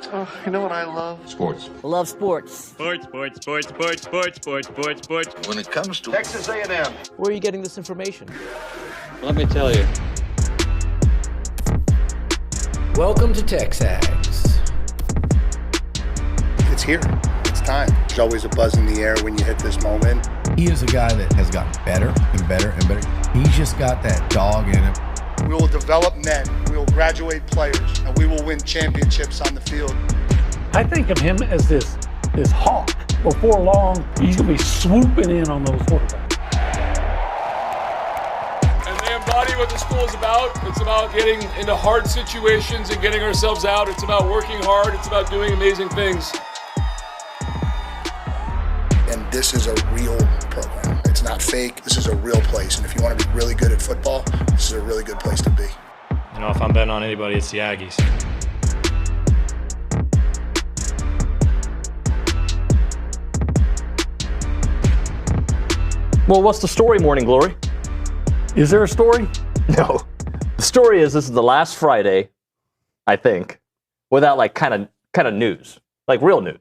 Oh, you know what I love? Sports. Love sports. Sports. When it comes to Texas A&M. Where are you getting this information? Let me tell you. Welcome to TexAgs. It's here. It's time. There's always a buzz in the air when you hit this moment. He is a guy that has gotten better and better and better. He's just got that dog in him. We will develop men. We will graduate players, and we will win championships on the field. I think of him as this hawk. Before long, he's going to be swooping in on those quarterbacks. And they embody what the school is about. It's about getting into hard situations and getting ourselves out. It's about working hard. It's about doing amazing things. And this is a real program. It's not fake. This is a real place. And if you want to be really good at football, this is a really good place to be. You know, if I'm betting on anybody, it's the Aggies. Well, what's the story, Morning Glory? Is there a story? No. The story is this is the last Friday, I think, without like kind of news, like real news,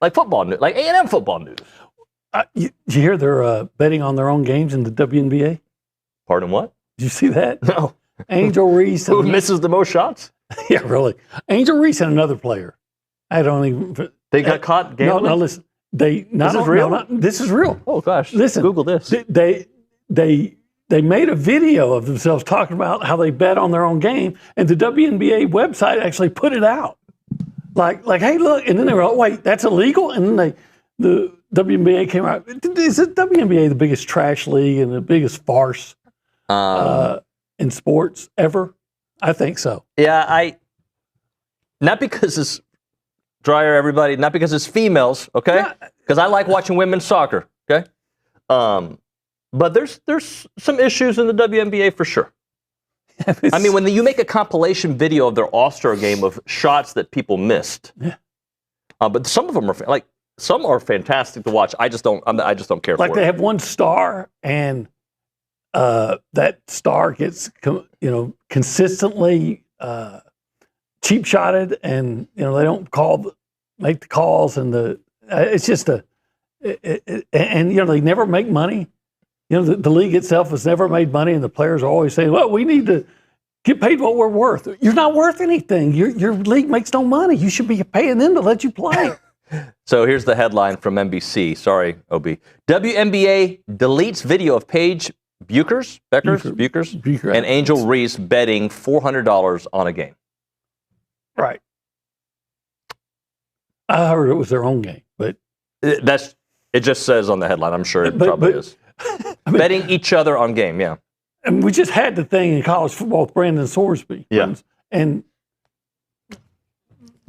like football news, like A&M football news. You hear they're betting on their own games in the WNBA? Pardon what? Did you see that? No. Angel Reese. Who misses the most shots? Yeah, really. Angel Reese and another player. I don't even. They got caught gambling? No, listen. This is real? This is real. Oh, gosh. Listen. Google this. They made a video of themselves talking about how they bet on their own game, and the WNBA website actually put it out. Like, hey, look. And then they were like, wait, that's illegal? And then the WNBA came out. Is the WNBA the biggest trash league and the biggest farce in sports ever? I think so. Yeah, not because it's Dryer, everybody, not because it's females, okay? Because I like watching women's soccer, okay? But there's some issues in the WNBA for sure. I mean, when you make a compilation video of their All-Star game of shots that people missed, but some of them are like some are fantastic to watch. I just don't care for it. Like they have one star, and that star gets consistently cheap shotted, and they don't make the calls, and it's just they never make money. The league itself has never made money, and the players are always saying, well, we need to get paid what we're worth. You're not worth anything. Your league makes no money. You should be paying them to let you play. So here's the headline from NBC. Sorry, OB. WNBA deletes video of Paige Bueckers and Angel Reese betting $400 on a game. Right. I heard it was their own game, but it just says on the headline. I'm sure it probably is. Betting each other on game, yeah. And we just had the thing in college football with Brandon Sorsby. Yeah. And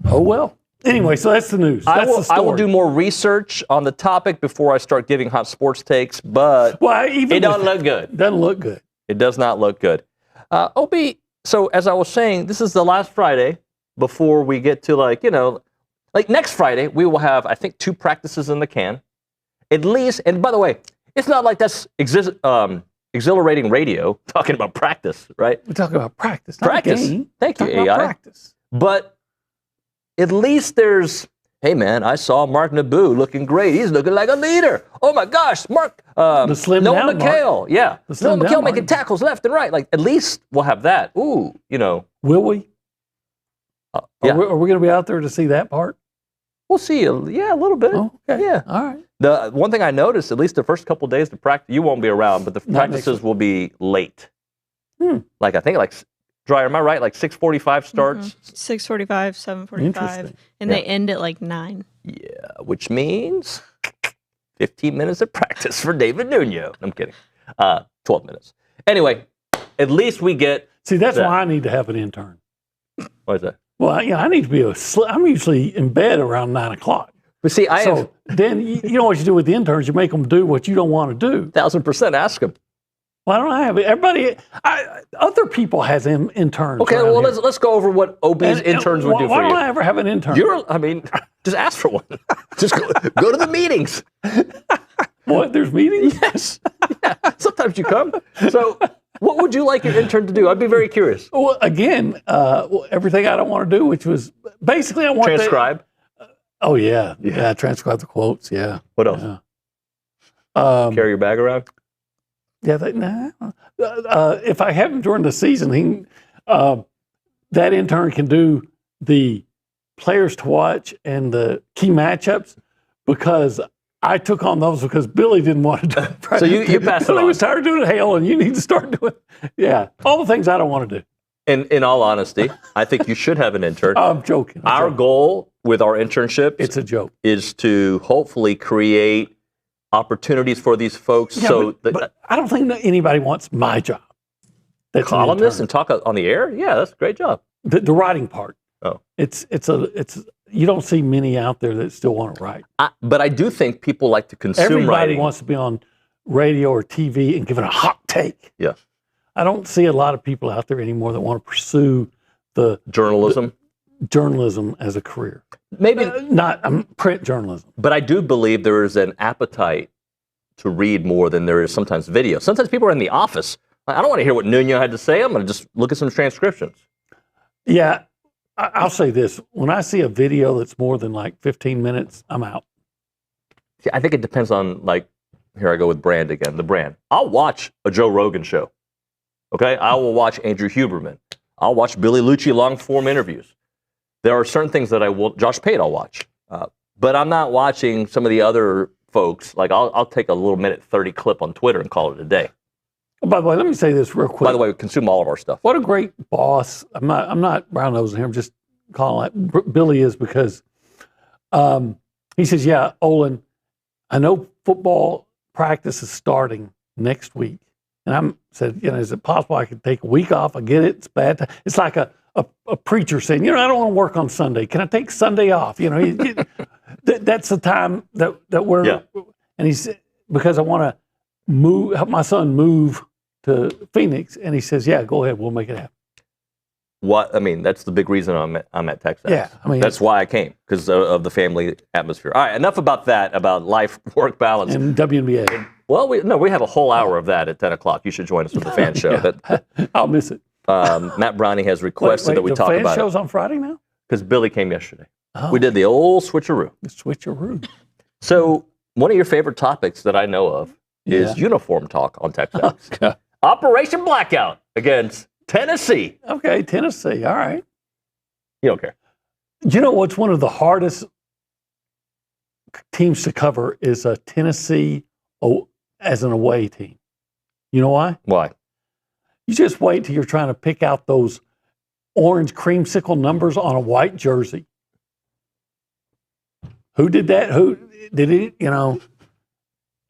oh well. Anyway, so that's the news. I will do more research on the topic before I start giving hot sports takes, but it doesn't look good. Doesn't look good. It does not look good. OB, so as I was saying, this is the last Friday before we get to like next Friday, we will have, I think, 2 practices in the can. At least, and by the way, it's not like that's exhilarating radio talking about practice, right? We're talking about practice, not practice. Game. Thank you, AI. Practice. But at least there's, hey man, I saw Mark Naboo looking great. He's looking like a leader. Oh my gosh, Mark. The slim Noah down McHale, Mark. yeah. Noah McHale making tackles left and right. Like at least we'll have that. Ooh, Will we? Yeah. Are we going to be out there to see that part? We'll see. A little bit. Oh, okay. Yeah. All right. The one thing I noticed, at least the first couple of days to practice, you won't be around, but the practices will be late. Like I think Dryer, am I right? Like 6:45 starts? 6:45, 7:45, and they end at like 9. Yeah, which means 15 minutes of practice for David Nuno. I'm kidding. 12 minutes. Anyway, at least we get. See, that's why I need to have an intern. Why is that? Well, I need to be I'm usually in bed around 9 o'clock. But see, then you know what you do with the interns? You make them do what you don't want to do. 1,000% ask them. Well, I don't have it. Everybody, other people has interns. Okay, well, let's go over what OB's interns would do for you. Why don't I ever have an intern? Just ask for one. Just go to the meetings. What? There's meetings? Yes. Yeah. Sometimes you come. So What would you like your intern to do? I'd be very curious. Well, again, everything I don't want to do, which was basically I want Transcribe. Oh yeah, transcribe the quotes. Yeah. What else? Yeah. Carry your bag around. Yeah, if I have him during the season, that intern can do the players to watch and the key matchups because I took on those because Billy didn't want to do it. So you passed it on. Billy was tired of doing it. Hey, Olin, you need to start doing it. Yeah, all the things I don't want to do. In all honesty, I think you should have an intern. I'm joking. Our goal with our internships, it's a joke, is to hopefully create opportunities for these folks. Yeah, but I don't think that anybody wants my job. That's columnist and talk on the air. Yeah, that's a great job. The writing part. Oh, it's you don't see many out there that still want to write. But I do think people like to consume Everybody writing. wants to be on radio or TV and give it a hot take. Yeah. I don't see a lot of people out there anymore that want to pursue the journalism as a career. Maybe not print journalism. But I do believe there is an appetite to read more than there is sometimes video. Sometimes people are in the office. I don't want to hear what Nuno had to say. I'm going to just look at some transcriptions. Yeah, I'll say this. When I see a video that's more than like 15 minutes, I'm out. See, I think it depends on, like, here I go with brand again, the brand. I'll watch a Joe Rogan show. Okay? I will watch Andrew Huberman. I'll watch Billy Lucci long-form interviews. There are certain things that Josh Pate I'll watch. But I'm not watching some of the other folks. Like, I'll take a little minute 30 clip on Twitter and call it a day. Oh, by the way, let me say this real quick. By the way, we consume all of our stuff. What a great boss. I'm not brown-nosing here. I'm just calling it. Billy is because he says, yeah, Olin, I know football practice is starting next week. And I said, is it possible I could take a week off? I get it. It's bad. It's like a preacher saying, I don't want to work on Sunday. Can I take Sunday off? That's the time that we're. Yeah. And he said, because I want to help my son move to Phoenix. And he says, yeah, go ahead. We'll make it happen. That's the big reason I'm at TexAgs. Yeah. That's why I came, because of the family atmosphere. All right, enough about that, about life-work balance. And WNBA. Well, we have a whole hour of that at 10 o'clock. You should join us for the fan show. I'll miss it. Matt Browning has requested that we talk about it. The fan show's on Friday now? Because Billy came yesterday. Oh. We did the old switcheroo. The switcheroo. So one of your favorite topics that I know of is uniform talk on TexAgs. Oh, Operation Blackout against Tennessee. Okay, Tennessee. All right. You don't care. You know what's one of the hardest teams to cover is a Tennessee as an away team. You know why? Why? You just wait till you're trying to pick out those orange creamsicle numbers on a white jersey. Who did that? Who did it?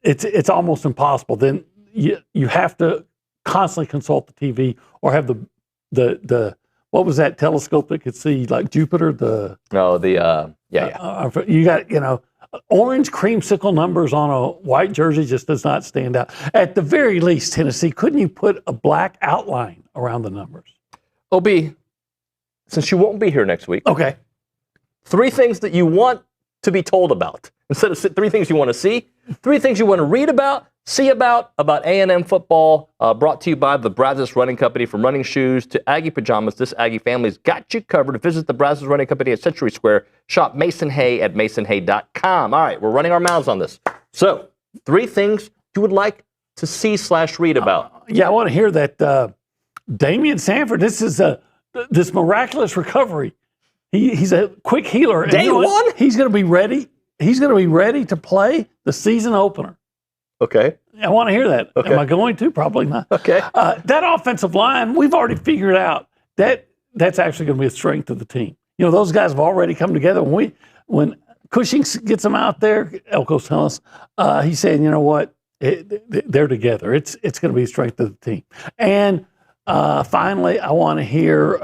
It's almost impossible. Then you have to constantly consult the TV or have the what was that telescope that could see like Jupiter? You got orange creamsicle numbers on a white jersey just does not stand out. At the very least, Tennessee, couldn't you put a black outline around the numbers? OB, since you won't be here next week, okay, 3 things that you want to be told about instead of 3 things you want to see, 3 things you want to read about. See about A&M football, brought to you by the Brazos Running Company. From running shoes to Aggie pajamas, this Aggie family's got you covered. Visit the Brazos Running Company at Century Square. Shop Mason Hay at masonhay.com. All right, we're running our mouths on this. So, 3 things you would like to see/read about. I want to hear that Damian Sanford, this is this miraculous recovery. He's a quick healer. Day one? He's going to be ready. He's going to be ready to play the season opener. Okay. I want to hear that. Okay. Am I going to? Probably not. Okay. That offensive line, we've already figured out that's actually going to be a strength of the team. Those guys have already come together. When Cushing gets them out there, Elko's telling us, he's saying, you know what, they're together. It's going to be a strength of the team. And finally, I want to hear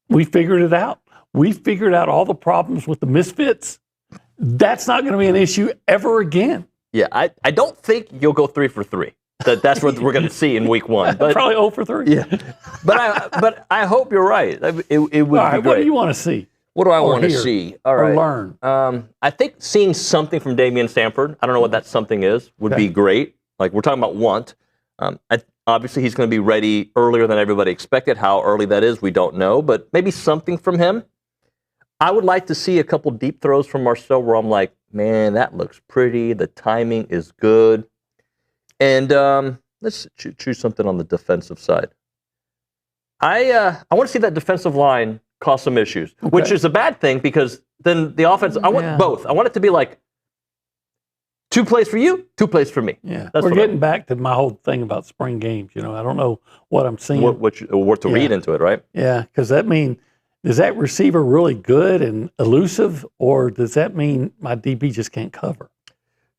we figured it out. We figured out all the problems with the misfits. That's not going to be an issue ever again. Yeah, I don't think you'll go 3 for 3. That's what we're going to see in week 1. But, probably 0 for 3. Yeah, but I hope you're right. It would be great. What do you want to see? What do I want to see? All right. Or learn? I think seeing something from Damian Sanford, I don't know what that something is, would be great. Like, we're talking about want. Obviously, he's going to be ready earlier than everybody expected. How early that is, we don't know, but maybe something from him. I would like to see a couple deep throws from Marcel where I'm like, man, that looks pretty. The timing is good. And let's choose something on the defensive side. I want to see that defensive line cause some issues, which is a bad thing because then the offense, I want both. I want it to be like 2 plays for you, 2 plays for me. Yeah, we're getting back to my whole thing about spring games. I don't know what I'm seeing. What to read into it, right? Yeah, because that means, is that receiver really good and elusive, or does that mean my DB just can't cover?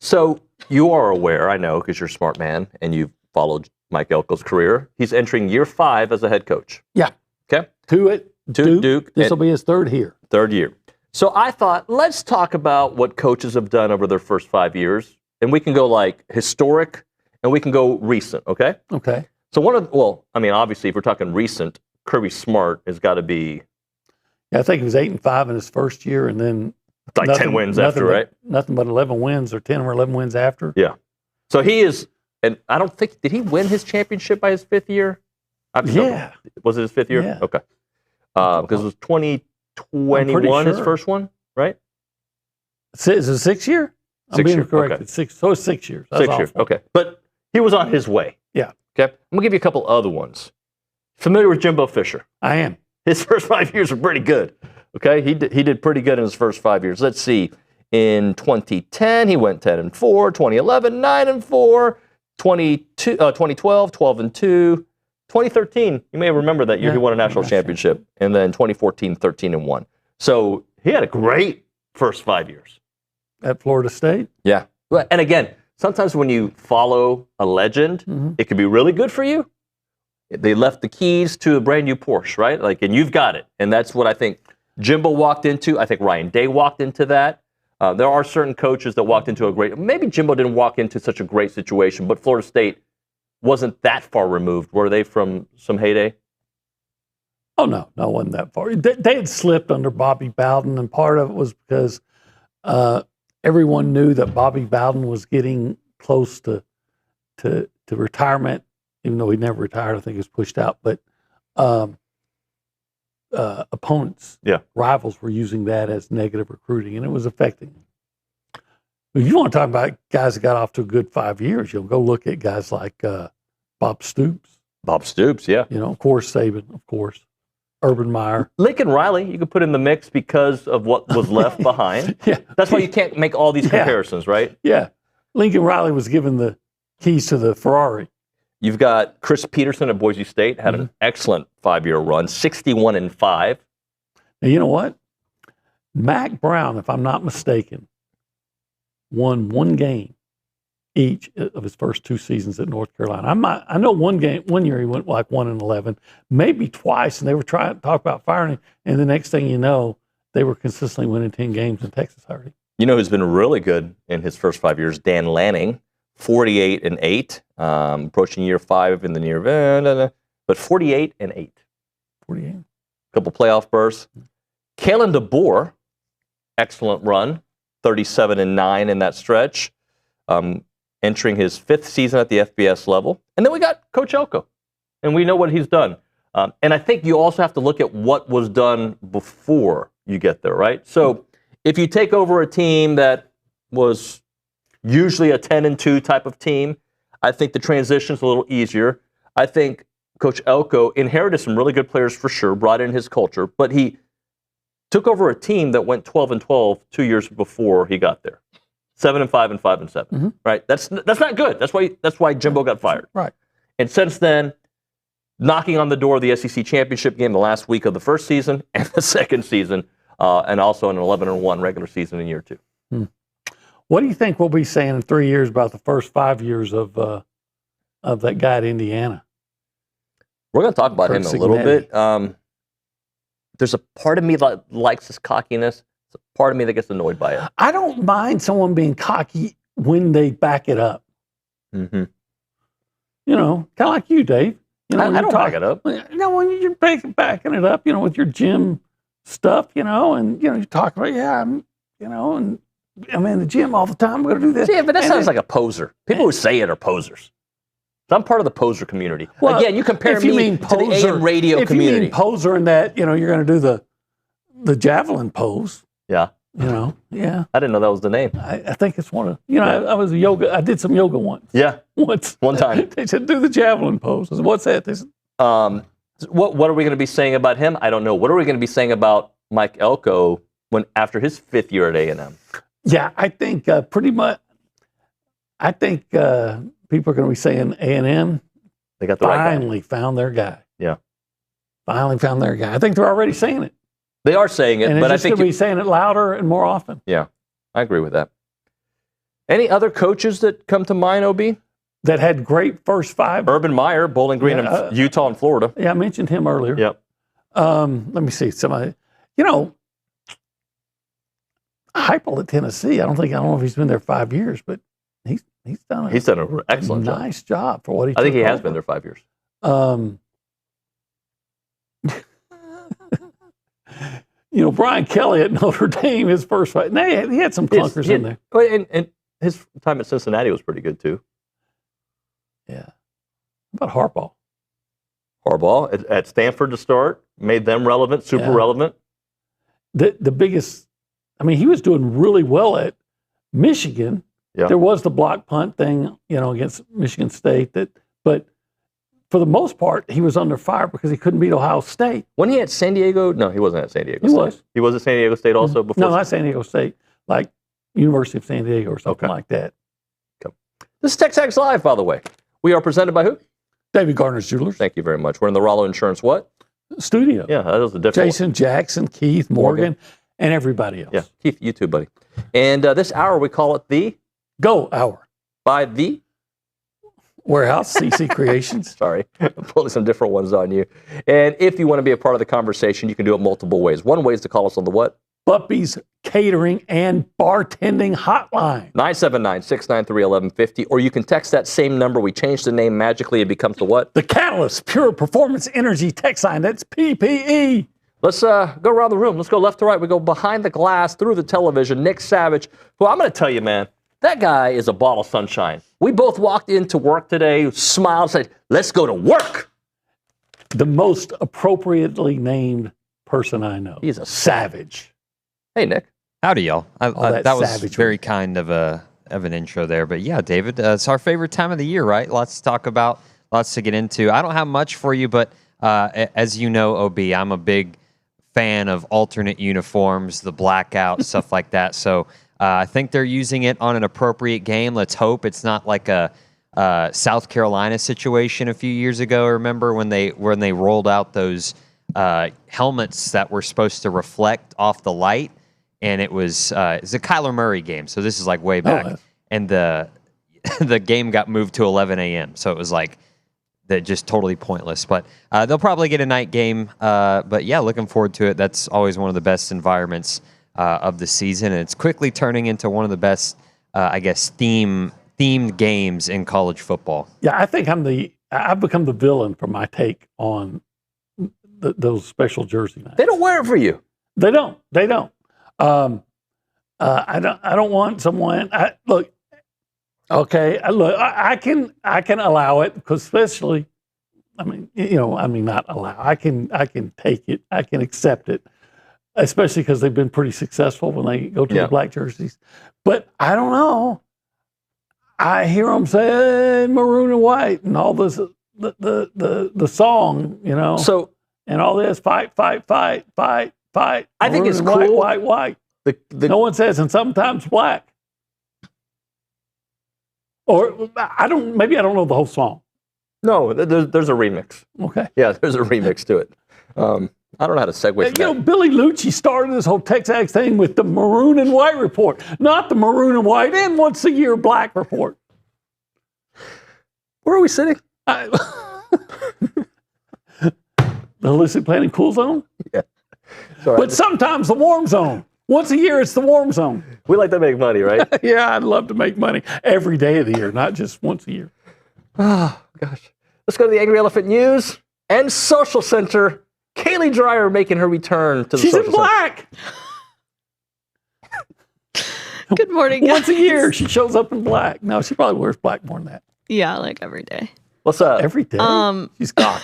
So you are aware, I know, because you're a smart man and you've followed Mike Elko's career. He's entering year 5 as a head coach. Yeah. Okay. To Duke. This will be his 3rd year. 3rd year. So I thought, let's talk about what coaches have done over their first 5 years. And we can go like historic and we can go recent, okay? Okay. So obviously, if we're talking recent, Kirby Smart has got to be... Yeah, I think he was 8-5 in his first year, and then like 10 wins after, right? Nothing but 11 wins, or 10 or 11 wins after. Yeah. So he is, and I don't think, did he win his championship by his 5th year? Yeah. Was it his 5th year? Yeah. Okay. Because it was 2021 his first one, right? Is it 6 year? I'm being corrected. Okay. 6. So it's 6 years. That's 6 years. Okay. But he was on his way. Yeah. Okay. I'm gonna give you a couple other ones. Familiar with Jimbo Fisher? I am. His first 5 years were pretty good. Okay, he did pretty good in his first 5 years. Let's see. In 2010, he went 10-4. 2011, 9-4. 2012, 12-2. 2013, you may remember that year he won a national championship. And then 2014, 13-1. So he had a great first 5 years. At Florida State? Yeah. And again, sometimes when you follow a legend, it could be really good for you. They left the keys to a brand new Porsche, right? And you've got it. And that's what I think Jimbo walked into. I think Ryan Day walked into that. There are certain coaches that walked into maybe Jimbo didn't walk into such a great situation, but Florida State wasn't that far removed. Were they from some heyday? Oh, no, wasn't that far. They had slipped under Bobby Bowden, and part of it was because everyone knew that Bobby Bowden was getting close to retirement, even though he never retired. I think he was pushed out. But opponents, rivals, were using that as negative recruiting, and it was affecting them. If you want to talk about guys that got off to a good 5 years, you'll go look at guys like Bob Stoops. Bob Stoops, yeah. Of course, Saban, of course. Urban Meyer. Lincoln Riley, you could put in the mix because of what was left behind. Yeah. That's why you can't make all these comparisons, right? Yeah. Lincoln Riley was given the keys to the Ferrari. You've got Chris Peterson at Boise State, had an excellent 5-year run, 61-5. Now, you know what? Mac Brown, if I'm not mistaken, won 1 game each of his first 2 seasons at North Carolina. I know 1 year he went like 1-11, maybe twice, and they were trying to talk about firing him. And the next thing you know, they were consistently winning 10 games, and Texas hired him. You know who's been really good in his first 5 years? Dan Lanning, 48-8, approaching year 5 in the near, but 48-8. 48. Couple playoff berths. Kalen DeBoer, excellent run, 37-9 in that stretch. Entering his 5th season at the FBS level. And then we got Coach Elko, and we know what he's done. And I think you also have to look at what was done before you get there, right? So if you take over a team that was usually a 10-2 type of team, I think the transition's a little easier. I think Coach Elko inherited some really good players for sure, brought in his culture, but he took over a team that went 12-12 2 years before he got there. 7-5 and 5-7, right? That's not good. That's why Jimbo got fired. Right. And since then, knocking on the door of the SEC championship game the last week of the first season and the second season, and also an 11-1 regular season in year 2. What do you think we'll be saying in 3 years about the first 5 years of that guy at Indiana? We're going to talk about him a little bit. There's a part of me that likes his cockiness. There's a part of me that gets annoyed by it. I don't mind someone being cocky when they back it up. Mm-hmm. Kind of like you, Dave. I don't back it up. When you're backing it up, with your gym stuff, and you talk about, and I'm in the gym all the time. We're going to do this. Yeah, but that sounds like a poser. People who say it are posers. So I'm part of the poser community. Well, Again, you compare if you me mean to poser, the AM radio if community. you mean poser in that, you're going to do the javelin pose. Yeah. Yeah. I didn't know that was the name. I think it's one of, I was a yoga, I did some yoga once. Yeah. Once. One time. They said, do the javelin pose. I said, what's that? They said, what are we going to be saying about him? I don't know. What are we going to be saying about Mike Elko after his 5th year at A&M? yeah, I think pretty much, people are going to be saying A&M They got the right guy. finally found their guy. Yeah. Finally found their guy. I think they're already saying it. They are saying it, And but they're I just think going to be saying it louder and more often. yeah, I agree with that. Any other coaches that come to mind, OB? That had great first 5. Urban Meyer, Bowling Green, Yeah, and Utah and Florida. Yeah, I mentioned him earlier. Yep. Let me see. Somebody, Heupel at Tennessee. I don't know if he's been there 5 years, but he's done an excellent job. nice job for what he. I think took he has over. been there 5 years. Brian Kelly at Notre Dame, his first fight. He had some clunkers in there. And his time at Cincinnati was pretty good too. Yeah. How about Harbaugh at Stanford to start, made them relevant, super relevant. The biggest, he was doing really well at Michigan. Yeah. There was the block punt thing, against Michigan State. But for the most part, he was under fire because he couldn't beat Ohio State. When he at San Diego? No, he wasn't at San Diego He State. was. He was at San Diego State also before? No, not San Diego State. Like University of San Diego or something like that. Okay. This is TexAgs Live, by the way. We are presented by who? David Gardner's Jewelers. Thank you very much. We're in the Rollo Insurance what? Studio. Yeah, that was a different Jason Jackson, Keith, Morgan, and everybody else. Yeah, Keith, you too, buddy. And this hour, we call it the Go Hour. By the Warehouse, CC Creations. Sorry, I'm pulling some different ones on you. And if you want to be a part of the conversation, you can do it multiple ways. One way is to call us on the what? Buppy's Catering and Bartending Hotline. 979-693-1150. Or you can text that same number. We changed the name magically. It becomes the what? The Catalyst Pure Performance Energy Text Line. That's PPE. Let's go around the room. Let's go left to right. We go behind the glass, through the television. Nick Savage, who I'm going to tell you, man, that guy is a ball of sunshine. We both walked into work today, smiled, said, let's go to work. The most appropriately named person I know. He's a savage. Hey, Nick. Howdy, y'all. that That was savagery. very kind of an intro there. But yeah, David, it's our favorite time of the year, right? Lots to talk about, lots to get into. I don't have much for you, but as you know, OB, I'm a big fan of alternate uniforms, the blackout, stuff like that. So I think they're using it on an appropriate game. Let's hope it's not like a South Carolina situation a few years ago. Remember when they rolled out those helmets that were supposed to reflect off the light, and it's a Kyler Murray game. So this is like way back, and the game got moved to 11 a.m. So it was like that, just totally pointless. But they'll probably get a night game. But yeah, looking forward to it. That's always one of the best environments of the season, and it's quickly turning into one of the best, I guess, themed games in college football. Yeah, I think I've become the villain for my take on those special jersey nights. They don't wear it for you. They don't. I don't want someone. Look. Okay. Look. I can allow it because especially. Not allow. I can take it. I can accept it. Especially because they've been pretty successful when they go to the black jerseys. But I don't know. I hear them say maroon and white and all this, the song, So and all this fight. I think it's white, cool. white. No one says, and sometimes black. Or maybe I don't know the whole song. No, there's a remix. Okay. Yeah, there's a remix to it. I don't know how to segue from that. Billy Lucci started this whole TexAgs thing with the maroon and white report, not the maroon and white and once a year black report. Where are we sitting? The Holistic Planning Cool Zone? Yeah. Sorry. But sometimes the warm zone. Once a year, it's the warm zone. We like to make money, right? Yeah, I'd love to make money every day of the year, not just once a year. Oh, gosh. Let's go to the Angry Elephant News and Social Center. Kaylee Dreyer making her return to the She's Social in black. Good morning, guys. Once a year, she shows up in black. No, she probably wears black more than that. Yeah, like every day. What's up? Every day. She's goth.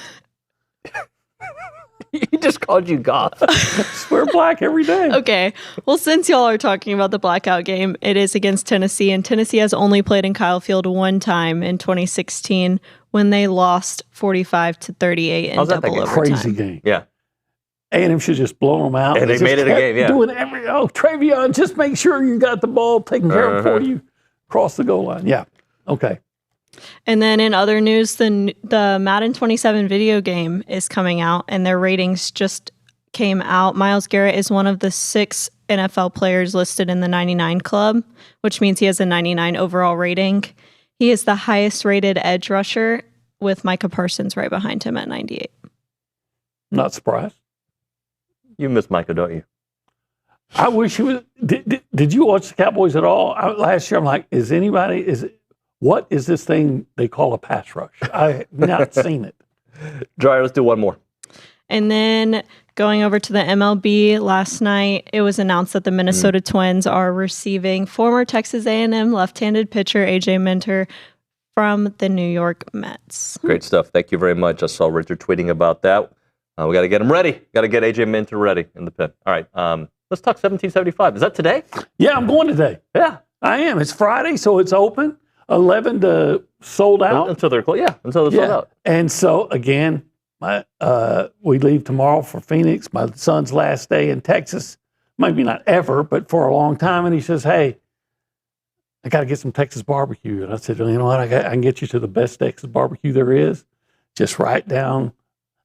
He just called you goth. Just wear black every day. Okay. Well, since y'all are talking about the Blackout game, it is against Tennessee, and Tennessee has only played in Kyle Field one time in 2016 when they lost 45-38 in double overtime. Crazy game. Yeah. A&M should just blow them out. And they made it a game, yeah. Doing Travion, just make sure you got the ball taken care of before you cross the goal line. Yeah. Okay. And then in other news, the Madden 27 video game is coming out, and their ratings just came out. Myles Garrett is one of the 6 NFL players listed in the 99 club, which means he has a 99 overall rating. He is the highest rated edge rusher, with Micah Parsons right behind him at 98. Not surprised. You miss Micah, don't you? I wish he was. Did you watch the Cowboys at all? Last year, I'm like, what is this thing they call a pass rush? I have not seen it. Dryer, let's do one more. And then going over to the MLB last night, it was announced that the Minnesota Twins are receiving former Texas A&M left-handed pitcher AJ Minter from the New York Mets. Great stuff. Thank you very much. I saw Richard tweeting about that. We got to get him ready. Got to get AJ Minter ready in the pen. All right. Let's talk 1775. Is that today? Yeah, I'm going today. Yeah. I am. It's Friday, so it's open. 11 to sold out. Until they're closed. Yeah, until they're sold out. And so, again, we leave tomorrow for Phoenix. My son's last day in Texas. Maybe not ever, but for a long time. And he says, hey, I got to get some Texas barbecue. And I said, well, you know what? I can get you to the best Texas barbecue there is. Just write down.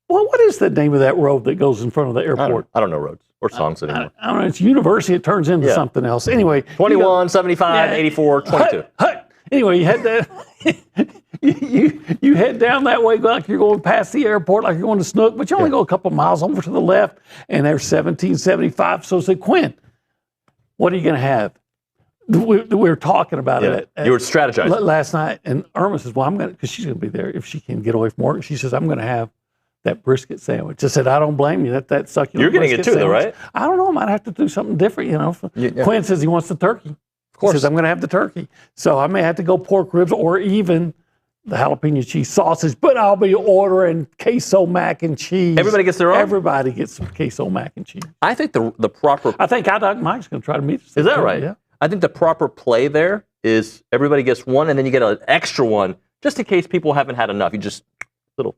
Well, what is the name of that road that goes in front of the airport? I don't know roads or songs anymore. I don't know. It's University. It turns into something else. Anyway. 21, 75, 84, 22. Anyway, you head that you head down that way like you're going past the airport, like you're going to Snook, but you only go a couple miles over to the left, and there's 1775. So I said, Quinn, what are you going to have? We were talking about it. You were strategizing last night, and Irma says, well, I'm going to, because she's going to be there if she can get away from work. She says, I'm going to have that brisket sandwich. I said, I don't blame you. That succulent. You're getting it too, though, right? I don't know. I might have to do something different, Quinn says he wants the turkey. Of course. He says, I'm going to have the turkey. So I may have to go pork ribs or even the jalapeno cheese sausage, but I'll be ordering queso mac and cheese. Everybody gets their own? Everybody gets some queso mac and cheese. I think the proper... I think Mike's going to try to meet us. Is that right? Yeah. I think the proper play there is everybody gets one, and then you get an extra one, just in case people haven't had enough. You just... little...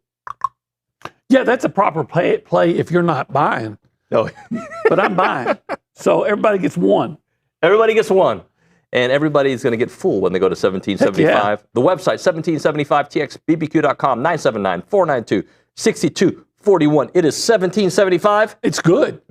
Yeah, that's a proper play if you're not buying. No. But I'm buying. So everybody gets one. Everybody gets one. And everybody's going to get full when they go to 1775. The website, 1775txbbq.com, 979-492-6241. It is 1775. It's good.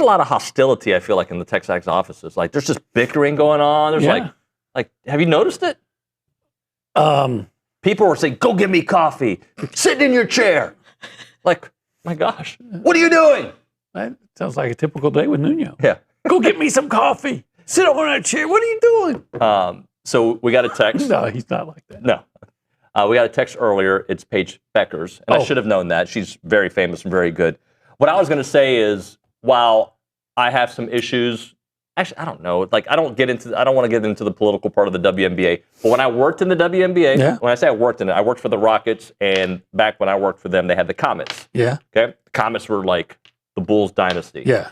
a lot of hostility, I feel like, in the TexAgs offices. Like, there's just bickering going on. There's like, have you noticed it? People were saying, go get me coffee. Sit in your chair. Like, my gosh, what are you doing? That sounds like a typical day with Nuno. Yeah. Go get me some coffee. Sit on that chair. What are you doing? So we got a text. No, he's not like that. No. We got a text earlier. It's Paige Beckers, and I should have known that. She's very famous and very good. What I was going to say is, while I have some issues, actually, I don't know. Like, I don't want to get into the political part of the WNBA. But when I worked in the WNBA, when I say I worked in it, I worked for the Rockets, and back when I worked for them, they had the Comets. Yeah. Okay. The Comets were like the Bulls dynasty. Yeah.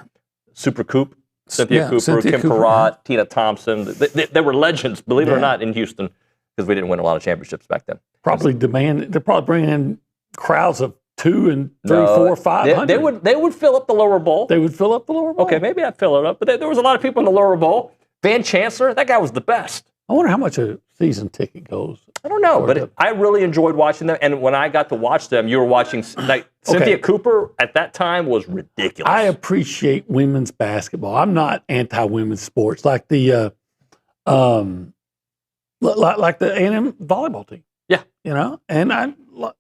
Super Coop, Cynthia Cooper, Kim Perrott, Tina Thompson. They were legends, believe it or not, in Houston, because we didn't win a lot of championships back then. They're probably bringing in crowds of 2 and 3, 4, 500. They would fill up the lower bowl. They would fill up the lower bowl. Okay, maybe I'd fill it up. But there was a lot of people in the lower bowl. Van Chancellor, that guy was the best. I wonder how much a season ticket goes. I don't know, but I really enjoyed watching them. And when I got to watch them, you were watching, like, Cynthia Cooper at that time was ridiculous. I appreciate women's basketball. I'm not anti-women's sports, like the like the A&M volleyball team. Yeah. You know, and I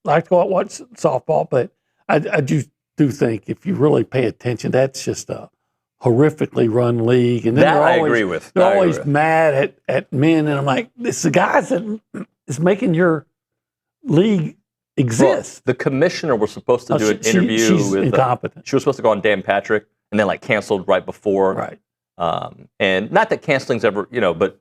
like to go out and watch softball, but I do think if you really pay attention, that's just a horrifically run league. And then I agree with. They're always mad at men, and I'm like, it's the guys that is making your league exist. Well, the commissioner was supposed to do an interview she's with incompetent. She was supposed to go on Dan Patrick, and then like canceled right before. Right. And not that canceling's ever, but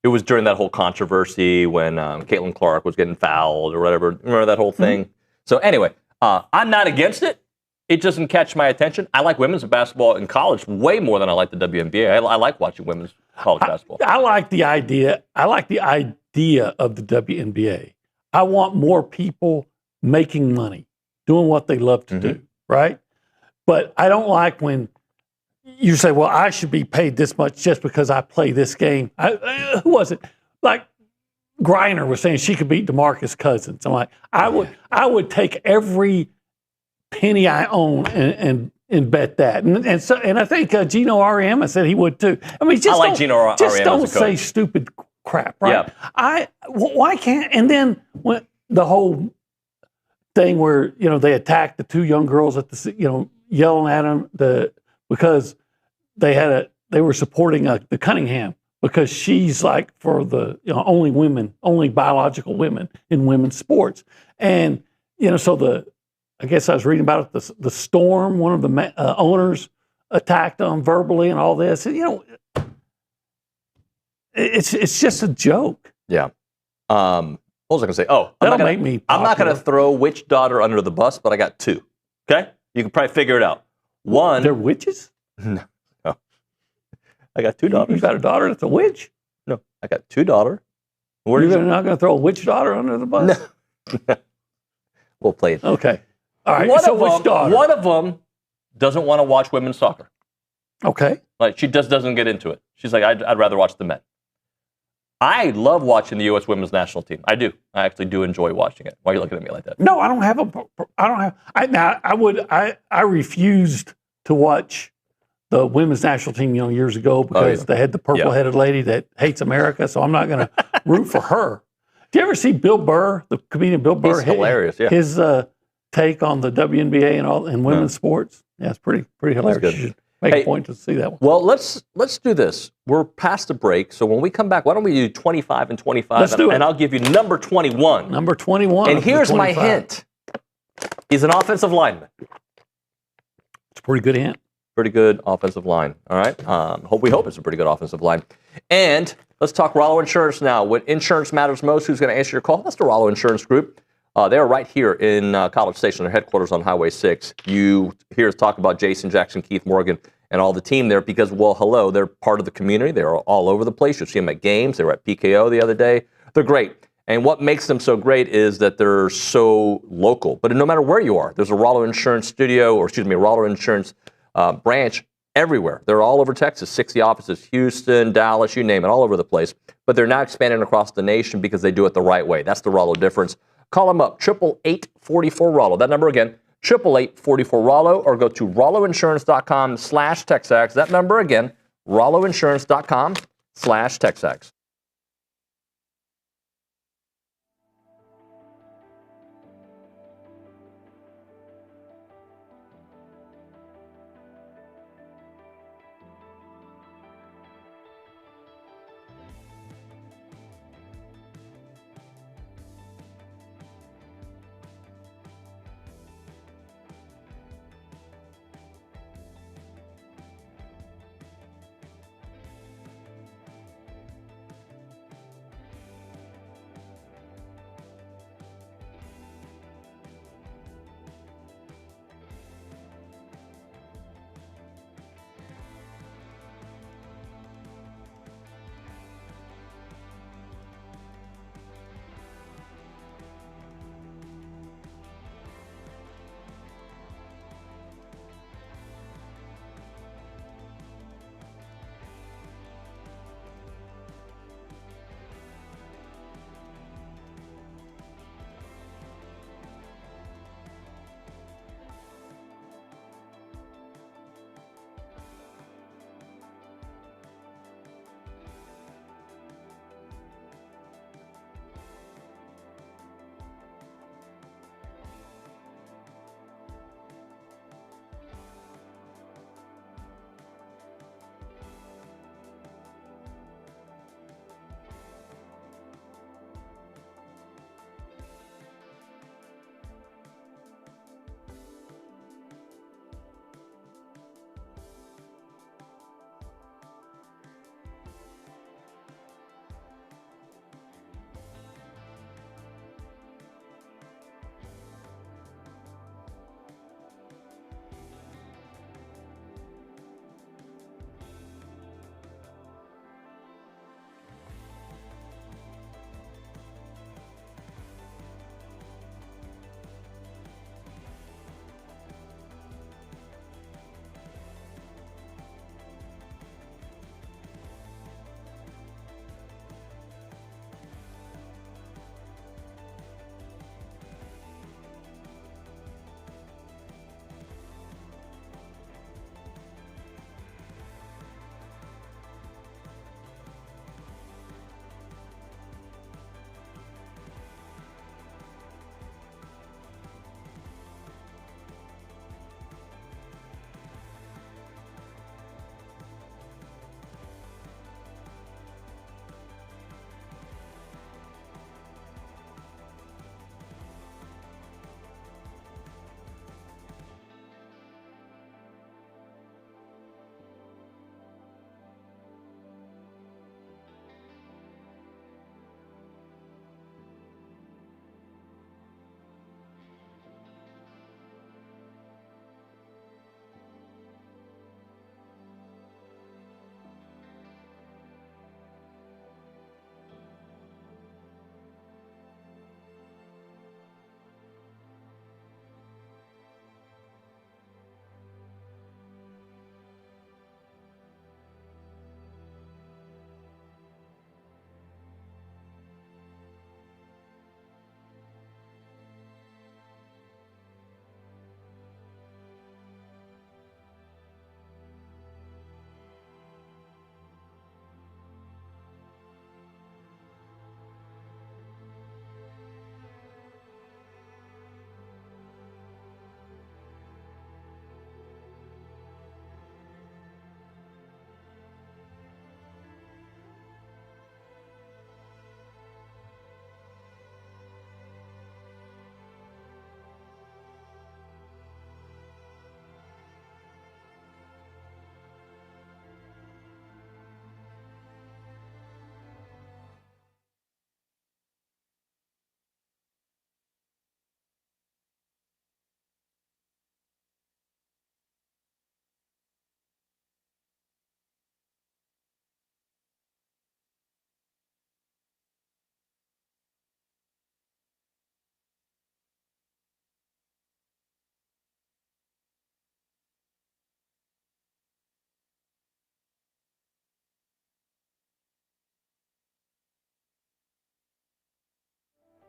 it was during that whole controversy when Caitlin Clark was getting fouled or whatever. Remember that whole thing? Mm-hmm. So anyway, I'm not against it. It doesn't catch my attention. I like women's basketball in college way more than I like the WNBA. I like watching women's college basketball. I like the idea. I like the idea of the WNBA. I want more people making money, doing what they love to do, right? But I don't like when you say, well, I should be paid this much just because I play this game. Who was it? Like Griner was saying she could beat DeMarcus Cousins. I'm like, I would take every penny I own and bet that. And I think Gino Auriemma said he would too. I mean, I like Gino Auriemma just don't as a coach. say stupid crap, right? Yeah. Why can't? And then when the whole thing where they attacked the 2 young girls at the yelling at them because they were supporting the Cunningham because she's like for the only biological women in women's sports, and so I guess I was reading about it. The Storm, one of the owners, attacked them verbally and all this. It's just a joke. Yeah. What was I going to say? Oh, that'll make me. I'm not going to throw which daughter under the bus, but I got 2. Okay, you can probably figure it out. One, they're witches. No, I got 2 daughters. You got a daughter that's a witch? No, I got 2 daughters. You're not going to throw a witch daughter under the bus? No. We'll play it. Okay. All right. One of them doesn't want to watch women's soccer. Okay. Like, she just doesn't get into it. She's like, I'd rather watch the men. I love watching the U.S. women's national team. I do. I actually do enjoy watching it. Why are you looking at me like that? No, I don't have. I refused to watch the women's national team, years ago because they had the purple-headed lady that hates America. So I'm not going to root for her. Do you ever see Bill Burr, the comedian Bill Burr? He's hilarious. Yeah. His take on the WNBA and women's sports. Yeah, it's pretty hilarious. You should make a point to see that one. Well, let's do this. We're past the break, so when we come back, why don't we do 25 and 25? Let's do it. And I'll give you number 21. Number 21. And here's my hint. He's an offensive lineman. It's a pretty good hint. Pretty good offensive line. All right. We hope it's a pretty good offensive line. And let's talk Rollo Insurance now. When insurance matters most, who's going to answer your call? That's the Rollo Insurance Group. They are right here in College Station, their headquarters on Highway 6. You hear us talk about Jason Jackson, Keith Morgan, and all the team there because, well, hello, they're part of the community. They're all over the place. You'll see them at games. They were at PKO the other day. They're great. And what makes them so great is that they're so local. But no matter where you are, there's a Rollo Insurance Rollo Insurance branch everywhere. They're all over Texas, 60 offices, Houston, Dallas, you name it, all over the place. But they're now expanding across the nation because they do it the right way. That's the Rollo difference. Call them up, 888-44-ROLLO. That number again, 888-44-ROLLO or go to rolloinsurance.com/TexAgs. That number again, rolloinsurance.com/TexAgs.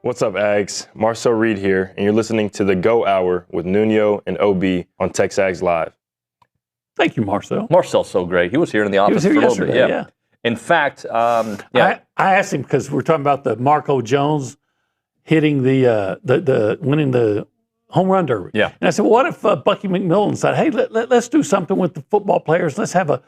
What's up, Ags? Marcel Reed here, and you're listening to the Go Hour with Nuno and OB on TexAgs Live. Thank you, Marcel. Marcel's so great. He was here in the office He was here for a little yesterday, bit. yeah. In fact, I asked him because we're talking about the Marco Jones hitting the winning the home run derby. Yeah. And I said, well, what if Bucky McMillan said, hey, let's do something with the football players. Let's have a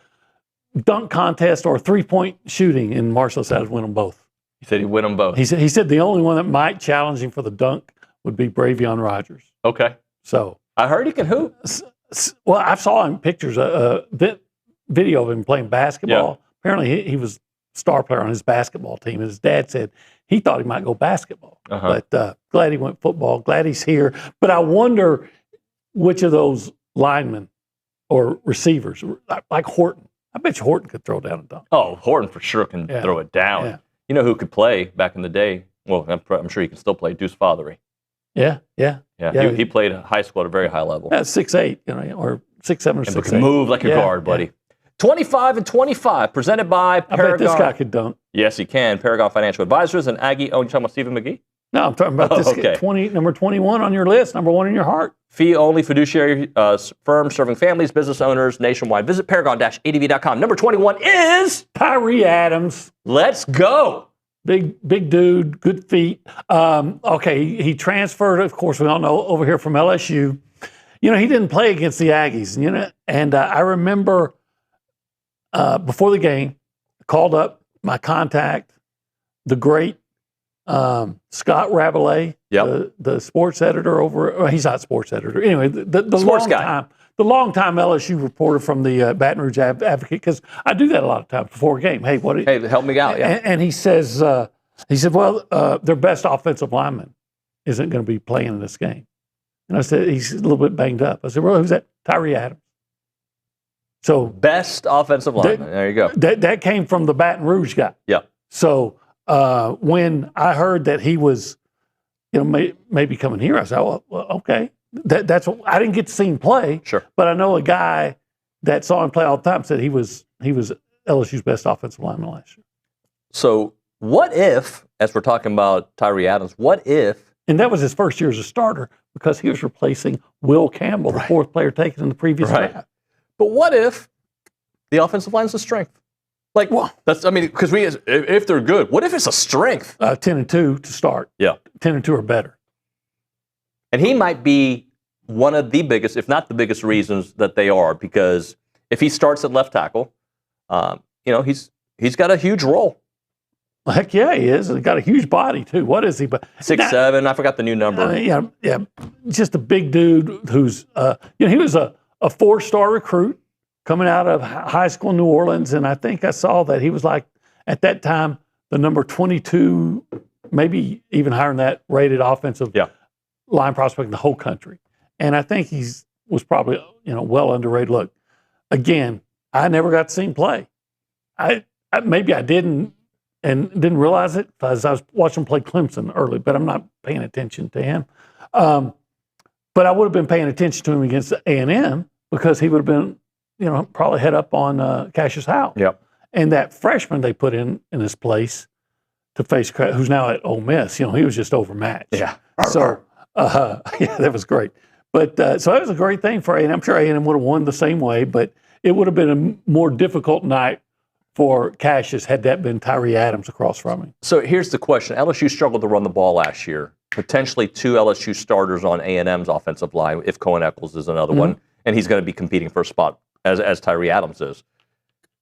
dunk contest or a 3-point shooting. And Marcel said I'd win them both. He said he'd win them both. He said the only one that might challenge him for the dunk would be Bravion Rogers. Okay. So I heard he can hoop. Well, I saw him pictures, video of him playing basketball. Yeah. Apparently, he was a star player on his basketball team. And his dad said he thought he might go basketball. But glad he went football. Glad he's here. But I wonder which of those linemen or receivers, like Horton. I bet you Horton could throw down a dunk. Oh, Horton for sure can throw it down. Yeah. You know who could play back in the day? Well, I'm sure he can still play. Deuce Fothery. Yeah. He played high school at a very high level. Yeah, 6'8", or 6'7" or 6'8". And can move like a guard, buddy. Yeah. 25 and 25, presented by Paragon. I bet this guy could dunk. Yes, he can. Paragon Financial Advisors and Aggie. Oh, you're talking about Stephen McGee? No, I'm talking about this kid, number 21 on your list, number 1 in your heart. Fee-only fiduciary firm serving families, business owners nationwide. Visit paragon-adv.com. Number 21 is Tyree Adams. Let's go. Big dude, good feet. Okay, he transferred, of course, we all know, over here from LSU. You know, he didn't play against the Aggies, and I remember before the game, called up my contact, the great Scott Rabelais, the sports editor over. Well, he's not sports editor. Anyway, the sports long guy. time, the longtime LSU reporter from the Baton Rouge Advocate, because I do that a lot of times before a game. Hey, help me out. Yeah. And he says, well, their best offensive lineman isn't going to be playing in this game. And I said, he's a little bit banged up. I said, well, who's that? Tyree Adams. So best offensive lineman. There you go. That came from the Baton Rouge guy. Yeah. So when I heard that he was, maybe coming here, I said, well, okay. That's what I didn't get to see him play. Sure. But I know a guy that saw him play all the time said he was LSU's best offensive lineman last year. So what if, as we're talking about Tyree Adams, what if? And that was his first year as a starter because he was replacing Will Campbell, the fourth player taken in the previous draft. But what if the offensive line is a strength? Because if they're good, what if it's a strength? 10-2 to start. Yeah. 10-2 or better. And he might be one of the biggest, if not the biggest reasons that they are, because if he starts at left tackle, he's got a huge role. Well, heck yeah, he is. He's got a huge body too. What is he? 6'7". I forgot the new number. Yeah. Just a big dude who's, he was a 4-star recruit coming out of high school in New Orleans, and I think I saw that he was like at that time the number 22, maybe even higher than that, rated offensive line prospect in the whole country. And I think was probably well underrated. Look, again, I never got to see him play. Maybe I didn't realize it because I was watching him play Clemson early, but I'm not paying attention to him. But I would have been paying attention to him against A&M because he would have been, probably head up on Cassius Howell. Yep. And that freshman they put in his place to face, who's now at Ole Miss, he was just overmatched. Yeah. So, that was great. But so that was a great thing for A&M. I'm sure A&M would have won the same way, but it would have been a more difficult night for Cassius had that been Tyree Adams across from him. So here's the question. LSU struggled to run the ball last year. Potentially 2 LSU starters on A&M's offensive line if Cohen Eccles is another one, and he's going to be competing for a spot as Tyree Adams is.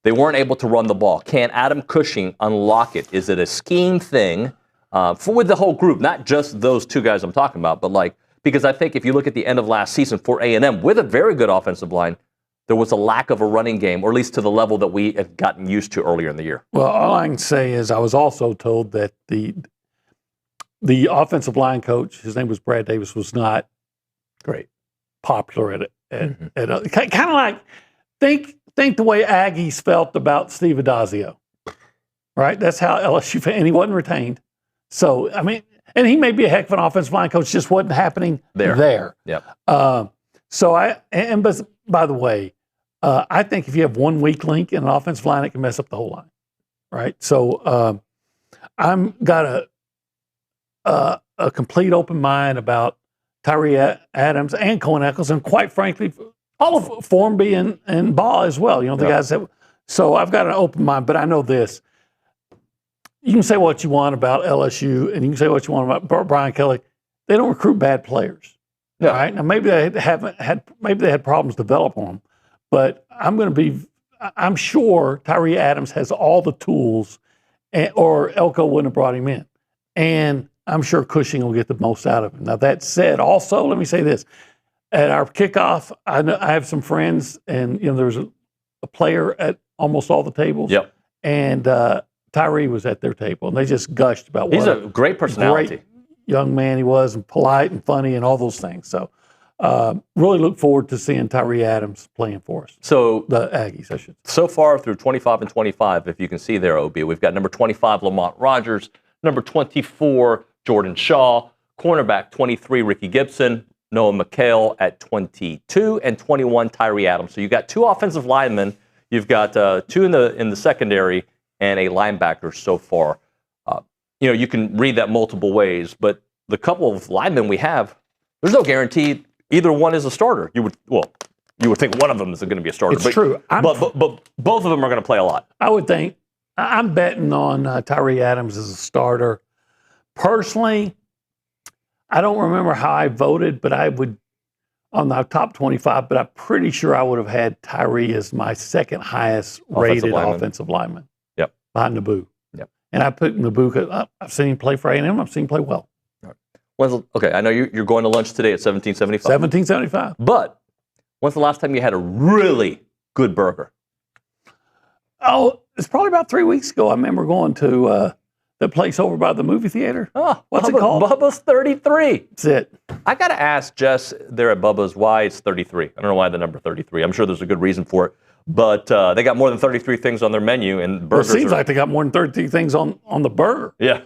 They weren't able to run the ball. Can Adam Cushing unlock it? Is it a scheme thing with the whole group, not just those 2 guys I'm talking about, but because I think if you look at the end of last season for A&M with a very good offensive line, there was a lack of a running game, or at least to the level that we had gotten used to earlier in the year. Well, all I can say is I was also told that the offensive line coach, his name was Brad Davis, was not great, popular at kind of like think the way Aggies felt about Steve Adazio, right? That's how LSU, and he wasn't retained. So and he may be a heck of an offensive line coach, just wasn't happening there. Yep. But by the way, I think if you have one weak link in an offensive line, it can mess up the whole line, right? So I'm got a complete open mind about Tyree Adams and Cohen Eccles, and quite frankly, all of Formby and Ball as well. You know, the guys that. So I've got an open mind, but I know this. You can say what you want about LSU, and you can say what you want about Brian Kelly. They don't recruit bad players. Yeah. All right. Now maybe they had problems developing them, but I'm sure Tyree Adams has all the tools, or Elko wouldn't have brought him in. And I'm sure Cushing will get the most out of him. Now that said, also let me say this: at our kickoff, I have some friends, and there's a player at almost all the tables. Yep. And Tyree was at their table, and they just gushed about He's a great personality. Great young man he was, and polite and funny and all those things. So really look forward to seeing Tyree Adams playing for us. So the Aggies, I should say. So far through 25 and 25, if you can see there, OB, we've got number 25, Lamont Rogers, number 24, Jordan Shaw, cornerback 23, Ricky Gibson, Noah McHale at 22, and 21, Tyree Adams. So you've got 2 offensive linemen, you've got 2 in the secondary, and a linebacker so far. You can read that multiple ways, but the couple of linemen we have, there's no guarantee either one is a starter. You would think one of them is going to be a starter. It's true. But both of them are going to play a lot. I would think. I'm betting on Tyree Adams as a starter. Personally, I don't remember how I voted, but I would on the top 25, but I'm pretty sure I would have had Tyree as my second highest rated offensive lineman. Yep. Behind Naboo. Yep. And I put Naboo, I've seen him play for A&M. I've seen him play well. Okay, I know you're going to lunch today at 1775. 1775. But when's the last time you had a really good burger? Oh, it's probably about 3 weeks ago. I remember going to the place over by the movie theater. Oh, what's it called? Bubba's 33. That's it. I got to ask Jess there at Bubba's why it's 33. I don't know why the number 33. I'm sure there's a good reason for it. But they got more than 33 things on their menu, and burgers. Well, it seems like they got more than 33 things on the burger. Yeah,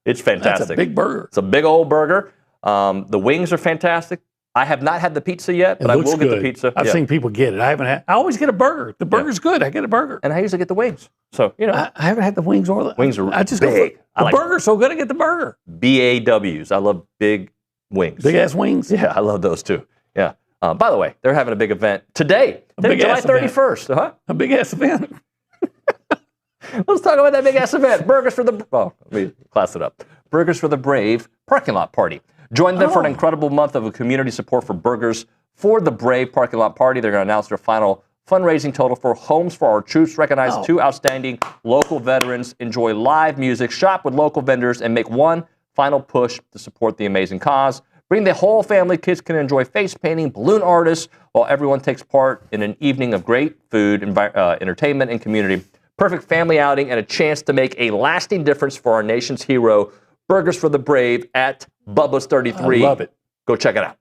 it's fantastic. That's a big burger. It's a big old burger. The wings are fantastic. I have not had the pizza yet, but I will get the pizza. I've seen people get it. I haven't had. I always get a burger. The burger's good. I get a burger, and I usually get the wings. So I haven't had the wings or the wings are. I just big. Go for the burger's so good. I get the burger. BAWs. I love big wings. Big ass wings. Yeah, I love those too. Yeah. By the way, they're having a big event today. July 31st. Huh? A big ass event. Let's talk about that big ass event. Burgers for the. Oh, let me class it up. Burgers for the Brave parking lot party. Join them for an incredible month of community support for Burgers for the Brave parking lot party. They're going to announce their final fundraising total for Homes for Our Troops. Recognize 2 outstanding local veterans. Enjoy live music, shop with local vendors, and make one final push to support the amazing cause. Bring the whole family. Kids can enjoy face painting, balloon artists, while everyone takes part in an evening of great food, entertainment, and community. Perfect family outing and a chance to make a lasting difference for our nation's hero. Burgers for the Brave at Bubba's 33. I love it. Go check it out.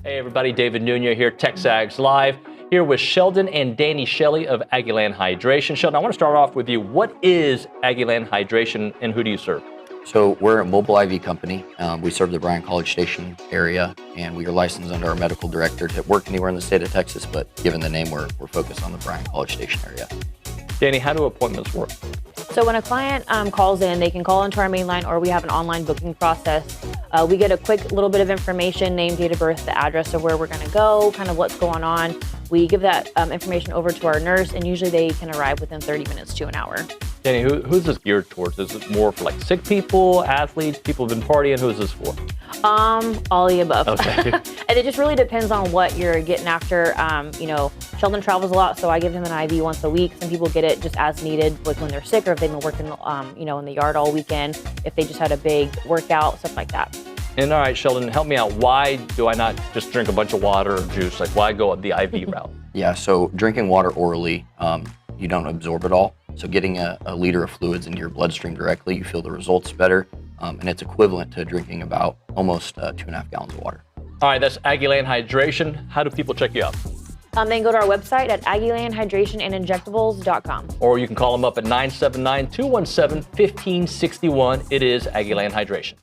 Hey everybody, David Nuno here, TexAgs Live, here with Sheldon and Danny Shelley of Aggieland Hydration. Sheldon, I want to start off with you. What is Aggieland Hydration and who do you serve? So we're a mobile IV company. We serve the Bryan College Station area, and we are licensed under our medical director to work anywhere in the state of Texas, but given the name, we're focused on the Bryan College Station area. Danny, how do appointments work? So when a client calls in, they can call into our main line, or we have an online booking process. We get a quick little bit of information, name, date of birth, the address of where we're going to go, kind of what's going on. We give that information over to our nurse, and usually they can arrive within 30 minutes to an hour. Danny, who's this geared towards? Is it more for like sick people, athletes, people who've been partying? Who is this for? All the above. Okay. And it just really depends on what you're getting after. Sheldon travels a lot, so I give him an IV once a week. Some people get it just as needed, like when they're sick or if they've been working, in the yard all weekend, if they just had a big workout, stuff like that. And all right, Sheldon, help me out. Why do I not just drink a bunch of water or juice? Like, why go the IV route? Yeah, so drinking water orally, you don't absorb it all. So getting a liter of fluids into your bloodstream directly, you feel the results better. And it's equivalent to drinking about almost 2.5 gallons of water. All right, that's Aggieland Hydration. How do people check you out? They can go to our website at aggielandhydrationandinjectables.com. Or you can call them up at 979-217-1561. It is Aggieland Hydration.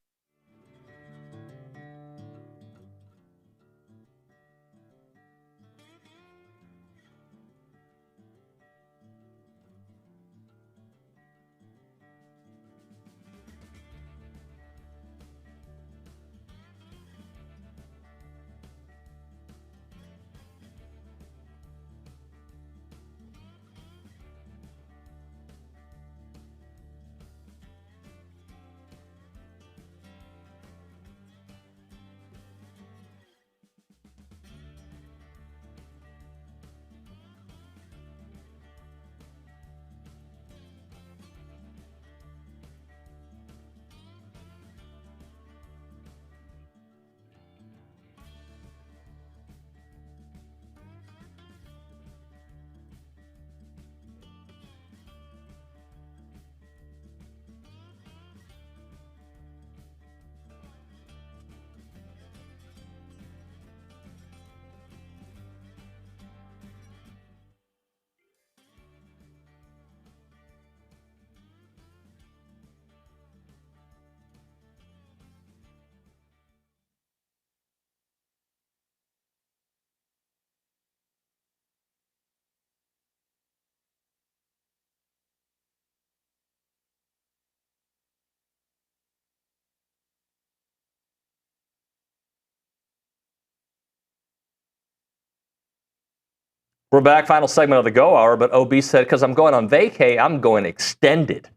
We're back, final segment of the Go Hour, but OB said, because I'm going on vacay, I'm going extended.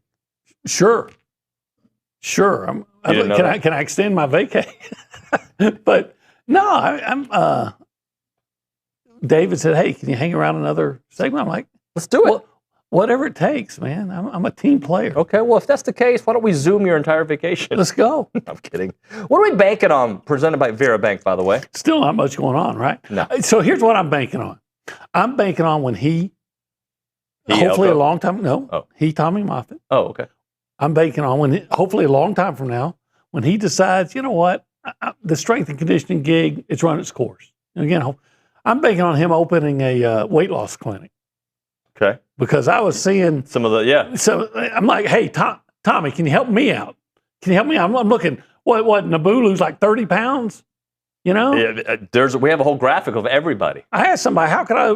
Sure. Can I extend my vacay? But no, David said, hey, can you hang around another segment? I'm like, let's do it. Well, whatever it takes, man. I'm a team player. Okay, well, if that's the case, why don't we Zoom your entire vacation? Let's go. I'm kidding. What are we banking on? Presented by Vera Bank, by the way. Still not much going on, right? No. So here's what I'm banking on. I'm banking on when hopefully a long time, Tommy Moffitt. Oh, okay. I'm banking on hopefully a long time from now, when he decides, you know what, the strength and conditioning gig, it's run its course. And again, I'm banking on him opening a weight loss clinic. Okay. Because I was seeing some of the, So I'm like, hey, Tommy, can you help me out? Can you help me out? I'm looking, what, Naboo lose like 30 pounds? You know? Yeah, we have a whole graphic of everybody. I asked somebody, how could I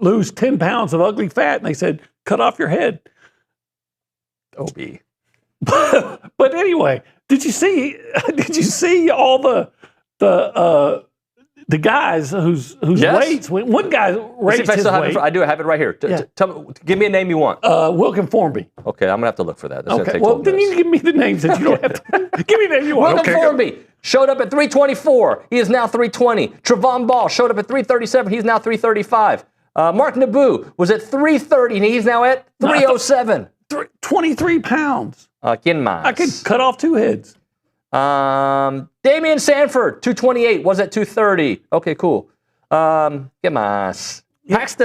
lose 10 pounds of ugly fat? And they said, cut off your head. OB. But anyway, did you see all the guys whose weights? One guy raised his weight. I do have it right here. Give me a name you want. Wilkin Formby. Okay, I'm gonna have to look for that. That's okay, well then you give me the names that you don't have to. Give me the name you want. Wilkin Formby showed up at 324. He is now 320. Trevon Ball showed up at 337. He's now 335. Mark Naboo was at 330 and he's now at 307. 23 pounds. I could cut off 2 heads. Damian Sanford, 228, was at 230. Okay, cool. Paxton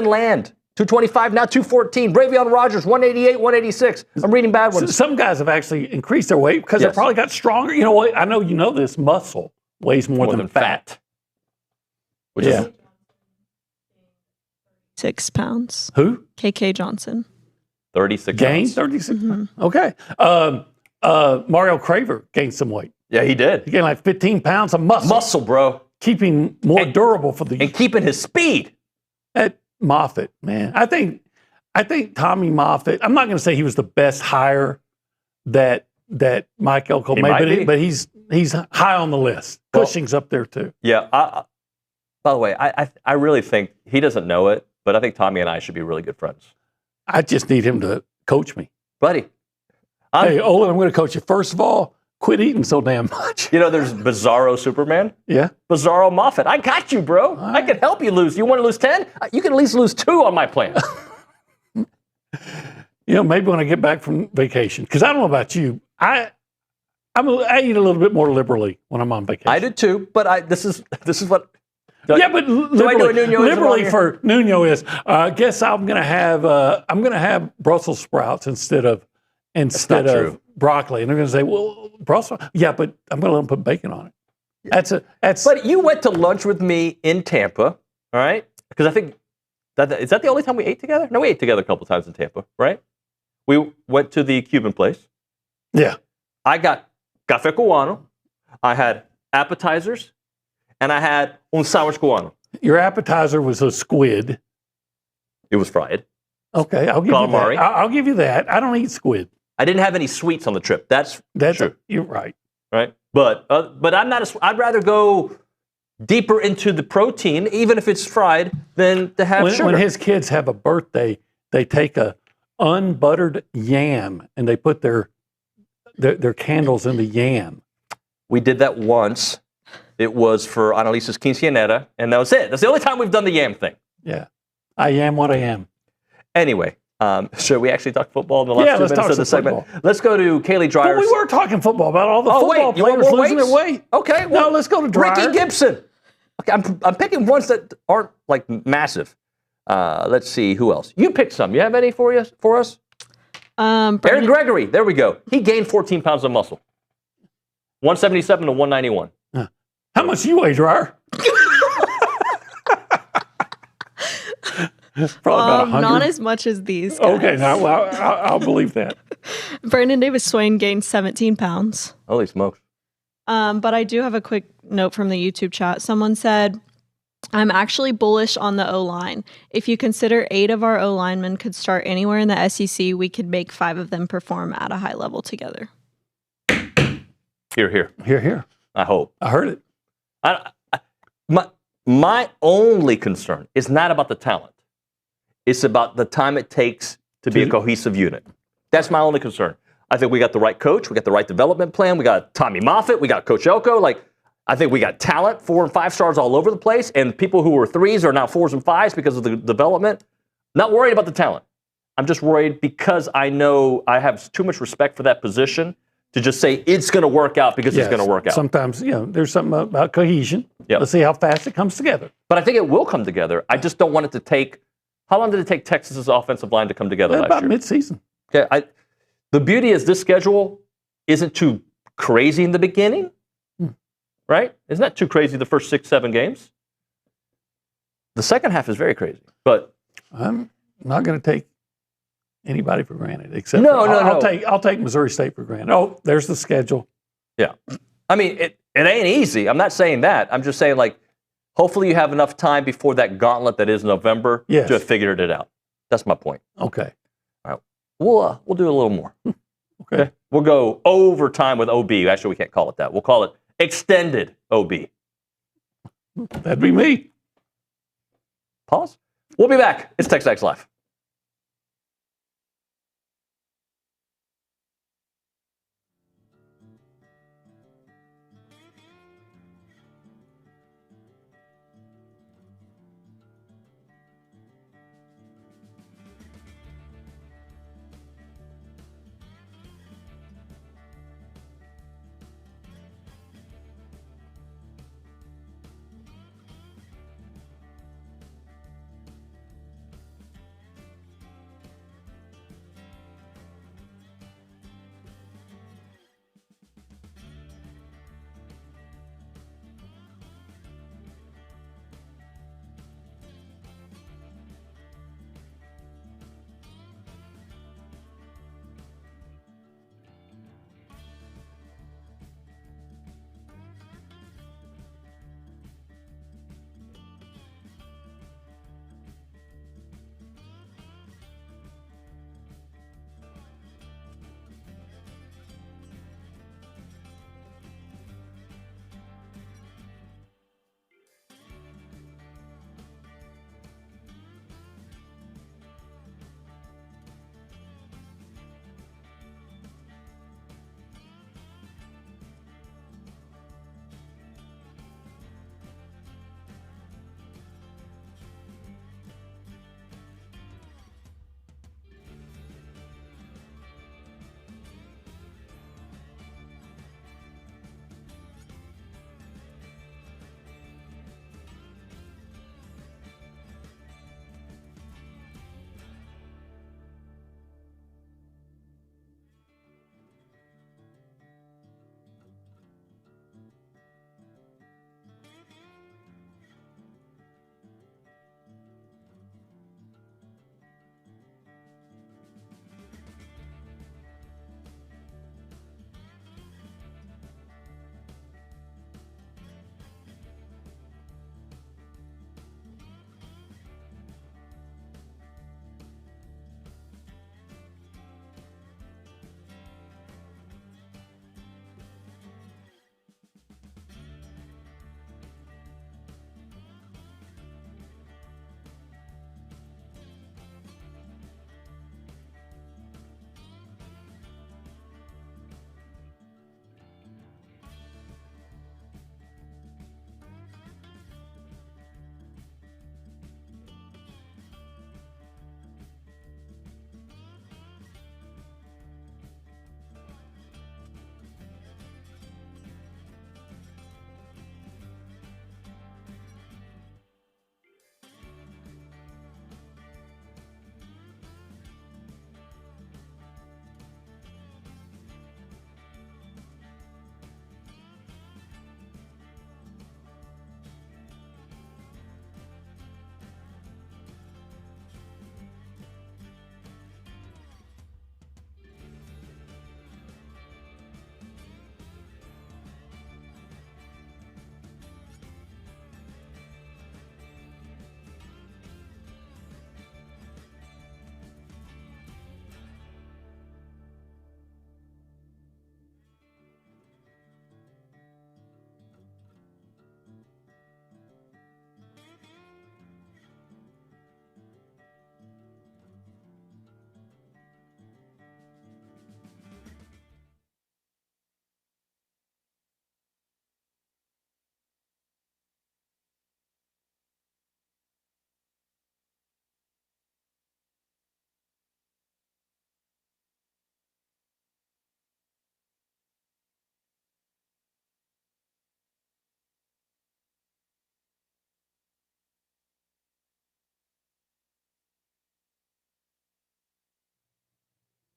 Land, 225, now 214. Bravion Rogers, 188, 186. I'm reading bad ones. Some guys have actually increased their weight because they probably got stronger. You know what? I know you know this. Muscle weighs more than fat. Which is 6 pounds. Who? KK Johnson. 36 gained pounds. 36 pounds. Okay. Mario Craver gained some weight. Yeah, he did. He gained like 15 pounds of muscle. Muscle, bro. Keeping more durable for the... And keeping his speed. At Moffitt, man. I think Tommy Moffitt, I'm not going to say he was the best hire that Mike Elko made, but he's high on the list. Cushing's up there too. Yeah. By the way, I really think he doesn't know it, but I think Tommy and I should be really good friends. I just need him to coach me. Buddy. Hey, Olin, I'm going to coach you. First of all, quit eating so damn much. You know, there's Bizarro Superman. Yeah. Bizarro Moffitt. I got you, bro. I can help you lose. You want to lose 10? You can at least lose 2 on my plan. You know, maybe when I get back from vacation, because I don't know about you, I eat a little bit more liberally when I'm on vacation. I do too, but this is what... But liberally for Nuno is. I guess I'm going to have Brussels sprouts instead of broccoli, and they're going to say, "Well, Brussels, yeah, but I'm going to let them put bacon on it." But you went to lunch with me in Tampa, all right? Because I think is that the only time we ate together? No, we ate together a couple times in Tampa, right? We went to the Cuban place. Yeah, I got café cubano. I had appetizers. And I had un sandwich cubano. Your appetizer was a squid. It was fried. Okay, I'll give you that. I'll give you that. I don't eat squid. I didn't have any sweets on the trip. That's true. You're right. Right, but I'm not. I'd rather go deeper into the protein, even if it's fried, than to have sugar. When his kids have a birthday, they take a unbuttered yam and they put their candles in the yam. We did that once. It was for Annalisa's quinceañera, and that was it. That's the only time we've done the yam thing. Yeah. I am what I am. Anyway, should we actually talk football in the last 2 minutes of the segment? Football. Let's go to Kaylee Dreyer. But we were talking football about all the football players losing their weight. Okay. Well, no, let's go to Dreyer. Ricky Gibson. Okay, I'm picking ones that aren't like massive. Let's see, who else? You picked some. You have any for us? Aaron Gregory. There we go. He gained 14 pounds of muscle. 177 to 191. How much do you weigh, Dreyer? Probably about 100. Not as much as these guys. Okay, now I'll believe that. Brandon Davis Swain gained 17 pounds. Holy smokes. But I do have a quick note from the YouTube chat. Someone said, I'm actually bullish on the O-line. If you consider 8 of our O-linemen could start anywhere in the SEC, we could make 5 of them perform at a high level together. Hear, hear. Hear, hear. I hope. I heard it. My only concern is not about the talent. It's about the time it takes to be a cohesive unit. That's my only concern. I think we got the right coach. We got the right development plan. We got Tommy Moffitt. We got Coach Elko. I think we got talent, 4 and 5 stars all over the place, and people who were 3s are now 4s and 5s because of the development. Not worried about the talent. I'm just worried because I know I have too much respect for that position to just say it's going to work out because it's going to work out. Sometimes, there's something about cohesion. Yep. Let's see how fast it comes together. But I think it will come together. I just don't want it to take. How long did it take Texas's offensive line to come together last year? About mid-season. Okay. The beauty is this schedule isn't too crazy in the beginning, right? Isn't that too crazy the first 6-7 games? The second half is very crazy. But I'm not going to take anybody for granted, except No. I'll take Missouri State for granted. Oh, there's the schedule. Yeah. I mean, it ain't easy. I'm not saying that. I'm just saying, hopefully you have enough time before that gauntlet that is November to have figured it out. That's my point. Okay. All right. We'll do a little more. Okay. We'll go overtime with OB. Actually, we can't call it that. We'll call it extended OB. That'd be me. Pause. We'll be back. It's TexAgs Live.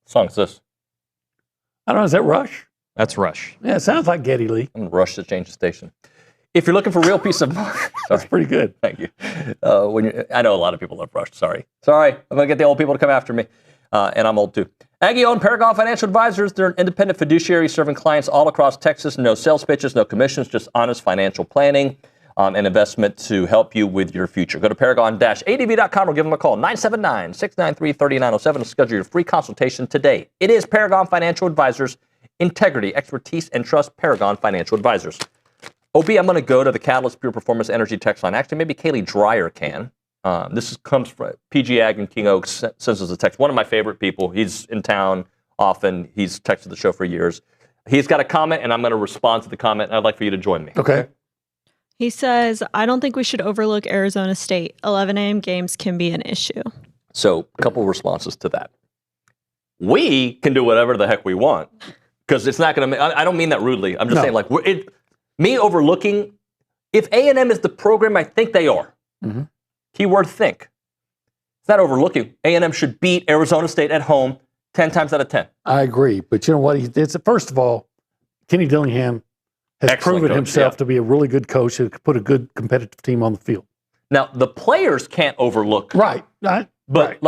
song is this? I don't know. Is that Rush? That's Rush. Yeah, it sounds like Geddy Lee. I'm going to rush to change the station. If you're looking for real peace of mind, that's pretty good. Thank you. I know a lot of people love Rush. Sorry. I'm going to get the old people to come after me, and I'm old too. Aggie-owned Paragon Financial Advisors. They're an independent fiduciary serving clients all across Texas. No sales pitches, no commissions, just honest financial planning and investment to help you with your future. Go to paragon-adv.com or give them a call, 979-693-3907 to schedule your free consultation today. It is Paragon Financial Advisors. Integrity, expertise, and trust. Paragon Financial Advisors. OB, I'm going to go to the Catalyst Pure Performance Energy text line. Actually, maybe Kaylee Dreyer can. Comes from PG Ag in King Oaks, sends us a text. One of my favorite people. He's in town often. He's texted the show for years. He's got a comment, and I'm going to respond to the comment. I'd like for you to join me. Okay. He says, I don't think we should overlook Arizona State. 11 a.m. games can be an issue. So, a couple of responses to that. We can do whatever the heck we want because it's not going to. I don't mean that rudely. I'm just saying, like, me overlooking. If A&M is the program I think they are, keyword think. It's not overlooking. A&M should beat Arizona State at home 10 times out of 10. I agree, but you know what he did? First of all, Kenny Dillingham has proven himself to be a really good coach who could put a good competitive team on the field. Now, the players can't overlook. Right. But,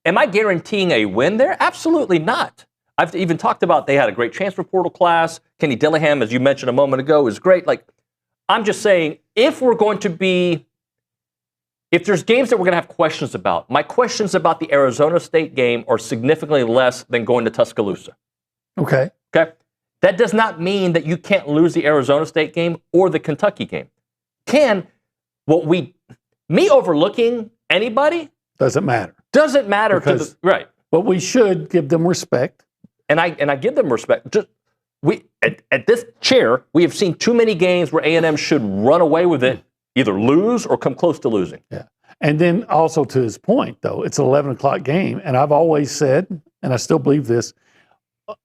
am I guaranteeing a win there? Absolutely not. I've even talked about they had a great transfer portal class. Kenny Dillingham, as you mentioned a moment ago, is great. I'm just saying, if there's games that we're going to have questions about, my questions about the Arizona State game are significantly less than going to Tuscaloosa. Okay. That does not mean that you can't lose the Arizona State game or the Kentucky game. Me overlooking anybody doesn't matter. Doesn't matter right. But we should give them respect. And I give them respect. At this chair, we have seen too many games where A&M should run away with it, either lose or come close to losing. Yeah. And then also to his point, though, it's an 11 o'clock game. And I've always said, and I still believe this,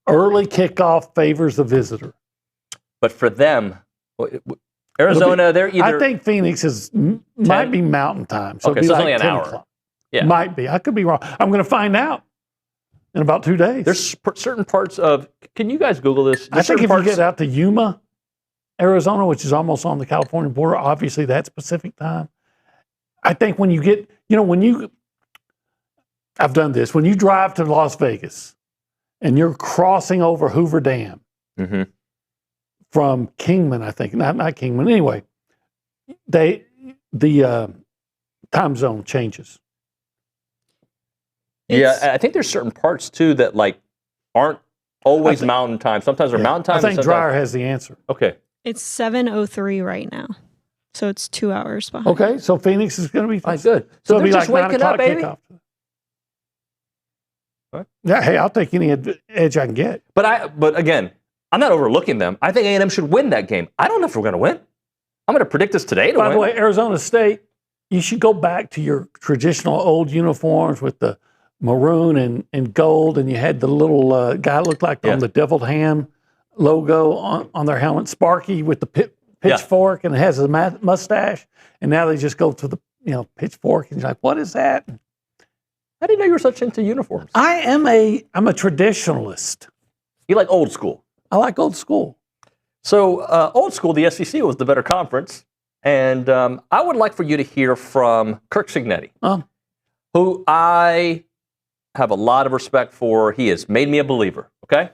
early kickoff favors the visitor. But for them, Arizona, they're either... I think Phoenix might be mountain time. So it's only an hour. O'clock. Yeah. Might be. I could be wrong. I'm going to find out in about 2 days. There's certain parts of... Can you guys Google this? I think if you get out to Yuma, Arizona, which is almost on the California border, obviously that's Pacific time. I think when you get... I've done this. When you drive to Las Vegas and you're crossing over Hoover Dam from Kingman, I think. Not Kingman. Anyway, the time zone changes. I think there's certain parts, too, that aren't always mountain time. Sometimes they're mountain time. I think Dreyer has the answer. Okay. It's 7:03 right now. So it's 2 hours behind. Okay, so Phoenix is going to be fine. Good. So it'll be just like 9 waking o'clock up, baby. kickoff. Yeah, hey, I'll take any edge I can get. But again, I'm not overlooking them. I think A&M should win that game. I don't know if we're going to win. I'm going to predict this today to win. By the way, Arizona State, you should go back to your traditional old uniforms with the maroon and gold, and you had the little guy looked like on the deviled ham logo on their helmet, Sparky with the pitchfork, and it has a mustache. And now they just go to the pitchfork, and you're like, what is that? I didn't know you were such into uniforms. I'm a traditionalist. You like old school? I like old school. So old school, the SEC was the better conference, and I would like for you to hear from Kirk Cignetti, who I have a lot of respect for. He has made me a believer. Okay.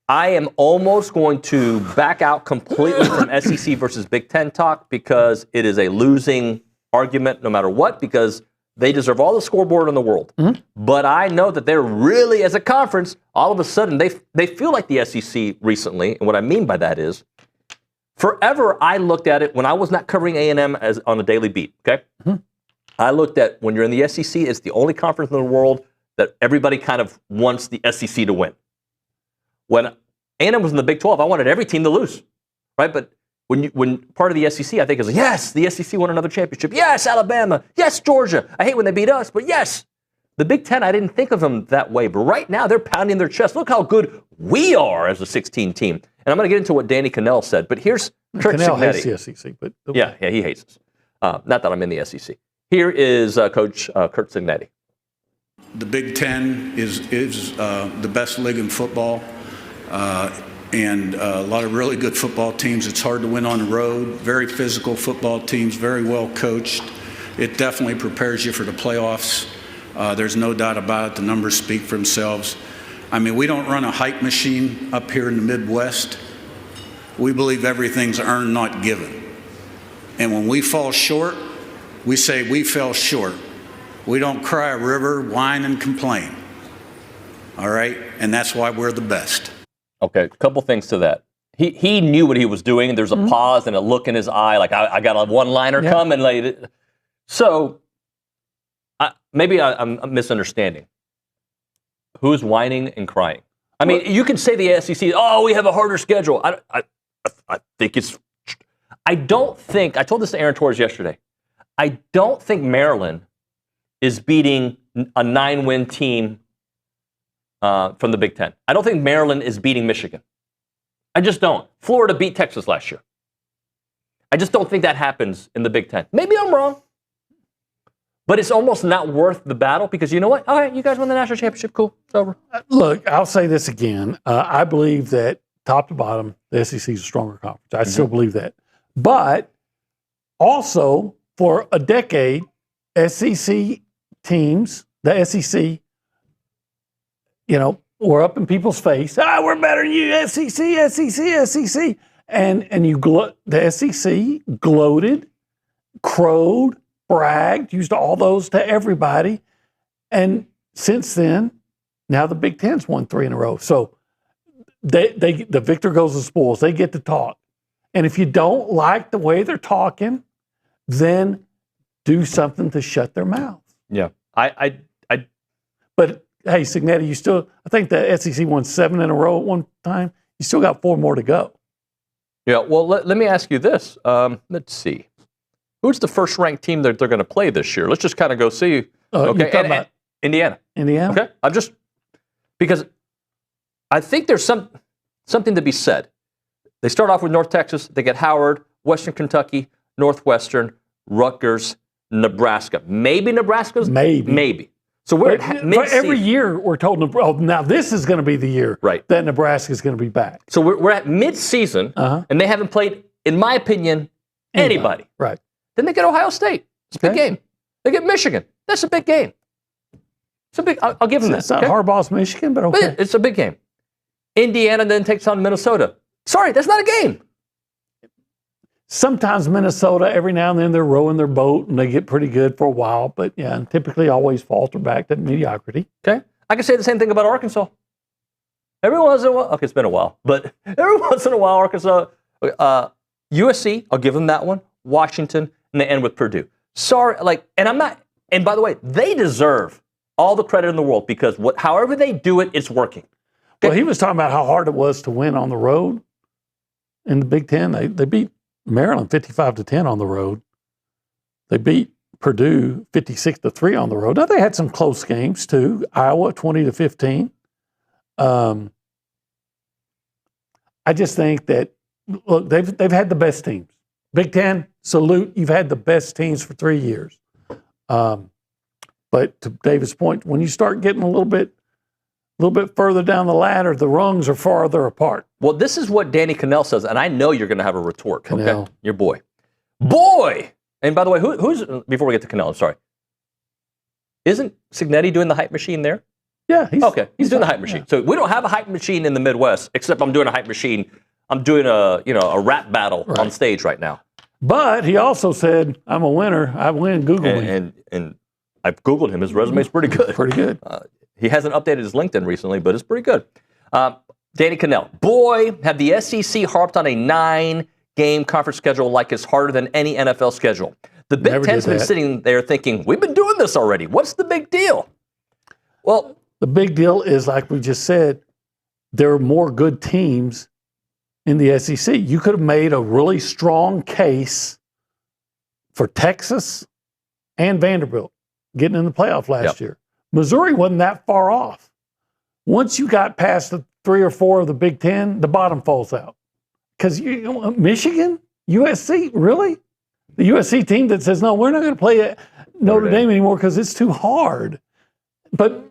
I am almost going to back out completely from SEC versus Big Ten talk because it is a losing argument no matter what, because they deserve all the scoreboard in the world. But I know that they're really, as a conference, all of a sudden, they feel like the SEC recently. And what I mean by that is, forever I looked at it when I was not covering A&M as on a daily beat, okay? I looked at when you're in the SEC, it's the only conference in the world that everybody kind of wants the SEC to win. When A&M was in the Big 12, I wanted every team to lose, right? But when part of the SEC, I think, is yes, the SEC won another championship. Yes, Alabama. Yes, Georgia. I hate when they beat us, but yes. The Big Ten, I didn't think of them that way. But right now, they're pounding their chest. Look how good we are as a 16 team. And I'm going to get into what Danny Cannell said. But here's Kirk Cannell Cignetti. hates the SEC. But Yeah, he hates us. Not that I'm in the SEC. Here is Coach Kirk Cignetti. The Big Ten is the best league in football, and a lot of really good football teams. It's hard to win on the road. Very physical football teams, very well coached. It definitely prepares you for the playoffs. There's no doubt about it. The numbers speak for themselves. I mean, we don't run a hype machine up here in the Midwest. We believe everything's earned, not given. And when we fall short, we say we fell short. We don't cry a river, whine, and complain. All right? And that's why we're the best. Okay, a couple things to that. He knew what he was doing. There's a pause and a look in his eye, like I got a one-liner coming. Like, so maybe I'm misunderstanding. Who's whining and crying? I mean, you can say the SEC, oh, we have a harder schedule. I think it's... I don't think... I told this to Aaron Torres yesterday. I don't think Maryland is beating a 9-win team from the Big Ten. I don't think Maryland is beating Michigan. I just don't. Florida beat Texas last year. I just don't think that happens in the Big Ten. Maybe I'm wrong. But it's almost not worth the battle because you know what? All right, you guys won the national championship. Cool. It's over. Look, I'll say this again. I believe that top to bottom, the SEC is a stronger conference. I still believe that. But also, for a decade, SEC teams, the SEC, were up in people's face. We're better than you, SEC. And the SEC gloated, crowed, bragged, used all those to everybody. And since then, now the Big Ten's won 3 in a row. So the victor goes the spoils. They get to talk. And if you don't like the way they're talking, then do something to shut their mouths. Yeah. But hey, Signetti, I think the SEC won 7 in a row at one time. You still got 4 more to go. Yeah, well, let me ask you this. Let's see. Who's the first-ranked team that they're going to play this year? Let's just kind of go see. Okay, and Indiana. Indiana? Okay, because I think there's something to be said. They start off with North Texas. They get Howard, Western Kentucky, Northwestern, Rutgers, Nebraska. Maybe Nebraska's? Maybe. So we're at mid-season. Every year we're told, now this is going to be the year that Nebraska's going to be back. So we're at mid-season, and they haven't played, in my opinion, anybody. Right. Then they get Ohio State. It's a big game. They get Michigan. That's a big game. It's a big. I'll give them that. It's not Harbaugh's Michigan, but okay. But it's a big game. Indiana then takes on Minnesota. Sorry, that's not a game. Sometimes Minnesota, every now and then, they're rowing their boat and they get pretty good for a while, but and typically always falter back to mediocrity. Okay. I can say the same thing about Arkansas. Every once in a while, okay, it's been a while, but every once in a while, Arkansas, USC, I'll give them that one. Washington, and they end with Purdue. Sorry, and by the way, they deserve all the credit in the world because however they do it, it's working. Okay? Well, he was talking about how hard it was to win on the road in the Big Ten. They beat Maryland 55-10 on the road. They beat Purdue 56-3 on the road. Now they had some close games too. Iowa 20-15. I just think that look, they've had the best teams. Big Ten, salute. You've had the best teams for 3 years. But to David's point, when you start getting a little bit further down the ladder, the rungs are farther apart. Well, this is what Danny Cannell says, and I know you're going to have a retort. Cannell. Okay, your boy. Boy! And by the way, who's before we get to Cannell, I'm sorry. Isn't Signetti doing the hype machine there? Yeah. He's doing the hype machine. So we don't have a hype machine in the Midwest, except I'm doing a hype machine. I'm doing a rap battle on stage right now. But he also said, "I'm a winner. I win. Google me." And I've Googled him. His resume is pretty good. Pretty good. He hasn't updated his LinkedIn recently, but it's pretty good. Danny Cannell. Boy, have the SEC harped on a 9-game conference schedule like it's harder than any NFL schedule. The Big Ten's been sitting there thinking, we've been doing this already. What's the big deal? Well, the big deal is, like we just said, there are more good teams in the SEC. You could have made a really strong case for Texas and Vanderbilt getting in the playoff last year. Missouri wasn't that far off. Once you got past the 3 or 4 of the Big Ten, the bottom falls out. Because Michigan, USC, really? The USC team that says, no, we're not going to play Notre Dame anymore because it's too hard. But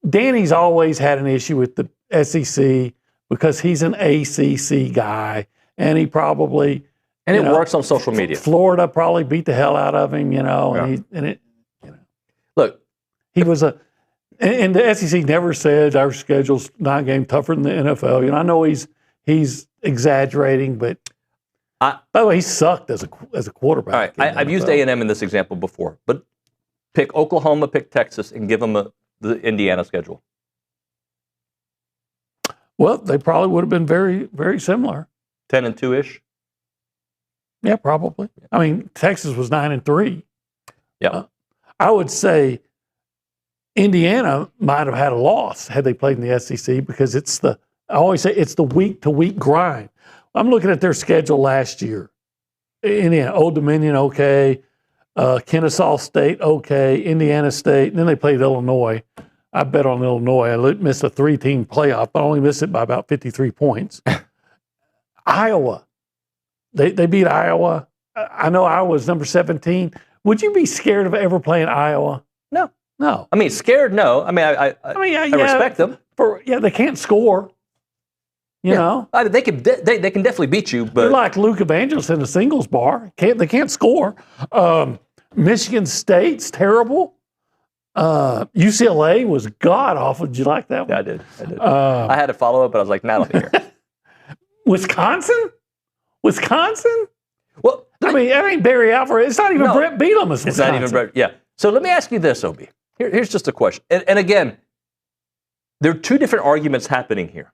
Danny's always had an issue with the SEC because he's an ACC guy, and he probably works on social media. Florida probably beat the hell out of him, Look, he was and the SEC never said our schedule's 9 game tougher than the NFL. I know he's exaggerating, but by the way, he sucked as a quarterback. All right, I've used A&M in this example before, but pick Oklahoma, pick Texas, and give them the Indiana schedule. Well, they probably would have been very, very similar. 10-2-ish. Yeah, probably. I mean, Texas was 9-3. Yeah, I would say Indiana might have had a loss had they played in the SEC because I always say it's the week-to-week grind. I'm looking at their schedule last year. Indiana, Old Dominion, okay. Kennesaw State, okay. Indiana State, and then they played Illinois. I bet on Illinois. I missed a 3-team playoff, but I only missed it by about 53 points. Iowa, they beat Iowa. I know Iowa's number 17. Would you be scared of ever playing Iowa? No. I mean, scared, no. I mean, I respect them. They can't score. You know? They can definitely beat you, but... They're like Luke Evangelist in a singles bar. They can't score. Michigan State's terrible. UCLA was god-awful. Did you like that one? Yeah, I did. I had to follow up, but I was like, not over here. Wisconsin? Well, I mean, that ain't Barry Alvarez. It's not even Brett Bielema. It's not even Brett. Yeah. So let me ask you this, Obi. Here's just a question. And again, there are two different arguments happening here.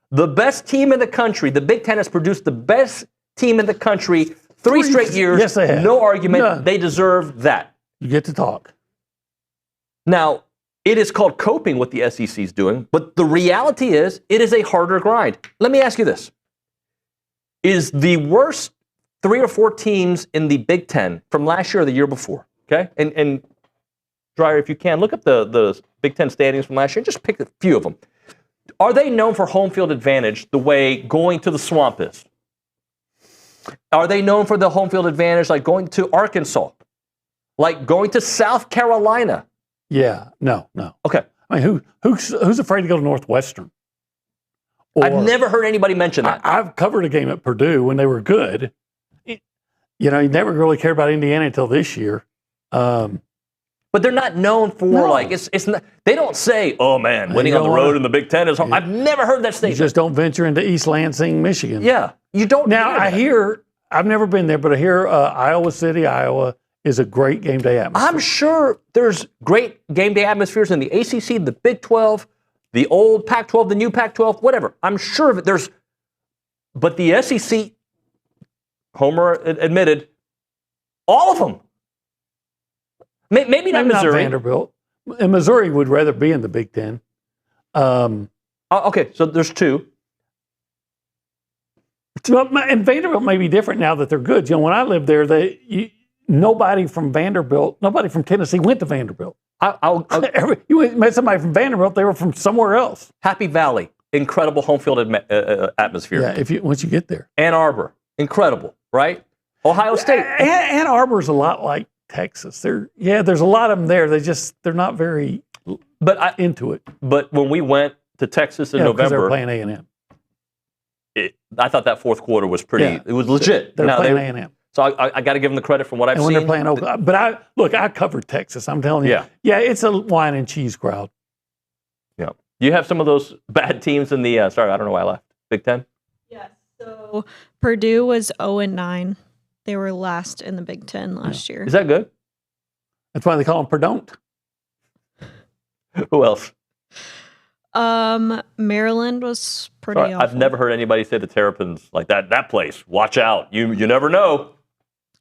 The best team in the country, the Big Ten has produced the best team in the country 3 straight years. Yes, they have. No argument. None. They deserve that. You get to talk. Now, it is called coping what the SEC is doing, but the reality is it is a harder grind. Let me ask you this. Is the worst 3 or 4 teams in the Big Ten from last year or the year before, okay? And Dreyer, if you can, look up the Big Ten standings from last year and just pick a few of them. Are they known for home field advantage the way going to the Swamp is? Are they known for the home field advantage like going to Arkansas? Like going to South Carolina? Yeah, no. Okay. I mean, who's afraid to go to Northwestern? I've never heard anybody mention that. I've covered a game at Purdue when they were good. You never really cared about Indiana until this year. But they're not known for it's not. They don't say, "Oh man, winning on the road in the Big Ten is hard." I've never heard that statement. You just don't venture into East Lansing, Michigan. Yeah, you don't. Now I've never been there, but I hear Iowa City, Iowa is a great game day atmosphere. I'm sure there's great game day atmospheres in the ACC, the Big 12, the old Pac-12, the new Pac-12, whatever. I'm sure of it. But the SEC, Homer admitted, all of them. Maybe not Missouri. Not Vanderbilt. And Missouri would rather be in the Big Ten. Okay, so there's 2. And Vanderbilt may be different now that they're good. When I lived there, nobody from Tennessee went to Vanderbilt. You met somebody from Vanderbilt, they were from somewhere else. Happy Valley, incredible home field atmosphere. Yeah, once you get there. Ann Arbor, incredible, right? Ohio State. Ann Arbor's a lot like Texas. There's a lot of them there. They're not very into it. But when we went to Texas in November, they're playing A&M. I thought that fourth quarter was pretty. Yeah. It was legit. They're playing A&M. So I got to give them the credit from what I've seen. When they're playing Oklahoma, but I covered Texas. I'm telling you. Yeah, it's a wine and cheese crowd. Yeah, you have some of those bad teams in the. Sorry, I don't know why I left. Big Ten. Yes. So Purdue was 0-9. They were last in the Big Ten last year. Is that good? That's why they call them Perdon't. Who else? Maryland was pretty awful. I've never heard anybody say the Terrapins like that. That place, watch out. You never know.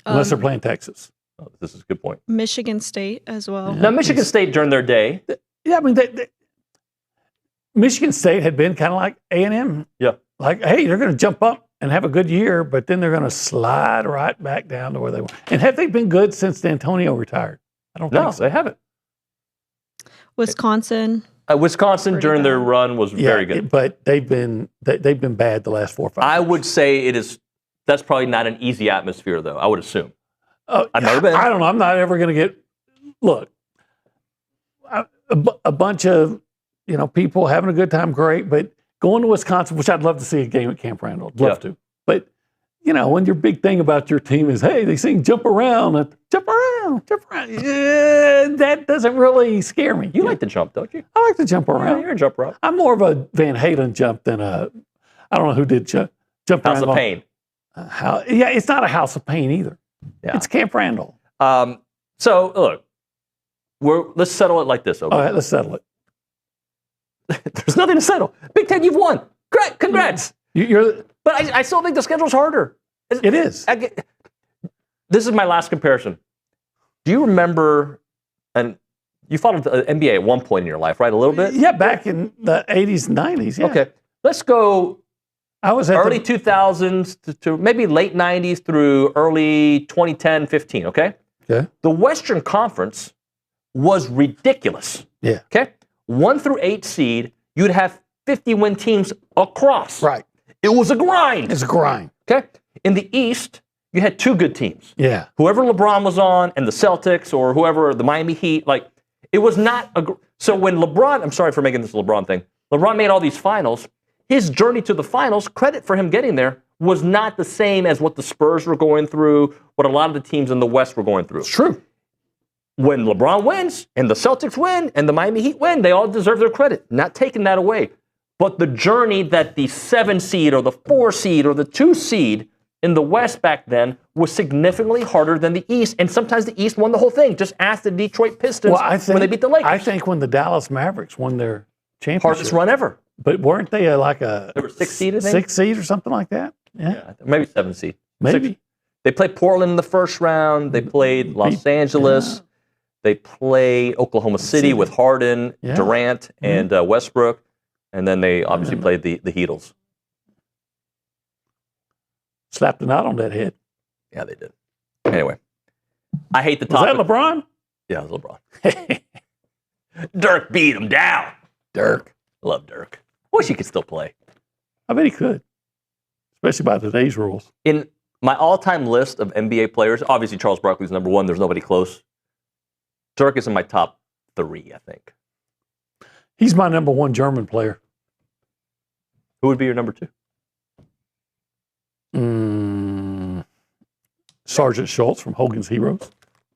Unless they're playing Texas. Oh, this is a good point. Michigan State as well. Now, Michigan State during their day. Yeah, I mean, Michigan State had been kind of like A&M. Yeah. Like, hey, they're going to jump up and have a good year, but then they're going to slide right back down to where they were. And have they been good since D'Antonio retired? I don't think so. They haven't. Wisconsin. Wisconsin during their run was very good. But they've been bad the last 4 or 5 years. I would say that's probably not an easy atmosphere, though, I would assume. I've never been. I don't know. I'm not ever going to get – look, a bunch of, people having a good time, great. But going to Wisconsin, which I'd love to see a game at Camp Randall, I'd love to. But, when your big thing about your team is, hey, they sing jump around. That doesn't really scare me. You like to jump, don't you? I like to jump around. Yeah, you're a jumper up. I'm more of a Van Halen jump than I don't know who did jump around. House of Pain. It's not a House of Pain either. Yeah. It's Camp Randall. So, look, let's settle it like this, okay? All right, let's settle it. There's nothing to settle. Big Ten, you've won. Great, congrats. But I still think the schedule's harder. It is. This is my last comparison. Do you remember, and you followed the NBA at one point in your life, right? A little bit? Yeah, back in the 80s, 90s, yeah. Okay. Let's go I was early 2000s to maybe late 90s through early 2010, 15, okay? Okay. The Western Conference was ridiculous. Yeah. Okay? 1 through 8 seed, you'd have 50-win teams across. Right. It was a grind. It's a grind. Okay? In the East, you had 2 good teams. Yeah. Whoever LeBron was on and the Celtics or whoever, the Miami Heat, it was not so when LeBron, I'm sorry for making this a LeBron thing, LeBron made all these finals, his journey to the finals, credit for him getting there, was not the same as what the Spurs were going through, what a lot of the teams in the West were going through. It's true. When LeBron wins and the Celtics win and the Miami Heat win, they all deserve their credit. Not taking that away. But the journey that the 7 seed or the 4 seed or the 2 seed in the West back then was significantly harder than the East. And sometimes the East won the whole thing. Just ask the Detroit Pistons when they beat the Lakers. I think when the Dallas Mavericks won their championship. Hardest run ever. But weren't they They were 6 seed, I think? 6 seed or something like that? Yeah. Maybe 7 seed. Maybe. 6. They played Portland in the first round. They played Los Angeles. Yeah. They play Oklahoma City with Harden, Durant, and Westbrook. And then they obviously played the Heatles. Slapped a knot on that head. Yeah, they did. Anyway, I hate the topic. Was that LeBron? Yeah, it was LeBron. Dirk beat him down. Dirk. Love Dirk. Wish he could still play. I bet he could. Especially by today's rules. In my all-time list of NBA players, obviously Charles Barkley's number 1. There's nobody close. Dirk is in my top 3, I think. He's my number 1 German player. Who would be your number 2? Sergeant Schultz from Hogan's Heroes.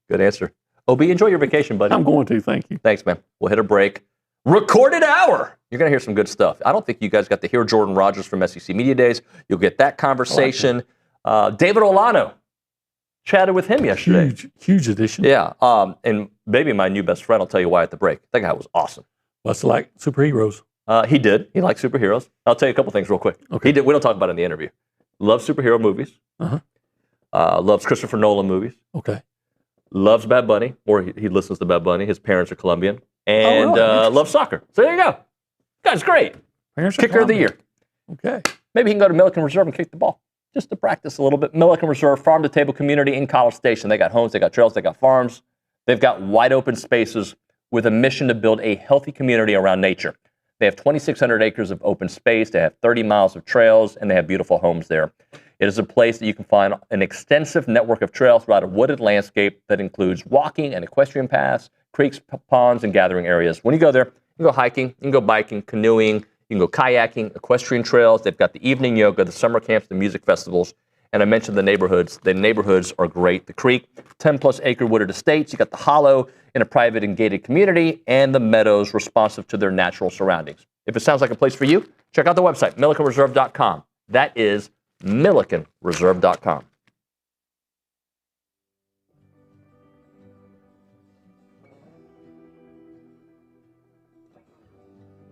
Good answer. OB, enjoy your vacation, buddy. I'm going to, thank you. Thanks, man. We'll hit a break. Recorded hour. You're going to hear some good stuff. I don't think you guys got to hear Jordan Rogers from SEC Media Days. You'll get that conversation. David Olano. Chatted with him yesterday. Huge addition. Yeah. And maybe my new best friend will tell you why at the break. That guy was awesome. Must like superheroes. He did. He liked superheroes. I'll tell you a couple things real quick. Okay. He did. We don't talk about it in the interview. Loves superhero movies. Loves Christopher Nolan movies. Okay. Loves Bad Bunny, or he listens to Bad Bunny. His parents are Colombian. And loves soccer. So there you go. Guy's great. Kicker of the year. Okay. Maybe he can go to Milliken Reserve and kick the ball. Just to practice a little bit. Milliken Reserve, farm-to-table community in College Station. They got homes, they got trails, they got farms. They've got wide open spaces with a mission to build a healthy community around nature. They have 2,600 acres of open space. They have 30 miles of trails, and they have beautiful homes there. It is a place that you can find an extensive network of trails throughout a wooded landscape that includes walking and equestrian paths, creeks, ponds, and gathering areas. When you go there, you can go hiking, you can go biking, canoeing, you can go kayaking, equestrian trails. They've got the evening yoga, the summer camps, the music festivals. And I mentioned the neighborhoods. The neighborhoods are great. The creek, 10-plus acre wooded estates. You got the hollow in a private and gated community, and the meadows responsive to their natural surroundings. If it sounds like a place for you, check out the website, millikenreserve.com. That is millikenreserve.com.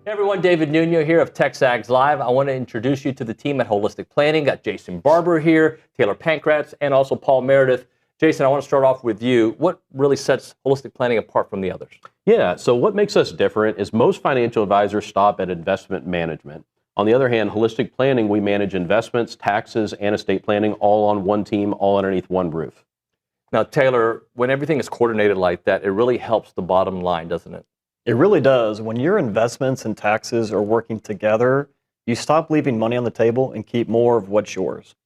Hey everyone, David Nuno here of TexAgs Live. I want to introduce you to the team at Holistic Planning. Got Jason Barber here, Taylor Pankratz, and also Paul Meredith. Jason, I want to start off with you. What really sets Holistic Planning apart from the others? Yeah, so what makes us different is most financial advisors stop at investment management. On the other hand, Holistic Planning, we manage investments, taxes, and estate planning all on one team, all underneath one roof. Now, Taylor, when everything is coordinated like that, it really helps the bottom line, doesn't it? It really does. When your investments and taxes are working together, you stop leaving money on the table and keep more of what's yours.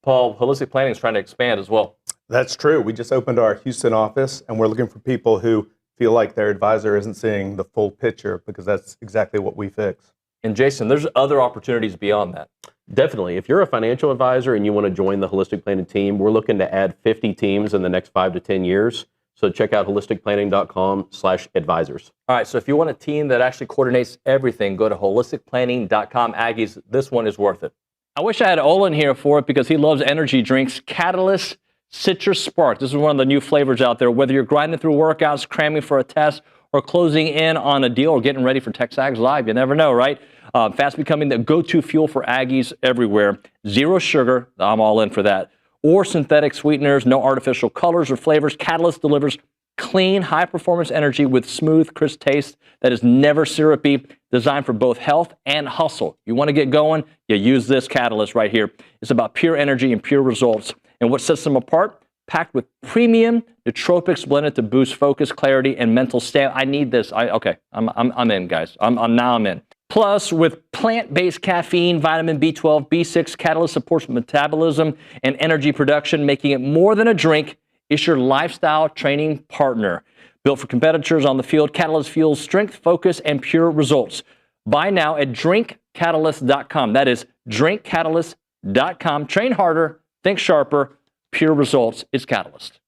Paul, Holistic Planning is trying to expand as well. That's true. We just opened our Houston office, and we're looking for people who feel like their advisor isn't seeing the full picture, because that's exactly what we fix. And Jason, there's other opportunities beyond that. Definitely. If you're a financial advisor and you want to join the Holistic Planning team, we're looking to add 50 teams in the next 5 to 10 years. So check out holisticplanning.com/advisors. All right, so if you want a team that actually coordinates everything, go to holisticplanning.com. Aggies, this one is worth it. I wish I had Olin here for it because he loves energy drinks. Catalyst Citrus Spark. This is one of the new flavors out there. Whether you're grinding through workouts, cramming for a test, or closing in on a deal, or getting ready for TexAgs Live, you never know, right? Fast becoming the go-to fuel for Aggies everywhere. Zero sugar, I'm all in for that. Or synthetic sweeteners, no artificial colors or flavors. Catalyst delivers clean, high-performance energy with smooth, crisp taste that is never syrupy, designed for both health and hustle. You want to get going? You use this Catalyst right here. It's about pure energy and pure results. And what sets them apart? Packed with premium nootropics blended to boost focus, clarity, and mental stamina. I need this. I'm in, guys. I'm in. Plus, with plant-based caffeine, vitamin B12, B6, Catalyst supports metabolism and energy production, making it more than a drink. It's your lifestyle training partner. Built for competitors on the field, Catalyst fuels strength, focus, and pure results. Buy now at drinkcatalyst.com. That is drinkcatalyst.com. Train harder, think sharper, pure results. It's Catalyst.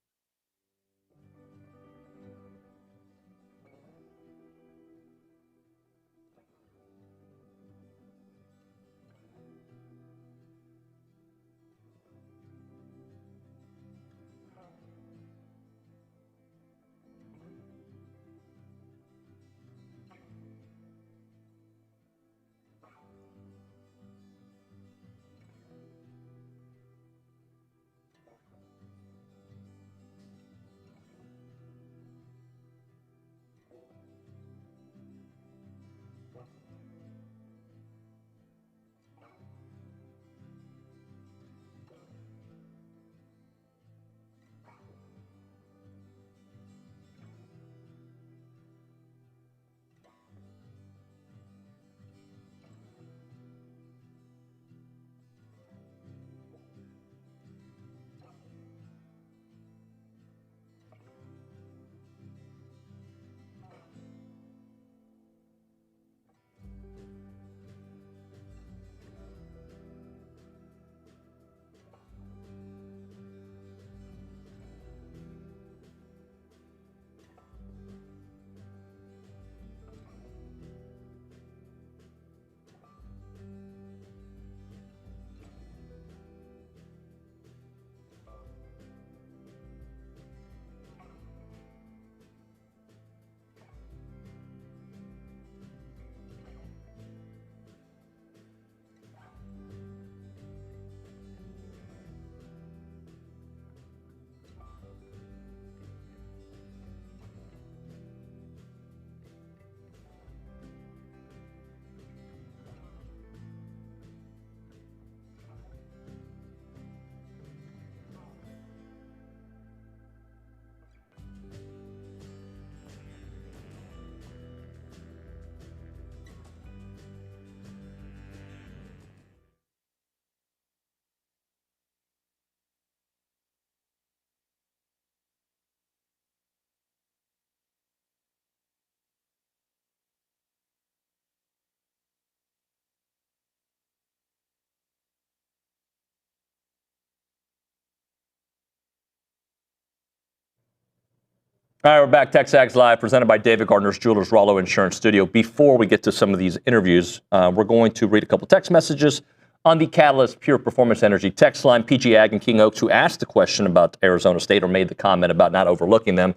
All right, we're back. TexAgs Live, presented by David Gardner's Jewelers, Rollo Insurance Studio. Before we get to some of these interviews, we're going to read a couple text messages on the Catalyst Pure Performance Energy text line. PG Ag in King Oaks, who asked the question about Arizona State or made the comment about not overlooking them.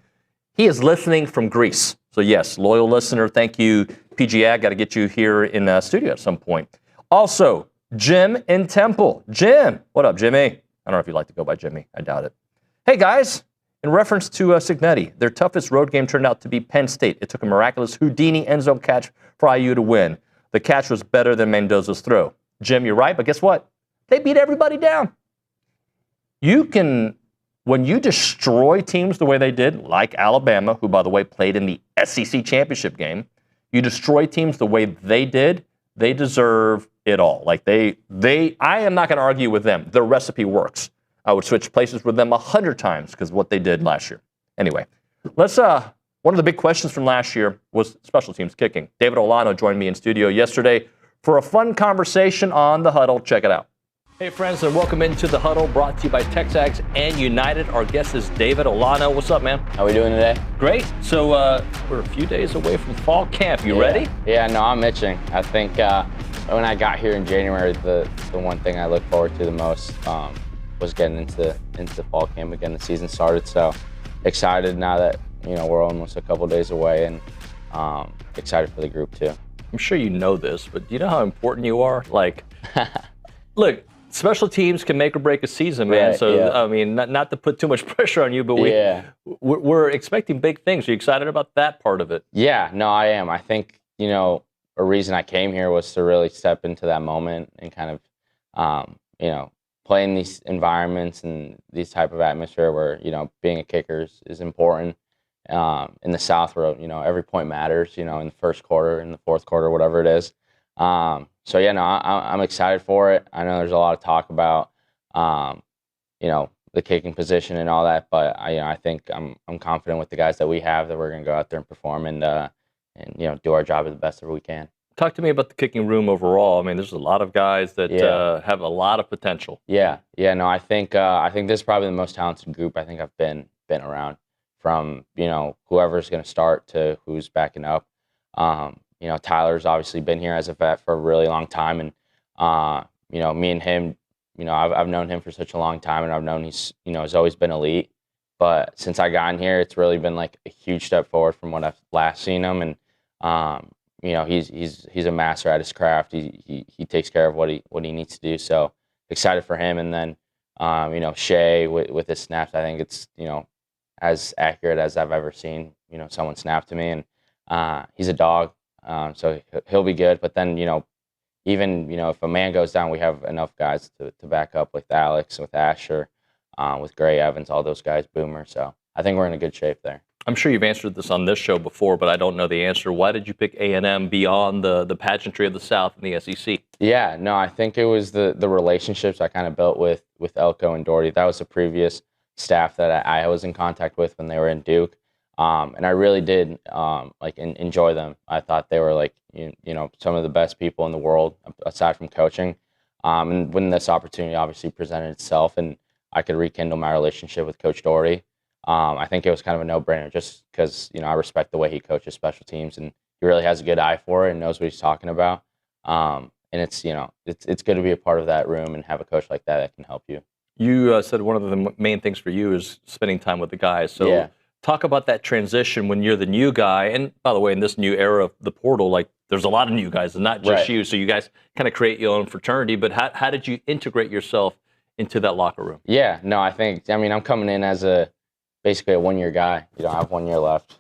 He is listening from Greece. So, yes, loyal listener. Thank you, PG Ag. Got to get you here in the studio at some point. Also, Jim in Temple. Jim, what up, Jimmy? I don't know if you'd like to go by Jimmy. I doubt it. Hey, guys. In reference to Cignetti, their toughest road game turned out to be Penn State. It took a miraculous Houdini end zone catch for IU to win. The catch was better than Mendoza's throw. Jim, you're right, but guess what? They beat everybody down. You can, when you destroy teams the way they did, like Alabama, who, by the way, played in the SEC championship game, you destroy teams the way they did, they deserve it all. Like I am not going to argue with them. Their recipe works. I would switch places with them 100 times because of what they did last year. Anyway, let's One of the big questions from last year was special teams kicking. David Olano joined me in studio yesterday for a fun conversation on The Huddle. Check it out. Hey, friends, and welcome into The Huddle, brought to you by TexAgs and United. Our guest is David Olano. What's up, man? How we doing today? Great. So we're a few days away from fall camp. You ready? Yeah, no, I'm itching. I think when I got here in January, the one thing I look forward to the most was getting into fall camp again. The season started, so excited now that we're almost a couple days away, and excited for the group too. I'm sure you know this, but do you know how important you are? Like, look, special teams can make or break a season, man. Right, so, yeah. I mean, not to put too much pressure on you, but we're expecting big things. Are you excited about that part of it? Yeah, no, I am. I think, a reason I came here was to really step into that moment and kind of, play in these environments and these type of atmosphere where, being a kicker is important. In the South, where, every point matters, in the first quarter, in the fourth quarter, whatever it is. So yeah, no, I'm excited for it. I know there's a lot of talk about, the kicking position and all that, but I think I'm confident with the guys that we have that we're going to go out there and perform and do our job as the best that we can. Talk to me about the kicking room overall. I mean, there's a lot of guys that have a lot of potential. Yeah, no, I think this is probably the most talented group I think I've been around. From whoever's going to start to who's backing up. Tyler's obviously been here as a vet for a really long time, and me and him, I've known him for such a long time, and I've known he's always been elite. But since I got in here, it's really been like a huge step forward from what I've last seen him, and he's a master at his craft. He takes care of what he needs to do. So excited for him, and then Shea with his snaps, I think it's as accurate as I've ever seen, someone snap to me, and he's a dog, so he'll be good. But then, even, if a man goes down, we have enough guys to back up with Alex, with Asher, with Gray Evans, all those guys, Boomer. So I think we're in a good shape there. I'm sure you've answered this on this show before, but I don't know the answer. Why did you pick A&M beyond the pageantry of the South and the SEC? Yeah, no, I think it was the relationships I kind of built with Elko and Doherty. That was the previous staff that I was in contact with when they were in Duke, and I really did enjoy them. I thought they were some of the best people in the world aside from coaching. And when this opportunity obviously presented itself, and I could rekindle my relationship with Coach Doherty, I think it was kind of a no-brainer just because I respect the way he coaches special teams, and he really has a good eye for it and knows what he's talking about. And it's good to be a part of that room and have a coach like that can help you. You said one of the main things for you is spending time with the guys. So talk about that transition when you're the new guy. And by the way, in this new era of the portal, there's a lot of new guys and not just you. So you guys kind of create your own fraternity. But how did you integrate yourself into that locker room? Yeah, no, I'm coming in as basically a one-year guy. I have 1 year left,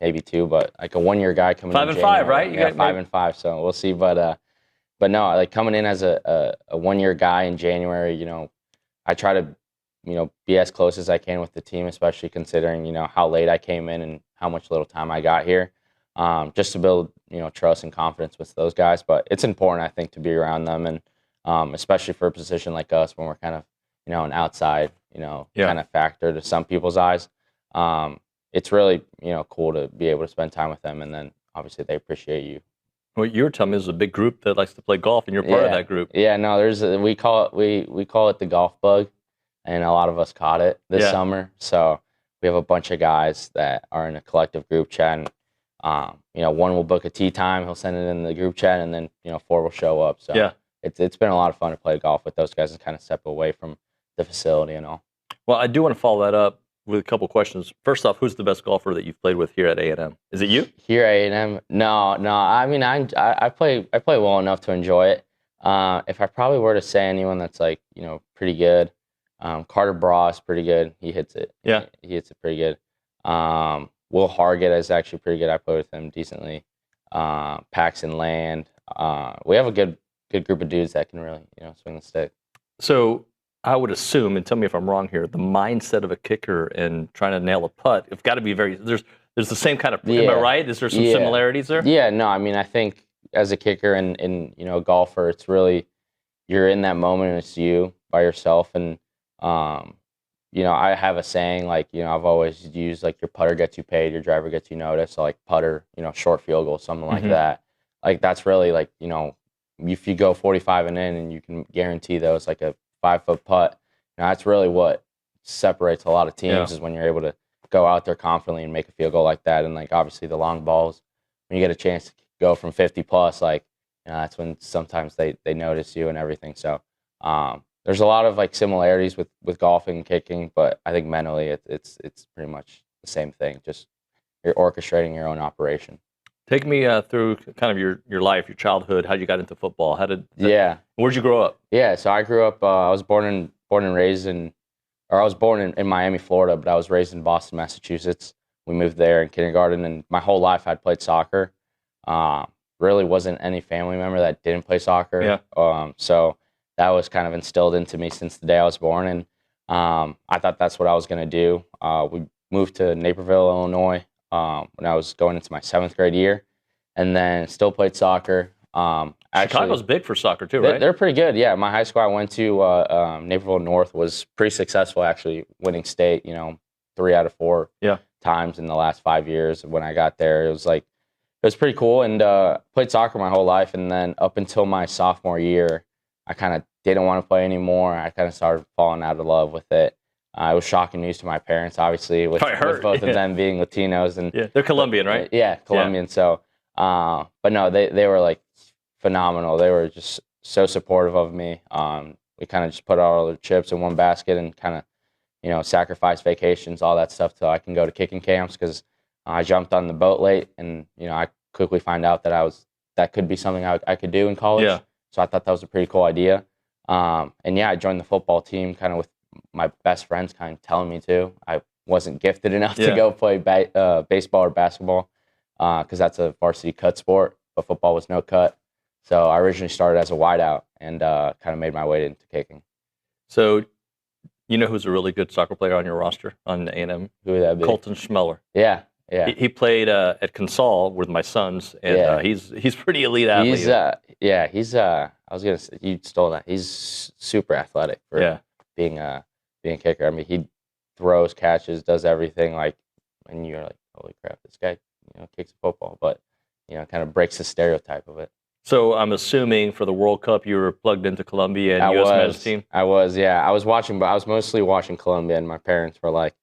maybe two, but a 1 year guy coming 5 in. 5 and 5, right? You got 5 and 5, so we'll see. But no, coming in as a 1 year guy in January, I try to, be as close as I can with the team, especially considering, how late I came in and how much little time I got here, just to build, trust and confidence with those guys. But it's important, I think, to be around them, and especially for a position like us when we're kind of, an outside, kind of factor to some people's eyes. It's really, cool to be able to spend time with them, and then obviously they appreciate you. Well, you were telling me there's a big group that likes to play golf, and you're part of that group. Yeah, no, we call it the golf bug, and a lot of us caught it this summer. So we have a bunch of guys that are in a collective group chat, and one will book a tee time, he'll send it in the group chat, and then 4 will show up. So it's been a lot of fun to play golf with those guys and kind of step away from the facility and all. Well, I do want to follow that up with a couple questions. First off, who's the best golfer that you've played with here at A&M? Is it you? Here at A&M? No. I mean, I play well enough to enjoy it. If I probably were to say anyone that's pretty good, Carter Braw is pretty good. He hits it. Yeah. He hits it pretty good. Will Hargett is actually pretty good. I played with him decently. Paxton Land. We have a good group of dudes that can really swing the stick. So I would assume, and tell me if I'm wrong here, the mindset of a kicker and trying to nail a putt, it's got to be there's the same kind of, am I right? Is there some similarities there? Yeah, no, I mean, I think as a kicker and a golfer, it's really, you're in that moment and it's you by yourself. And, I have a saying, like, I've always used, like, your putter gets you paid, your driver gets you noticed. So, like, putter, short field goal, something like that. Like, that's really, like, if you go 45 and in and you can guarantee those, like a 5-foot putt, that's really what separates a lot of teams is when you're able to go out there confidently and make a field goal like that. And, like, obviously the long balls, when you get a chance to go from 50 plus, like, that's when sometimes they notice you and everything. So, there's a lot of, like, similarities with golfing and kicking, but I think mentally it's pretty much the same thing. Just you're orchestrating your own operation. Take me through kind of your life, your childhood, how you got into football. Where'd you grow up? Yeah, so I grew up. I was born and raised I was born in Miami, Florida, but I was raised in Boston, Massachusetts. We moved there in kindergarten, and my whole life I'd played soccer. Really wasn't any family member that didn't play soccer. Yeah. So that was kind of instilled into me since the day I was born, and I thought that's what I was going to do. We moved to Naperville, Illinois when I was going into my 7th grade year, and then still played soccer. Chicago's big for soccer too, right? They're pretty good, yeah. My high school I went to, Naperville North, was pretty successful, actually, winning state, 3 out of 4 times in the last 5 years. When I got there, it was pretty cool, and played soccer my whole life, and then up until my sophomore year, I kind of didn't want to play anymore. I kind of started falling out of love with it. It was shocking news to my parents, obviously, with both of them being Latinos. And they're Colombian, right? Yeah, Colombian. So, but no, they were, like, phenomenal. They were just so supportive of me. We kind of just put all the chips in one basket and kind of, sacrifice vacations, all that stuff, so I can go to kicking camps, because I jumped on the boat late, and I quickly find out that could be something I could do in college. Yeah. So I thought that was a pretty cool idea. And yeah, I joined the football team kind of with my best friends kind of telling me to. I wasn't gifted enough to go play baseball or basketball, because that's a varsity cut sport, but football was no cut. So I originally started as a wideout and kind of made my way into kicking. So, who's a really good soccer player on your roster on A&M? Who would that be? Colton Schmeller. Yeah. He played at Consol with my sons, and he's pretty elite athlete. I was gonna say, you stole that. He's super athletic for being a kicker. I mean, he throws, catches, does everything. Like, and you're like, holy crap, this guy, kicks a football, but kind of breaks the stereotype of it. So I'm assuming for the World Cup you were plugged into Colombia and U.S. men's team. I was, yeah. I was watching, but I was mostly watching Colombia, and my parents were like,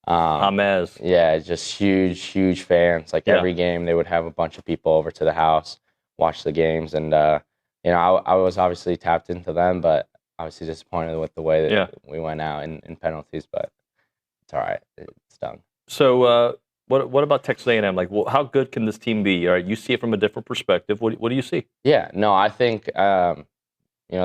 Amez. Yeah, just huge fans. Like every game, they would have a bunch of people over to the house, watch the games, and I was obviously tapped into them, but obviously disappointed with the way that we went out in penalties. But it's all right. It's done. So what about Texas A&M? Like, how good can this team be? All right, you see it from a different perspective. What do you see? Yeah, no, I think the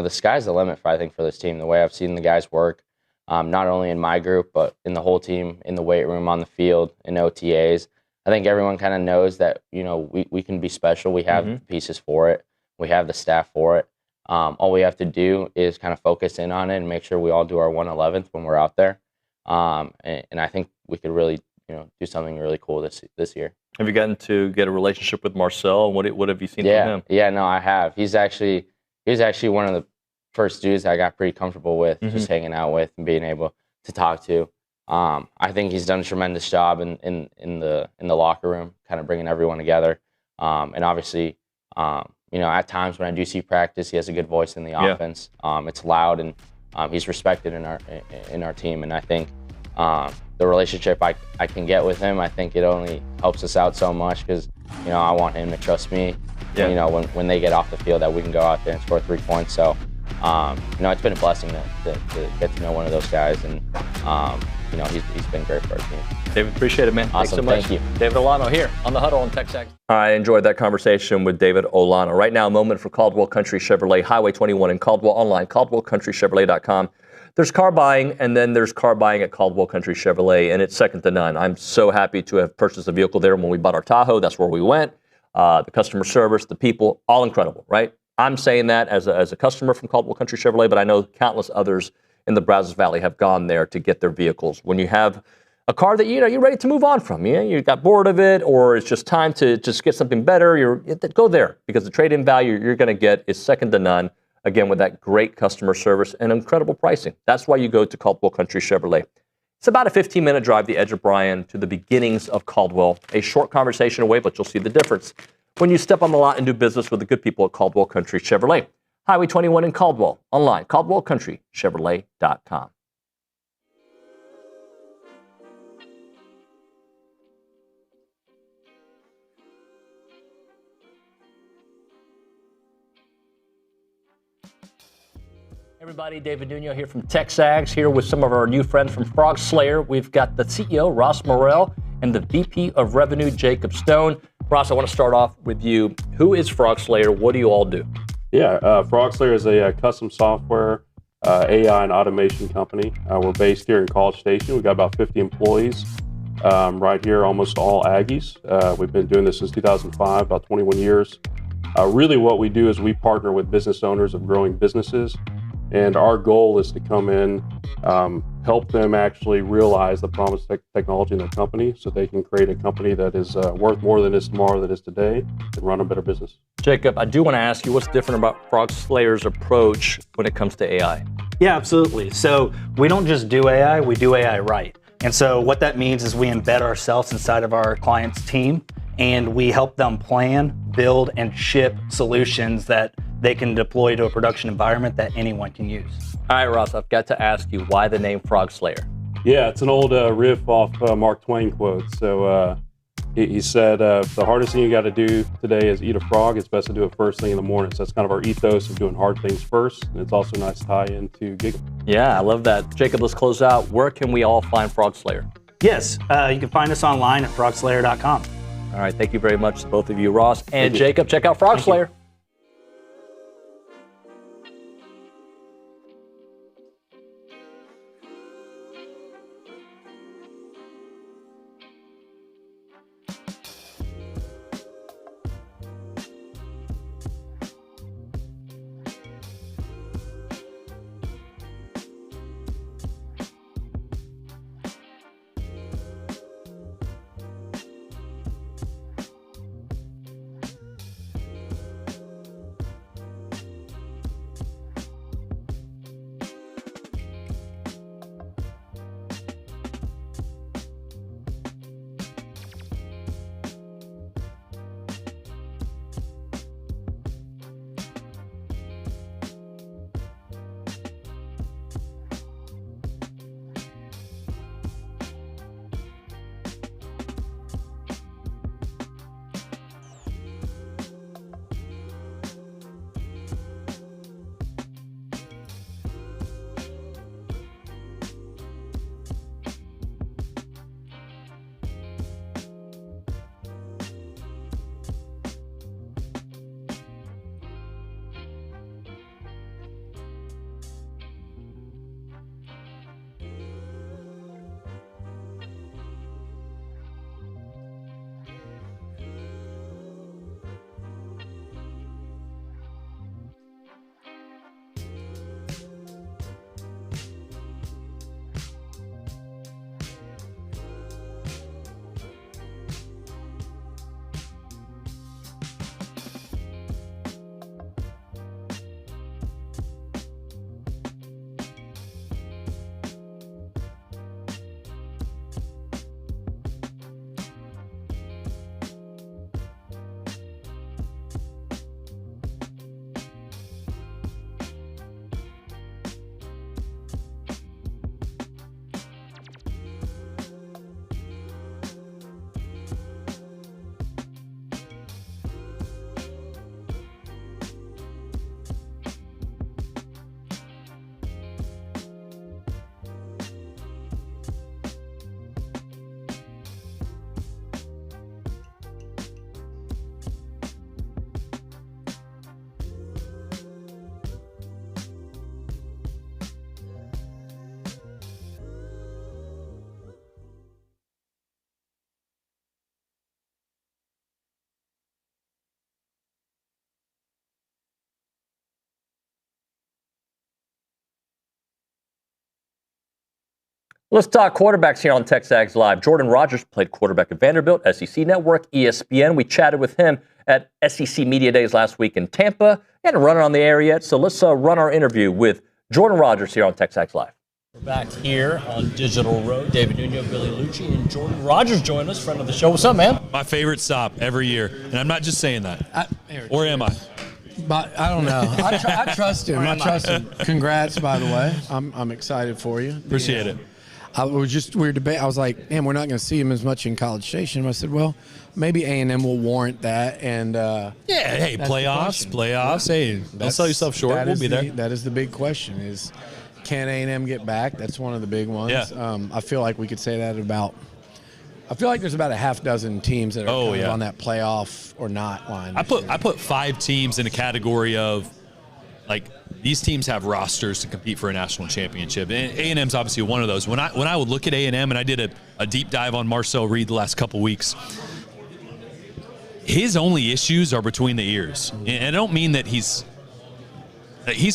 sky's the limit for this team. The way I've seen the guys work. Not only in my group, but in the whole team, in the weight room, on the field, in OTAs. I think everyone kind of knows that, we can be special. We have the pieces for it. We have the staff for it. All we have to do is kind of focus in on it and make sure we all do our 1/11th when we're out there. And I think we could really, do something really cool this year. Have you gotten to get a relationship with Marcel? What have you seen from him? Yeah, no, I have. He was actually one of the first dudes I got pretty comfortable with, just hanging out with and being able to talk to. I think he's done a tremendous job in the locker room, kind of bringing everyone together. And obviously, at times when I do see practice, he has a good voice in the offense. It's loud, and he's respected in our team. And I think the relationship I can get with him, I think it only helps us out so much, because I want him to trust me. When they get off the field, that we can go out there and score 3 points. So. It's been a blessing to get to know one of those guys, and he's been great for our team. David, appreciate it, man. Awesome. Thanks so much. Thank you. David Olano here on The Huddle on TexAgs. I enjoyed that conversation with David Olano. Right now, a moment for Caldwell Country Chevrolet, Highway 21 in Caldwell, online, CaldwellCountryChevrolet.com. There's car buying, and then there's car buying at Caldwell Country Chevrolet, and it's second to none. I'm so happy to have purchased a vehicle there when we bought our Tahoe. That's where we went. The customer service, the people, all incredible, right? I'm saying that as a customer from Caldwell Country Chevrolet, but I know countless others in the Brazos Valley have gone there to get their vehicles. When you have a car that you're ready to move on from, you got bored of it, or it's just time to just get something better, go there, because the trade-in value you're going to get is second to none. again, with that great customer service and incredible pricing. That's why you go to Caldwell Country Chevrolet. It's about a 15-minute drive, the edge of Bryan, to the beginnings of Caldwell. A short conversation away, but you'll see the difference when you step on the lot and do business with the good people at Caldwell Country Chevrolet. Highway 21 in Caldwell. Online, CaldwellCountryChevrolet.com. Everybody, David Nuno here from TexAgs, here with some of our new friends from Frog Slayer. We've got the CEO, Ross Morrell, and the VP of Revenue, Jacob Stone. Ross, I want to start off with you. Who is Frog Slayer? What do you all do? Yeah, Frog Slayer is a custom software, AI and automation company. We're based here in College Station. We've got about 50 employees right here, almost all Aggies. We've been doing this since 2005, about 21 years. Really what we do is we partner with business owners of growing businesses. And our goal is to come in, help them actually realize the promised technology in their company so they can create a company that is worth more than it is tomorrow, that is today, and run a better business. Jacob, I do want to ask you, what's different about Frog Slayer's approach when it comes to AI? Yeah, absolutely. So we don't just do AI, we do AI right. And so what that means is we embed ourselves inside of our client's team, and we help them plan, build, and ship solutions that they can deploy to a production environment that anyone can use. All right, Ross, I've got to ask you, why the name Frog Slayer? Yeah, it's an old riff off Mark Twain quote. So he said, the hardest thing you got to do today is eat a frog. It's best to do it first thing in the morning. So that's kind of our ethos of doing hard things first. And it's also a nice tie into Giggle. Yeah, I love that. Jacob, let's close out. Where can we all find Frog Slayer? Yes, you can find us online at frogslayer.com. All right, thank you very much to both of you, Ross and Jacob. Check out Frog Slayer. Let's talk quarterbacks here on TexAgs Live. Jordan Rodgers played quarterback at Vanderbilt, SEC Network, ESPN. We chatted with him at SEC Media Days last week in Tampa. He hadn't run around the area yet, so let's run our interview with Jordan Rogers here on TexAgs Live. We're back here on Digital Road. David Nuno, Billy Lucci, and Jordan Rogers join us, friend of the show. What's up, man? My favorite stop every year, and I'm not just saying that. Or am I? But I don't know. I trust him. I trust him. Congrats, by the way. I'm excited for you. Appreciate it. We were debating. I was like, man, we're not going to see him as much in College Station. I said, well, maybe A&M will warrant that. And hey, playoffs. Hey, don't sell yourself short. We'll be there. That is the big question: is can A&M get back? That's one of the big ones. Yeah. I feel like we could say that about. I feel like there's about a half dozen teams that are kind of on that playoff or not line. I put 5 teams in a category of, like, these teams have rosters to compete for a national championship. And A&M's obviously one of those. When I would look at A&M, and I did a deep dive on Marcel Reed the last couple weeks, his only issues are between the ears. And I don't mean that he's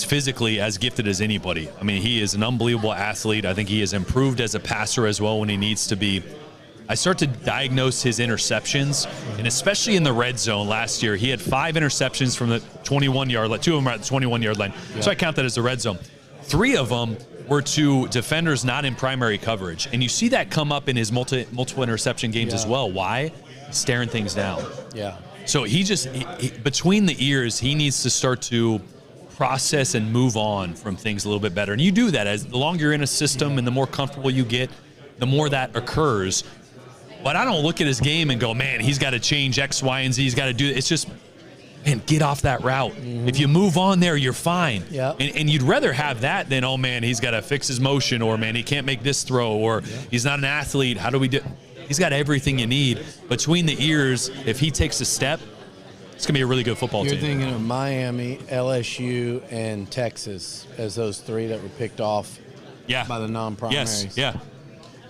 physically as gifted as anybody. I mean, he is an unbelievable athlete. I think he has improved as a passer as well when he needs to be. I start to diagnose his interceptions, and especially in the red zone last year, he had 5 interceptions from the 21-yard line. 2 of them are at the 21-yard line. Yeah. So I count that as the red zone. 3 of them were to defenders not in primary coverage. And you see that come up in his multiple interception games as well. Why? Staring things down. Yeah. So he between the ears, he needs to start to process and move on from things a little bit better. And you do that as the longer you're in a system and the more comfortable you get, the more that occurs. But I don't look at his game and go, man, he's got to change X, Y, and Z. He's got to do it. It's just, man, get off that route. Mm-hmm. If you move on there, you're fine. Yeah. And you'd rather have that than, oh, man, he's got to fix his motion, or, man, he can't make this throw, or he's not an athlete. How do we do? He's got everything you need. Between the ears, if he takes a step, it's going to be a really good football team. You're thinking of Miami, LSU, and Texas as those 3 that were picked off by the non-primaries. Yes, yeah.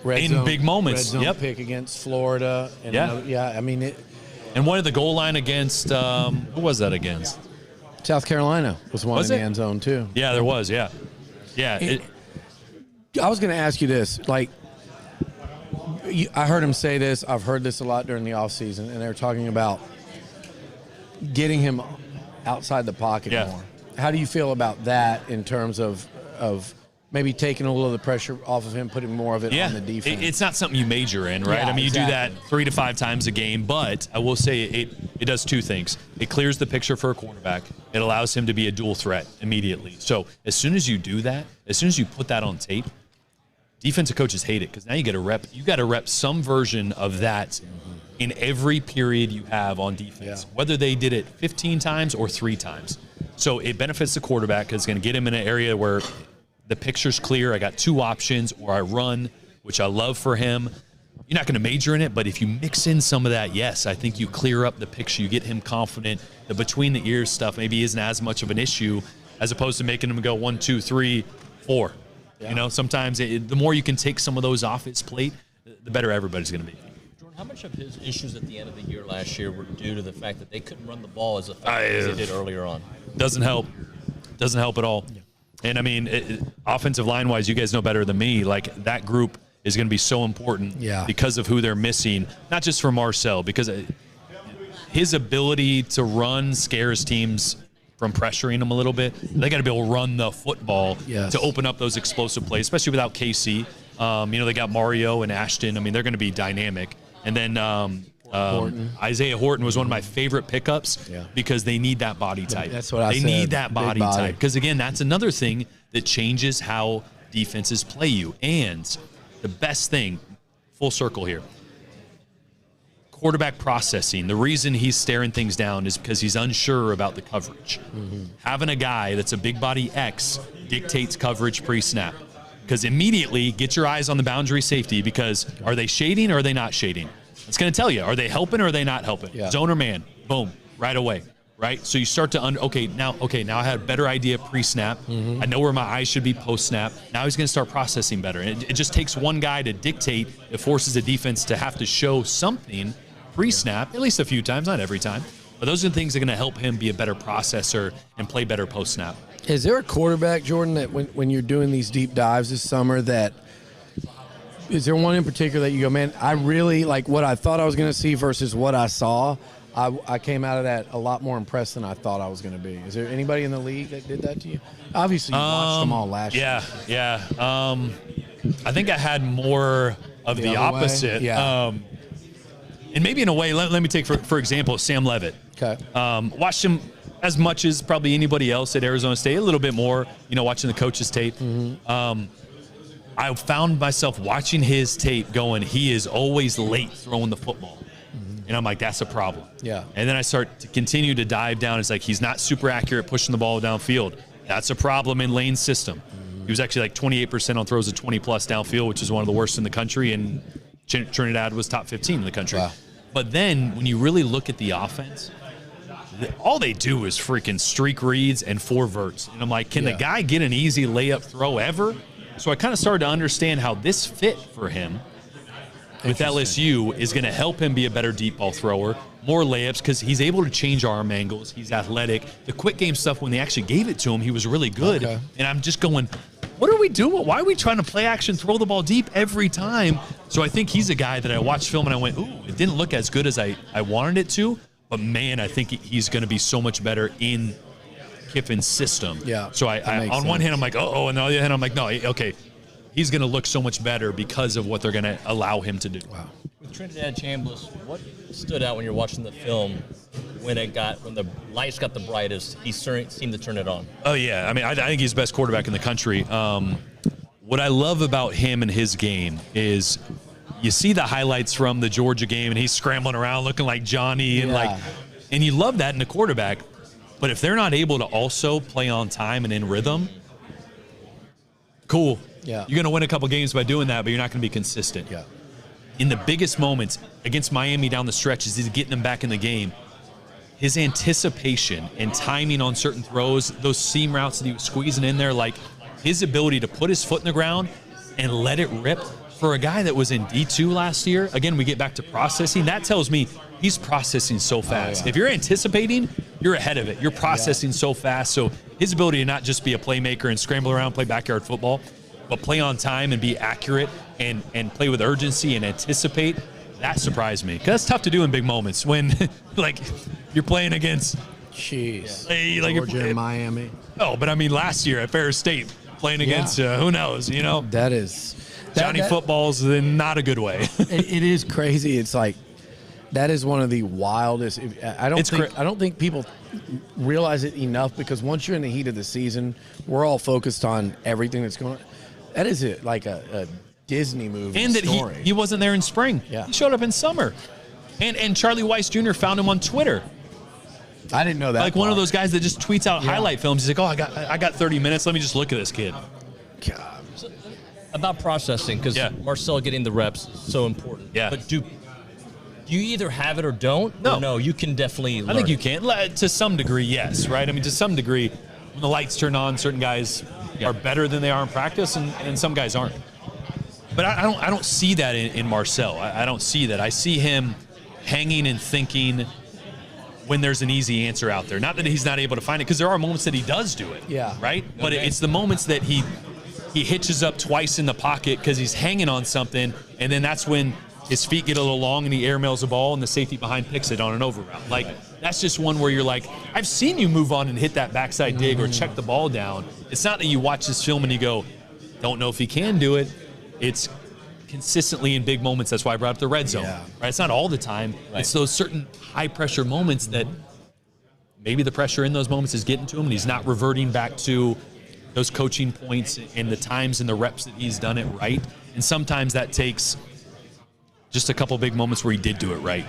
Red zone, big moments. Red zone pick against Florida. And I mean it. And one at the goal line against, who was that against? South Carolina was one in the end zone too. Yeah, there was, yeah. Yeah. I was going to ask you this. Like, I heard him say this. I've heard this a lot during the offseason, and they were talking about getting him outside the pocket more. How do you feel about that in terms of maybe taking a little of the pressure off of him, putting more of it on the defense? It's not something you major in, right? Yeah, I mean, you do that 3 to 5 times a game, but I will say it does 2 things. It clears the picture for a quarterback. It allows him to be a dual threat immediately. So as soon as you do that, as soon as you put that on tape, defensive coaches hate it because now you get a rep. You got to rep some version of that in every period you have on defense, whether they did it 15 times or 3 times. So it benefits the quarterback because it's going to get him in an area where the picture's clear. I got 2 options, or I run, which I love for him. You're not going to major in it, but if you mix in some of that, yes, I think you clear up the picture. You get him confident. The between the ears stuff maybe isn't as much of an issue as opposed to making him go 1, 2, 3, 4. Yeah. You know, sometimes the more you can take some of those off his plate, the better everybody's going to be. Jordan, how much of his issues at the end of the year last year were due to the fact that they couldn't run the ball as effectively as they did earlier on? Doesn't help. Doesn't help at all. Yeah. And, I mean, offensive line-wise, you guys know better than me. Like, that group is going to be so important because of who they're missing, not just for Marcel, because his ability to run scares teams from pressuring them a little bit. They got to be able to run the football to open up those explosive plays, especially without KC. They got Mario and Ashton. I mean, they're going to be dynamic. And then Isaiah Horton was one of my favorite pickups because they need that body type. That's what I said. They need that body type because, again, that's another thing that changes how defenses play you. And the best thing, full circle here, quarterback processing. The reason he's staring things down is because he's unsure about the coverage. Mm-hmm. Having a guy that's a big body X dictates coverage pre-snap because immediately get your eyes on the boundary safety because are they shading or are they not shading? It's going to tell you, are they helping or are they not helping? Yeah. Zone or man, boom, right away, right? So you start to, now I had a better idea pre-snap. Mm-hmm. I know where my eyes should be post-snap. Now he's going to start processing better. And it just takes one guy to dictate. It forces a defense to have to show something pre-snap, at least a few times, not every time. But those are the things that are going to help him be a better processor and play better post-snap. Is there a quarterback, Jordan, that when you're doing these deep dives this summer is there one in particular that you go, man, I really like what I thought I was going to see versus what I saw? I came out of that a lot more impressed than I thought I was going to be. Is there anybody in the league that did that to you? Obviously, you watched them all last year. Yeah. I think I had more of the other way? opposite. Yeah. And maybe in a way, let me take, for example, Sam Levitt. Okay. Watched him as much as probably anybody else at Arizona State, a little bit more, watching the coach's tape. I found myself watching his tape going, he is always late throwing the football. And I'm like, that's a problem. Yeah. And then I start to continue to dive down. It's like he's not super accurate pushing the ball downfield. That's a problem in Lane's system. He was actually like 28% on throws of 20-plus downfield, which is one of the worst in the country, and Trinidad was top 15 in the country. Wow. But then when you really look at the offense, all they do is freaking streak reads and 4 verts. And I'm like, can the guy get an easy layup throw ever? So I kind of started to understand how this fit for him with LSU is going to help him be a better deep ball thrower, more layups, because he's able to change arm angles. He's athletic. The quick game stuff, when they actually gave it to him, he was really good. Okay. And I'm just going, what are we doing? Why are we trying to play action, throw the ball deep every time? So I think he's a guy that I watched film and I went, ooh, it didn't look as good as I wanted it to. But, man, I think he's going to be so much better in Kiffin's system. Yeah. So I on one hand, I'm like, oh, and on the other hand, I'm like, no, okay. He's going to look so much better because of what they're going to allow him to do. Wow. With Trinidad Chambliss, what stood out when you're watching the film when the lights got the brightest? He seemed to turn it on. Oh, yeah. I mean, I think he's the best quarterback in the country. What I love about him and his game is you see the highlights from the Georgia game, and he's scrambling around looking like Johnny, and you love that in a quarterback. But if they're not able to also play on time and in rhythm, cool. Yeah. You're going to win a couple games by doing that, but you're not going to be consistent. Yeah. In the biggest moments against Miami down the stretch, as he's getting them back in the game, his anticipation and timing on certain throws, those seam routes that he was squeezing in there, like his ability to put his foot in the ground and let it rip for a guy that was in D2 last year. Again, we get back to processing. That tells me he's processing so fast. If you're anticipating, you're ahead of it. You're processing so fast. So his ability to not just be a playmaker and scramble around, play backyard football, but play on time and be accurate and play with urgency and anticipate, that surprised me. Because that's tough to do in big moments when, like, you're playing against Georgia and Miami. Oh, but I mean last year at Ferris State, playing against who knows, That is Johnny football's in not a good way. It is crazy. It's like that is one of the wildest. I don't think people realize it enough, because once you're in the heat of the season, we're all focused on everything that's going on. That is like a Disney movie And that story. he wasn't there in spring. Yeah. He showed up in summer. And Charlie Weiss Jr. found him on Twitter. I didn't know that. Like one of those guys that just tweets out highlight films. He's like, oh, I got 30 minutes. Let me just look at this kid. God. So, about processing, because Marcel getting the reps is so important. Yeah. But do you either have it or don't? No. Or no, you can definitely learn I think you it. can. To some degree, yes, right? I mean, to some degree, when the lights turn on, certain guys are better than they are in practice, and some guys aren't. But I don't see that in Marcel. I don't see that. I see him hanging and thinking when there's an easy answer out there. Not that he's not able to find it, because there are moments that he does do it. Yeah. Right? But it's the moments that he hitches up twice in the pocket because he's hanging on something, and then that's when his feet get a little long and he airmails the ball and the safety behind picks it on an over route. Like, that's just one where you're like, I've seen you move on and hit that backside dig or check the ball down. It's not that you watch this film and you go, don't know if he can do it. It's consistently in big moments. That's why I brought up the red zone. Right? It's not all the time. Right. It's those certain high-pressure moments that maybe the pressure in those moments is getting to him and he's not reverting back to those coaching points and the times and the reps that he's done it right. And sometimes that takes just a couple big moments where he did do it right.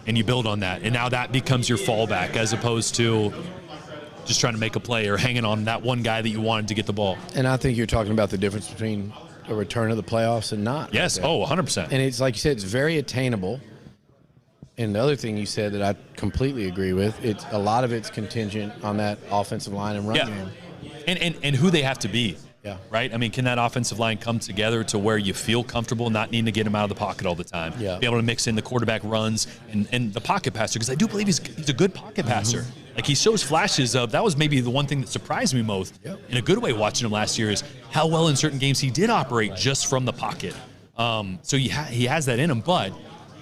And you build on that. And now that becomes your fallback as opposed to just trying to make a play or hanging on that one guy that you wanted to get the ball. And I think you're talking about the difference between a return of the playoffs and not. Yes. Right there. 100%. And it's like you said, it's very attainable. And the other thing you said that I completely agree with, it's a lot of it's contingent on that offensive line and run game. And who they have to be. Yeah. Right? I mean, can that offensive line come together to where you feel comfortable not needing to get him out of the pocket all the time? Yeah. Be able to mix in the quarterback runs and the pocket passer, because I do believe he's a good pocket passer. Like, he shows flashes of, that was maybe the one thing that surprised me most in a good way watching him last year, is how well in certain games he did operate just from the pocket. So he has that in him, but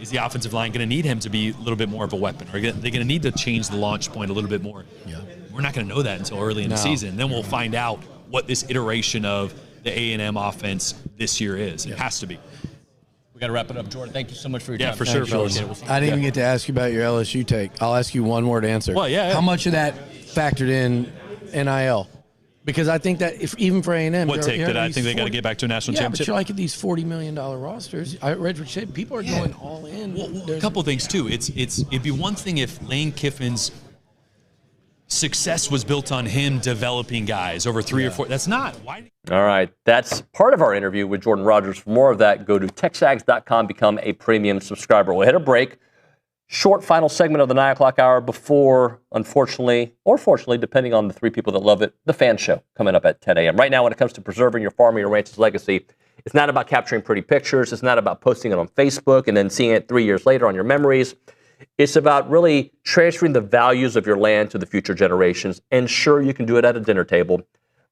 is the offensive line going to need him to be a little bit more of a weapon? Are they going to need to change the launch point a little bit more? Yeah. We're not going to know that until early in the season. Then we'll find out what this iteration of the A&M offense this year is. It has to be. We got to wrap it up, Jordan. Thank you so much for your time. Yeah, for sure, fellas. I didn't even get to ask you about your LSU take. I'll ask you one word answer. Well, yeah. How much of that factored in NIL? Because I think that if even for A&M, What take? That I think they got to get back to a national championship? But you're like at these $40 million rosters. I read what you said. People are going all in. Well, a couple of things too. It'd be one thing if Lane Kiffin's success was built on him developing guys over 3 or 4. That's not. Why? All right. That's part of our interview with Jordan Rogers. For more of that, go to TexAgs.com, become a premium subscriber. We'll hit a break. Short final segment of the 9 o'clock hour before, unfortunately, or fortunately, depending on the 3 people that love it, the fan show coming up at 10 a.m. Right now, when it comes to preserving your farm or your ranch's legacy, it's not about capturing pretty pictures. It's not about posting it on Facebook and then seeing it 3 years later on your memories. It's about really transferring the values of your land to the future generations. And sure, you can do it at a dinner table.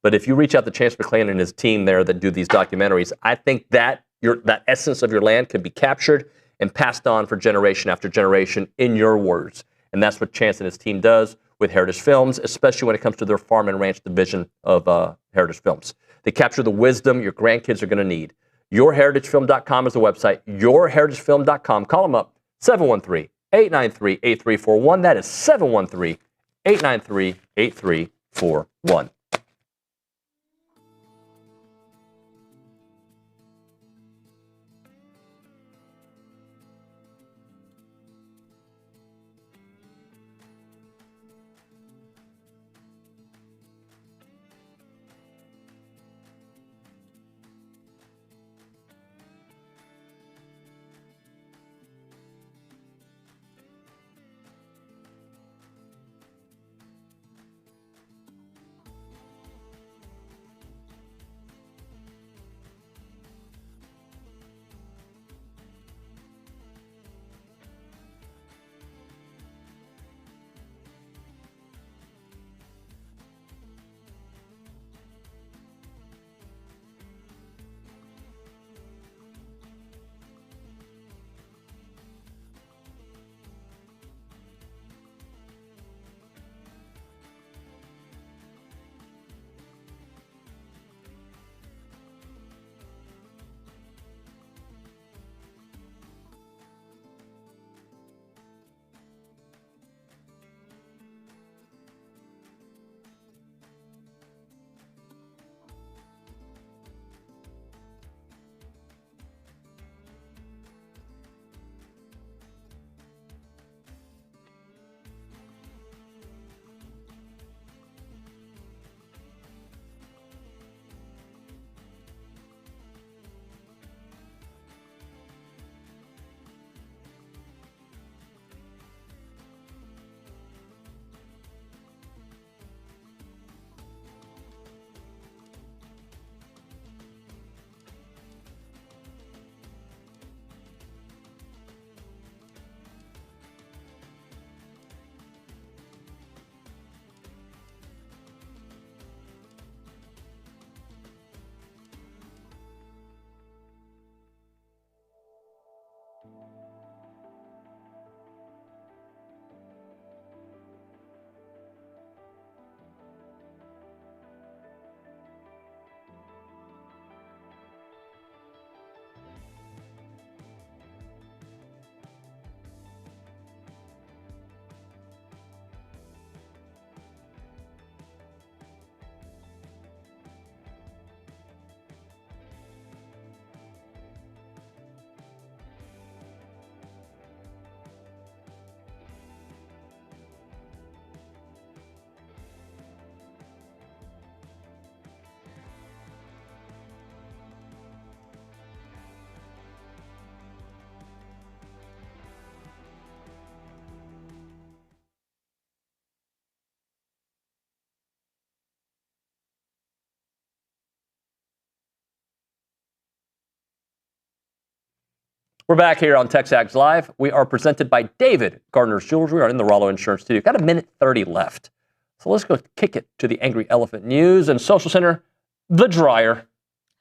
But if you reach out to Chance McClain and his team there that do these documentaries, I think that that essence of your land can be captured and passed on for generation after generation in your words. And that's what Chance and his team does with Heritage Films, especially when it comes to their farm and ranch division of Heritage Films. They capture the wisdom your grandkids are going to need. YourHeritageFilm.com is the website. YourHeritageFilm.com. Call them up, 713-893-8341. That is 713-893-8341. We're back here on TexAgs Live. We are presented by David Gardner's Jewelry. We are in the Rollo Insurance Studio. Got a minute 30 left. So let's go kick it to the Angry Elephant News and Social Center, The Dryer.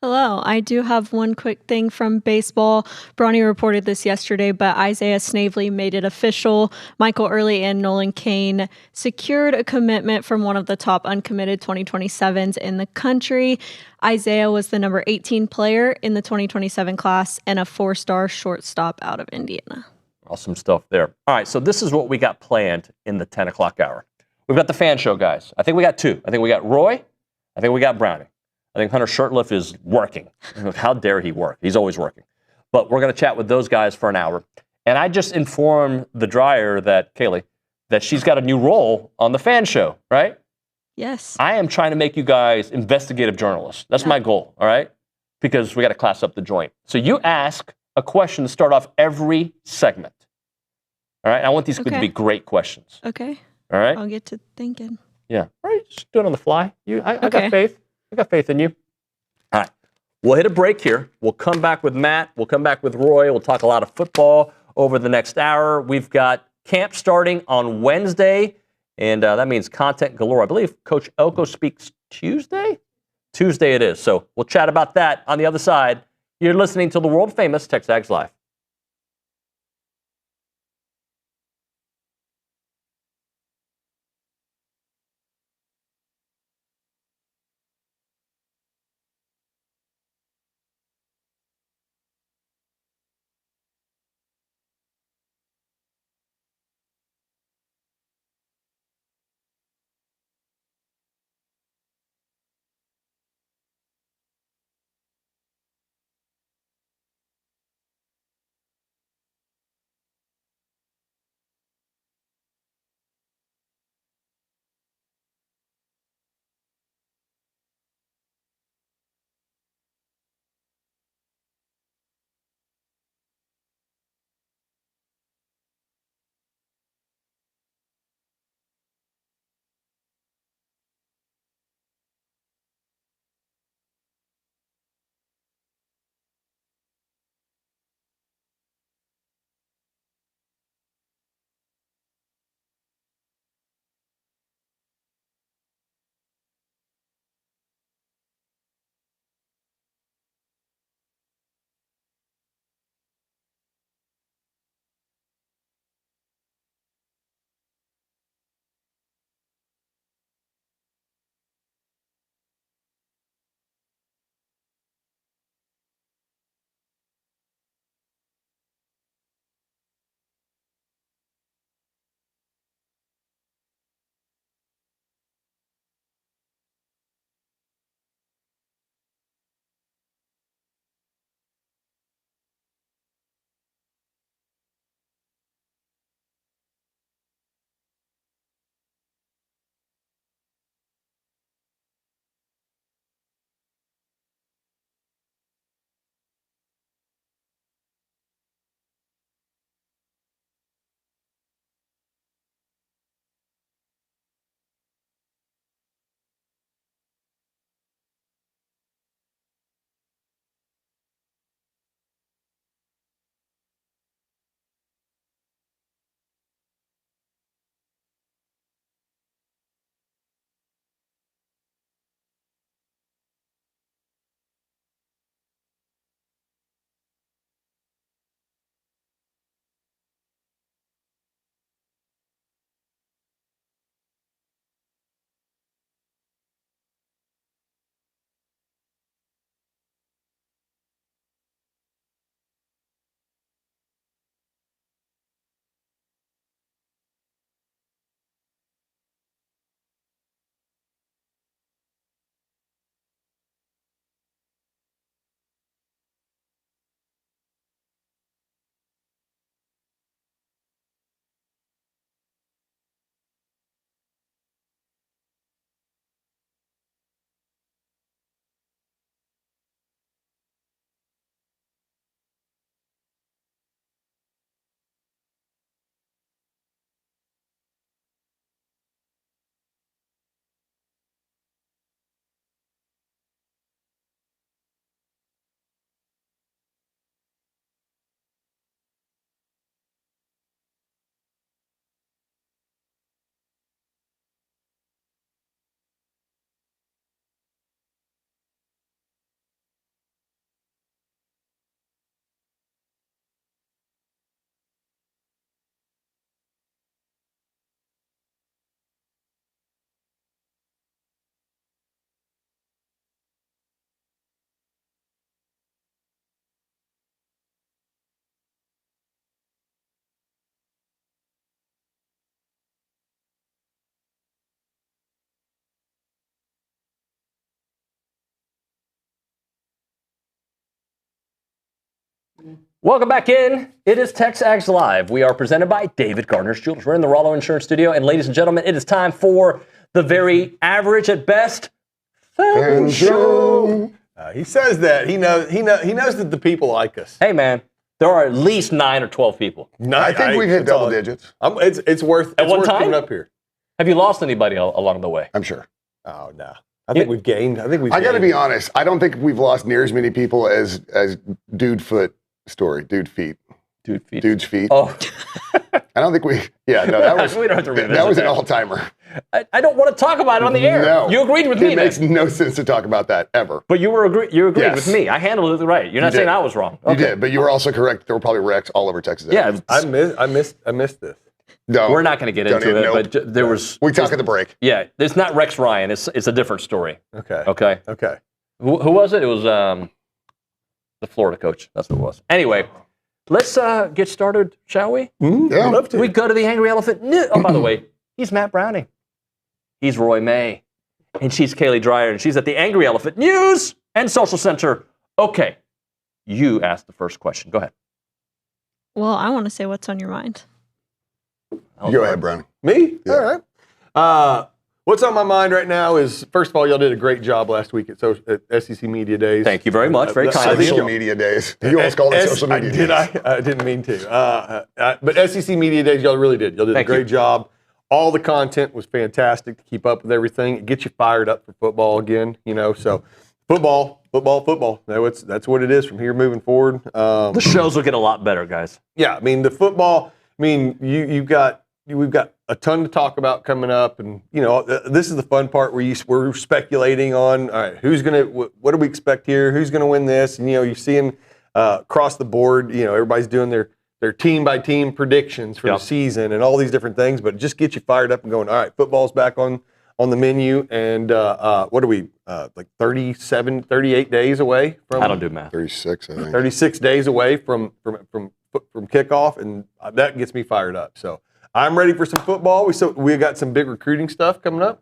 Hello. I do have one quick thing from baseball. Bronny reported this yesterday, but Isaiah Snavely made it official. Michael Early and Nolan Cain secured a commitment from one of the top uncommitted 2027s in the country. Isaiah was the number 18 player in the 2027 class and a 4-star shortstop out of Indiana. Awesome stuff there. All right, so this is what we got planned in the 10 o'clock hour. We've got the fan show, guys. I think we got two. I think we got Roy. I think we got Brownie. I think Hunter Shurtleff is working. How dare he work? He's always working. But we're going to chat with those guys for an hour. And I just informed the dryer that, Kaylee, that she's got a new role on the fan show, right? Yes. I am trying to make you guys investigative journalists. That's my goal, all right? Because we got to class up the joint. So you ask a question to start off every segment. All right? I want these to be great questions. Okay. All right? I'll get to thinking. Yeah. All right. Just do it on the fly. I got faith. I got faith in you. All right. We'll hit a break here. We'll come back with Matt. We'll come back with Roy. We'll talk a lot of football over the next hour. We've got camp starting on Wednesday, and that means content galore. I believe Coach Elko speaks Tuesday? Tuesday it is. So we'll chat about that on the other side. You're listening to the world-famous TexAgs Live. Welcome back in. It is TexAgs Live. We are presented by David Gardner's Jewelers. We're in the Rollo Insurance Studio, and ladies and gentlemen, it is time for the very average at best fan show. He says that he knows that the people like us. Hey man, there are at least 9 or 12 people. I think we've hit double digits. It's worth At one time? coming up here. Have you lost anybody along the way? I'm sure. Oh no, I think we've gained. I got to be honest. I don't think we've lost near as many people as Dude Foot story. Dude Feet. Dude's feet. Oh. I don't think we. Yeah, no, that was. We don't have to revisit that was an that. all-timer. I don't want to talk about it on the air. No, you agreed with me. It makes no sense to talk about that ever. But you agreed Yes. with me. I handled it right. You're not You saying did. I was wrong. You did, but you were also correct. There were probably wrecks all over Texas. Yeah, I missed this. No, we're not going to get into it. Nope. But there was. We talk at the break. Yeah, it's not Rex Ryan. It's a different story. Okay. Okay. Who was it? It was the Florida coach. That's what it was. Anyway. Let's get started, shall we? Yeah, I'd love to. We go to the Angry Elephant. Oh, by the way, he's Matt Browning. He's Roy May. And she's Kaylee Dreyer, and she's at the Angry Elephant News and Social Center. Okay, you asked the first question. Go ahead. Well, I want to say what's on your mind. Go ahead, Brownie. Me? Yeah. All right. What's on my mind right now is, first of all, y'all did a great job last week at SEC Media Days. Thank you very much. Very kind of you. Social Media Days. You almost called it Social Media Days. I didn't mean to. But SEC Media Days, y'all really did. Y'all did a great job. All the content was fantastic to keep up with everything. It gets you fired up for football again, So football. That's what it is from here moving forward. The shows will get a lot better, guys. Yeah, I mean, the football, we've got a ton to talk about coming up, and this is the fun part where we're speculating on, all right, what do we expect here? Who's gonna win this? And you're seeing across the board, everybody's doing their team by team predictions for the season and all these different things, but just get you fired up and going, all right, football's back on the menu, and what are we like 38 days away from? I don't do math. 36, I think. 36 days away from kickoff, and that gets me fired up. So I'm ready for some football. We got some big recruiting stuff coming up.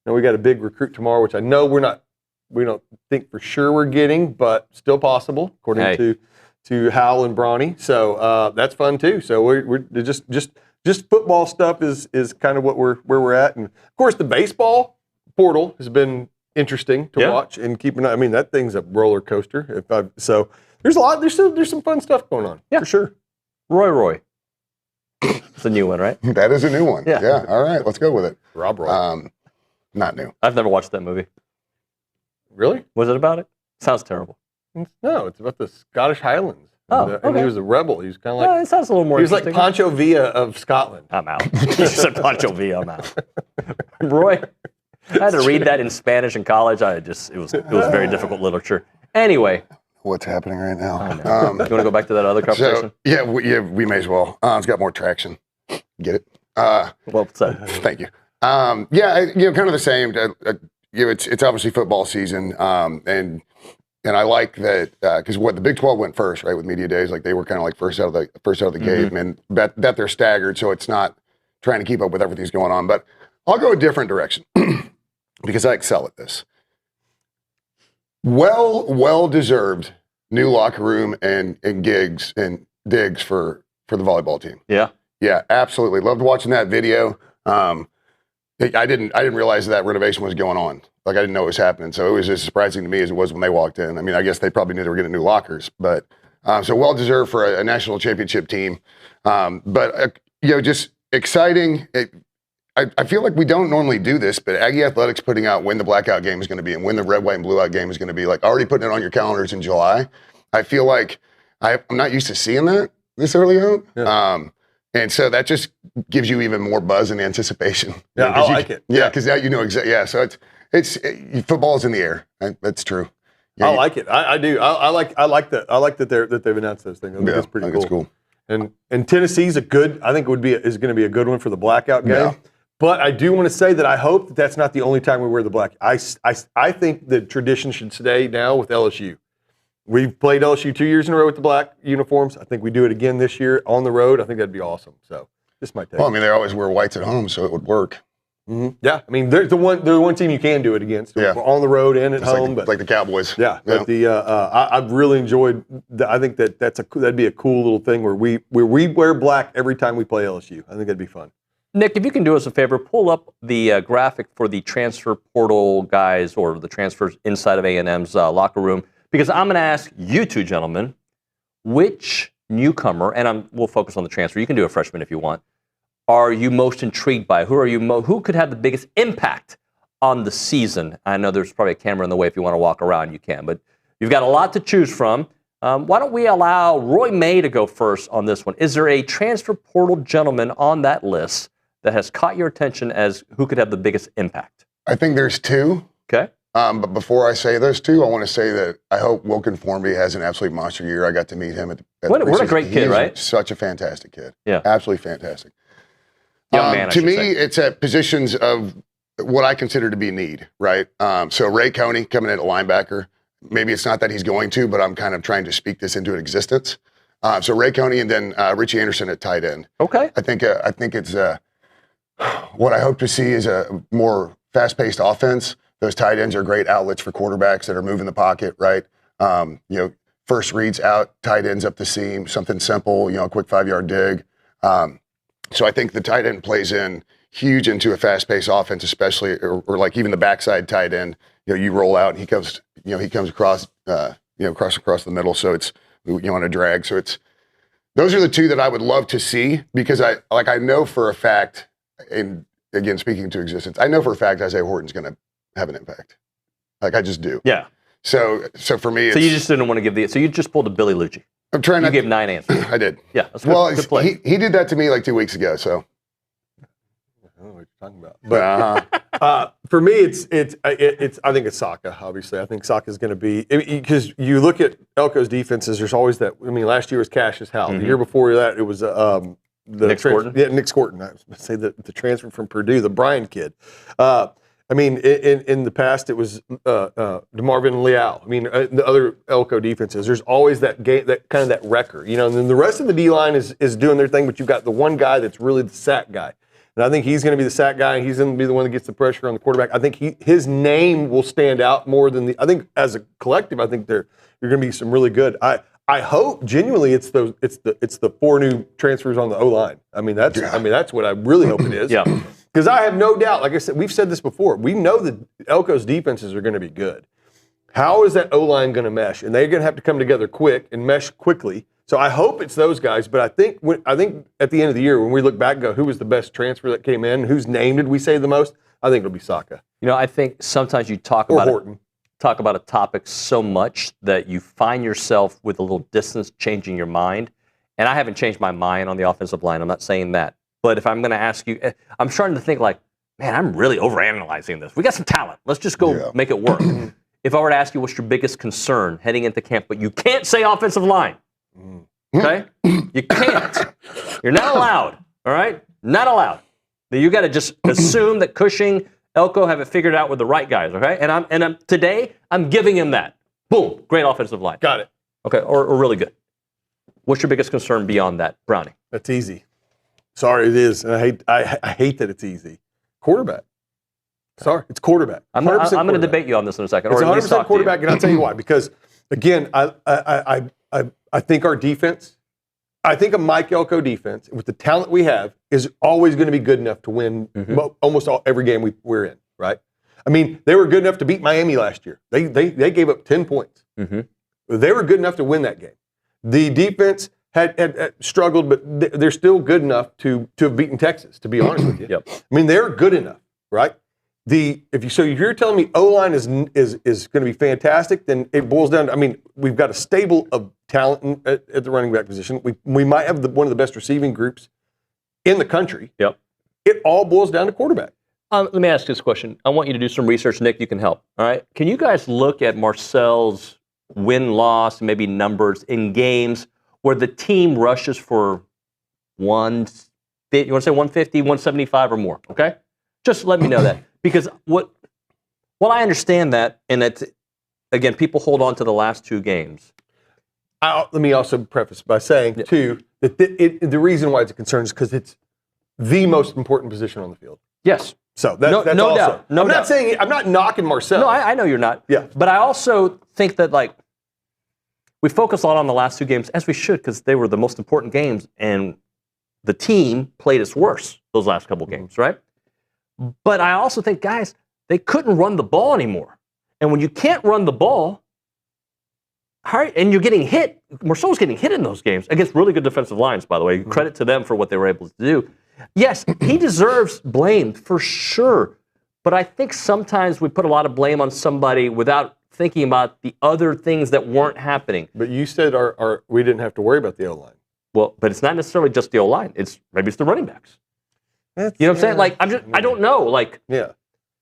We got a big recruit tomorrow, which I know we don't think for sure we're getting, but still possible according to Hal and Bronny. So that's fun too. So we're just football stuff is kind of where we're at, and of course the baseball portal has been interesting to watch and keep an eye. I mean, that thing's a roller coaster. So there's a lot. There's some fun stuff going on for sure. Roy. It's a new one, right? That is a new one. Yeah. Yeah. All right, let's go with it. Rob Roy. Not new. I've never watched that movie. Really? Was it about it? Sounds terrible. No, it's about the Scottish Highlands. Oh, and he was a rebel. He was kind of like. It sounds a little more. He was like interesting. Pancho Villa of Scotland. I'm out. You said Pancho Villa. I'm out. Roy, I had to read that in Spanish in college. It was very difficult literature. Anyway. What's happening right now? You want to go back to that other conversation? We may as well. It's got more traction. Get it? Well said. Thank you. Kind of the same. It's obviously football season, and I like that because the Big 12 went first, right, with media days. Like they were kind of like first out of the gate, and that they're staggered, so it's not trying to keep up with everything's going on. But I'll go a different direction because I excel at this. Well deserved new locker room and gigs and digs for the volleyball team. Yeah, absolutely. Loved watching that video. I didn't realize that renovation was going on. Like I didn't know it was happening. So it was as surprising to me as it was when they walked in. I mean, I guess they probably knew they were getting new lockers, but so well deserved for a national championship team. Just exciting. I feel like we don't normally do this, but Aggie Athletics putting out when the Blackout game is going to be and when the red, white, and blue out game is going to be, like already putting it on your calendars in July. I feel like I'm not used to seeing that this early out. Yeah. And so that just gives you even more buzz and anticipation. Yeah, I like it. Yeah, because now you know exactly. Yeah, so it's football's in the air. That's true. Yeah, I like it. I do. I like that. I like that they've announced those things. I think it's pretty cool. It's cool. And Tennessee's is going to be a good one for the Blackout game. Yeah. But I do want to say that I hope that that's not the only time we wear the black. I think the tradition should stay now with LSU. We've played LSU 2 years in a row with the black uniforms. I think we do it again this year on the road. I think that'd be awesome. So this might take. Well, I mean, they always wear whites at home, so it would work. Mm-hmm. Yeah, I mean, there's the one team you can do it against. Yeah. We're on the road and at home, like the Cowboys. Yeah, but I've really enjoyed. I think that'd be a cool little thing where we wear black every time we play LSU. I think that'd be fun. Nick, if you can do us a favor, pull up the graphic for the transfer portal guys or the transfers inside of A&M's locker room, because I'm going to ask you two gentlemen which newcomer, and we'll focus on the transfer. You can do a freshman if you want. Are you most intrigued by? Who could have the biggest impact on the season? I know there's probably a camera in the way. If you want to walk around, you can. But you've got a lot to choose from. Why don't we allow Roy May to go first on this one? Is there a transfer portal gentleman on that list that has caught your attention as who could have the biggest impact? I think there's two. Okay. But before I say those two, I want to say that I hope Wilkin Formby has an absolute monster year. I got to meet him at the What a great kid, right? Such a fantastic kid. Yeah. Absolutely fantastic. Young man, to me, it's at positions of what I consider to be need, right? So Ray Coney coming in at linebacker. Maybe it's not that he's going to, but I'm kind of trying to speak this into existence. So Ray Coney and then Richie Anderson at tight end. Okay. I think it's what I hope to see is a more fast-paced offense. Those tight ends are great outlets for quarterbacks that are moving the pocket, right? First reads out, tight ends up the seam, something simple, a quick 5-yard dig. So I think the tight end plays in huge into a fast-paced offense, especially, or like even the backside tight end. You roll out and he comes across, across the middle. So it's on a drag. So those are the two that I would love to see because I know for a fact, and again speaking to existence, I know for a fact Isaiah Horton's going to have an impact. Like I just do. Yeah. So for me, so you just didn't want to give so you just pulled a Billy Lucci. I'm trying. You gave 9 answers. I did. Yeah. That's good play. He did that to me like 2 weeks ago. So. I don't know what you're talking about. But for me, it's I think it's Saka. Obviously, I think Saka is going to be because you look at Elko's defenses. There's always that. I mean, last year was Cassius Howell. Mm-hmm. The year before that, it was Nick Scorton. Yeah, Nick Scorton. I was going to say the transfer from Purdue, the Bryan kid. I mean, in the past, it was DeMarvin Leal. I mean, the other Elko defenses. There's always that game, that kind of that wrecker, and then the rest of the D line is doing their thing. But you've got the one guy that's really the sack guy. And I think he's going to be the sack guy, and he's going to be the one that gets the pressure on the quarterback. I think his name will stand out more than I think as a collective. I think you're going to be some really good. I hope genuinely it's the 4 new transfers on the O line. I mean that's what I really hope it is. Yeah. Because I have no doubt. Like I said, we've said this before. We know that Elko's defenses are going to be good. How is that O line going to mesh? And they're going to have to come together quick and mesh quickly. So I hope it's those guys, but I think at the end of the year when we look back and go, who was the best transfer that came in? Whose name did we say the most? I think it'll be Saka. I think sometimes you talk about a topic so much that you find yourself with a little distance changing your mind. And I haven't changed my mind on the offensive line. I'm not saying that. But if I'm going to ask you, I'm starting to think like, man, I'm really overanalyzing this. We got some talent. Let's just go make it work. If I were to ask you what's your biggest concern heading into camp, but you can't say offensive line. Okay? You can't. You're not allowed. All right? Not allowed. You got to just assume that Cushing, Elko have it figured out with the right guys. Okay? And today I'm giving him that. Boom. Great offensive line. Got it. Okay. Or really good. What's your biggest concern beyond that, Brownie? That's easy. Sorry, it is. And I hate that it's easy. Quarterback. Sorry, it's quarterback. I'm going to debate you on this in a second. It's 100% quarterback, and I'll tell you why. Because again, I think our defense, I think a Mike Elko defense with the talent we have is always going to be good enough to win almost every game we're in. Right? I mean, they were good enough to beat Miami last year. They gave up 10 points. Mm-hmm. They were good enough to win that game. The defense had struggled, but they're still good enough to have beaten Texas. To be honest with you, Yep. I mean they're good enough, right? If you're telling me O-line is going to be fantastic, then it boils down to, I mean, we've got a stable of talent at the running back position. We might have one of the best receiving groups in the country. Yep. It all boils down to quarterback. Let me ask this question. I want you to do some research. Nick, you can help. All right. Can you guys look at Marcel's win-loss, maybe numbers in games where the team rushes for you want to say 150, 175 or more, okay? Just let me know that. Because I understand that, and that's, again, people hold on to the last 2 games. Let me also preface by saying, too, that the reason why it's a concern is because it's the most important position on the field. Yes. So that's no also. doubt. No I'm doubt. not saying I'm not knocking Marcel. No, I know you're not. Yeah. But I also think that like we focus a lot on the last 2 games, as we should, because they were the most important games, and the team played its worst those last couple games, right? But I also think, guys, they couldn't run the ball anymore. And when you can't run the ball, and you're getting hit, Marceau's getting hit in those games against really good defensive lines, by the way. Credit to them for what they were able to do. Yes, he deserves blame for sure. But I think sometimes we put a lot of blame on somebody without thinking about the other things that weren't happening. But you said we didn't have to worry about the O-line. Well, but it's not necessarily just the O-line. Maybe it's the running backs. You know what I'm saying? Like, I don't know. Like, yeah.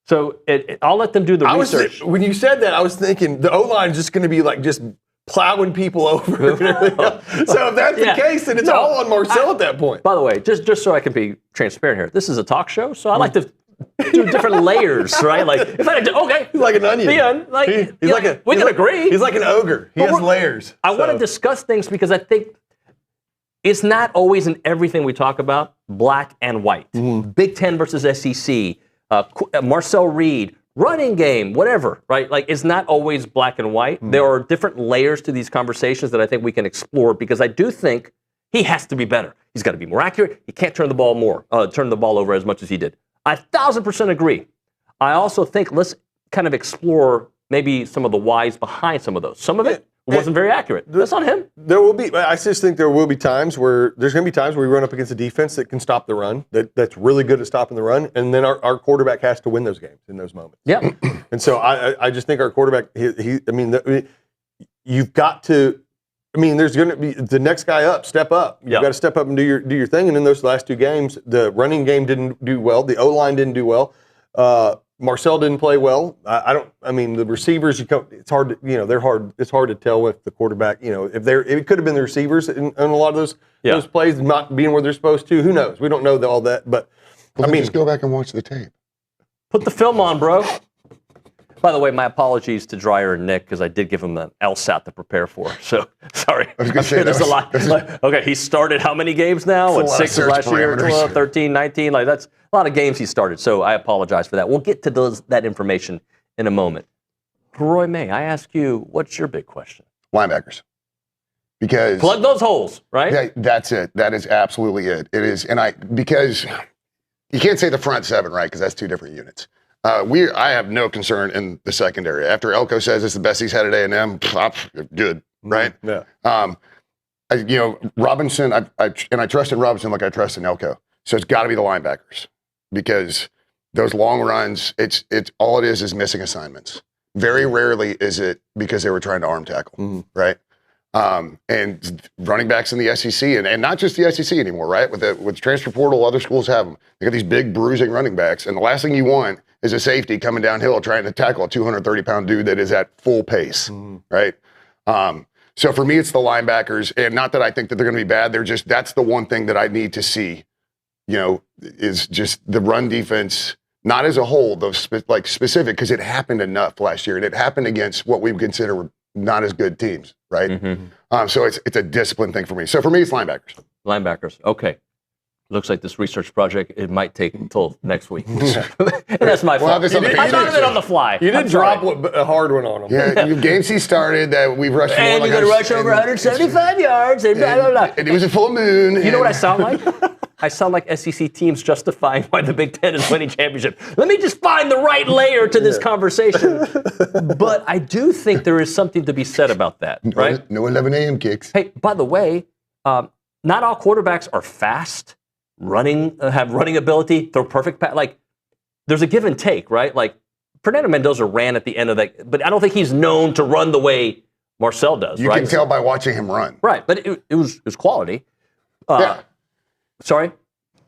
So I'll let them do the research. When you said that, I was thinking the O-line is just going to be like just plowing people over. And everything else. So if that's the case, then it's all on Marcel at that point. By the way, just so I can be transparent here, this is a talk show, so I like to do different layers, right? Like if I okay, he's like an onion. We can agree. He's like an ogre. He has layers. I want to discuss things because I think it's not always in everything we talk about black and white. Big Ten versus SEC, Marcel Reed, running game, whatever, right? Like it's not always black and white. There are different layers to these conversations that I think we can explore because I do think he has to be better. He's got to be more accurate. He can't turn the ball over as much as he did. I 1,000% agree. I also think let's kind of explore maybe some of the whys behind some of those. Some of it wasn't very accurate. That's on him. I just think there will be times where there's going to be times where we run up against a defense that can stop the run, that's really good at stopping the run, and then our quarterback has to win those games in those moments. Yeah. And so I just think our quarterback, you've got to. There's going to be the next guy up, step up. You've got to step up and do your thing. And in those last 2 games, the running game didn't do well. The O-line didn't do well. Marcel didn't play well. The receivers, it's hard to, they're hard. It's hard to tell with the quarterback, if it could have been the receivers in a lot of those plays not being where they're supposed to. Who knows? We don't know all that. But just go back and watch the tape. Put the film on, bro. By the way, my apologies to Dreyer and Nick because I did give him an LSAT to prepare for. So, sorry. I'm sure there's a lot. Okay, he started how many games now? 6 last year, 12, 13, 19. That's a lot of games he started. So I apologize for that. We'll get to that information in a moment. Roy May, I ask you, what's your big question? Linebackers. Because plug those holes, right? Yeah, that's it. That is absolutely it. It is, because you can't say the front 7, right? Because that's 2 different units. I have no concern in the secondary. After Elko says it's the best he's had at A&M, good, right? Yeah. Robinson, I trust in Robinson like I trust in Elko. So it's got to be the linebackers because those long runs, it's all it is missing assignments. Very rarely is it because they were trying to arm tackle, right? And running backs in the SEC, and not just the SEC anymore, right? With transfer portal, other schools have them. They got these big bruising running backs, and the last thing you want is a safety coming downhill trying to tackle a 230-pound dude that is at full pace, right? So for me, it's the linebackers, and not that I think that they're going to be bad. That's the one thing that I need to see, is just the run defense, not as a whole, though, specific, because it happened enough last year, and it happened against what we would consider not as good teams, right? So it's a discipline thing for me. So for me, it's linebackers. Linebackers. Okay. Looks like this research project, it might take until next week. That's my fault. I thought of it on the fly. You did drop a hard one on them. Yeah, games he started that we've rushed. And you're going to rush over 175 yards. And blah, blah, blah. And it was a full moon. You know what I sound like? I sound like SEC teams justifying why the Big Ten is winning championship. Let me just find the right layer to this conversation. But I do think there is something to be said about that, right? No 11 a.m. kicks. Hey, by the way, not all quarterbacks are fast, have running ability, throw perfect pass. Like, there's a give and take, right? Like, Fernando Mendoza ran at the end of that, but I don't think he's known to run the way Marcel does, You can tell by watching him run. Right, but it was quality. Sorry?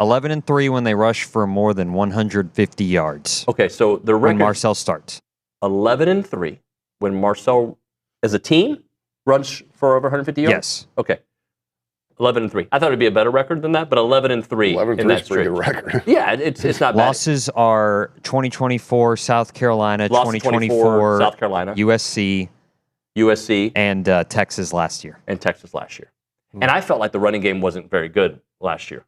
11-3 when they rush for more than 150 yards. Okay, so the record... When Marcel starts. 11-3 when Marcel, as a team, runs for over 150 yards? Yes. Okay. 11-3. I thought it'd be a better record than that, but 11-3 in that is a pretty good record. Yeah, it's not bad. Losses are 2024 South Carolina, 2024 South Carolina, USC, and Texas last year. And I felt like the running game wasn't very good last year.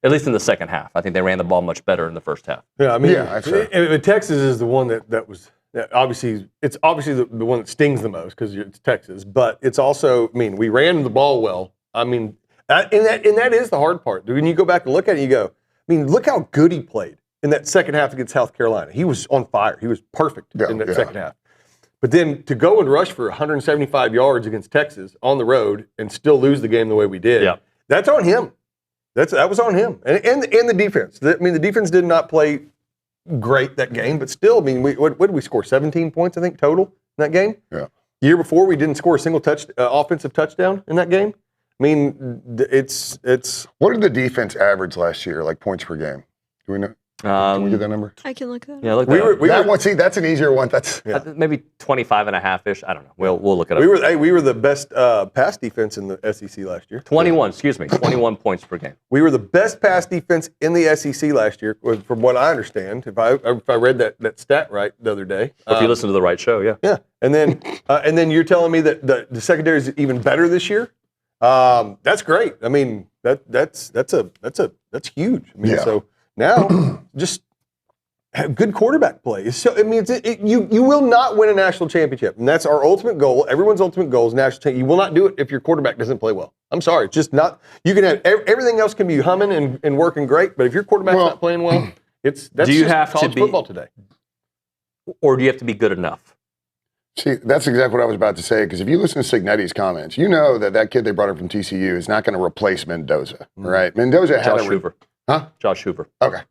At least in the second half. I think they ran the ball much better in the first half. Yeah, I mean, that's fair. Texas is the one that was obviously it's obviously the one that stings the most because it's Texas, but it's also, I mean, we ran the ball well. I mean, and that is the hard part. When you go back and look at it, you go, I mean, look how good he played in that second half against South Carolina. He was on fire. He was perfect in that second half. But then to go and rush for 175 yards against Texas on the road and still lose the game the way we did, that's on him. That was on him. And the defense. I mean, the defense did not play great that game, but still, I mean, what did we score? 17 points, I think, total in that game? Yeah. The year before, we didn't score a single offensive touchdown in that game. I mean, it's. What did the defense average last year, like points per game? Do we know? Can we get that number? I can look that up. Yeah, look that up. See, that's an easier one. That's maybe 25.5-ish. I don't know. We'll look it up. We were the best pass defense in the SEC last year. 21 points per game. We were the best pass defense in the SEC last year, from what I understand. If I read that stat right the other day. If you listen to the right show, yeah. Yeah, and then you're telling me that the secondary is even better this year. That's great. I mean, that's huge. I mean, so now just have good quarterback play. So I mean, you will not win a national championship, and that's our ultimate goal. Everyone's ultimate goal is national championship. You will not do it if your quarterback doesn't play well. I'm sorry, it's just not. You can have everything else can be humming and working great, but if your quarterback's not playing well, that's do you just have college to be, football today. Or do you have to be good enough? See, that's exactly what I was about to say, because if you listen to Signetti's comments, you know that kid they brought in from TCU is not going to replace Mendoza, right? Mendoza had Josh Hoover. Huh? Josh Hoover. Okay.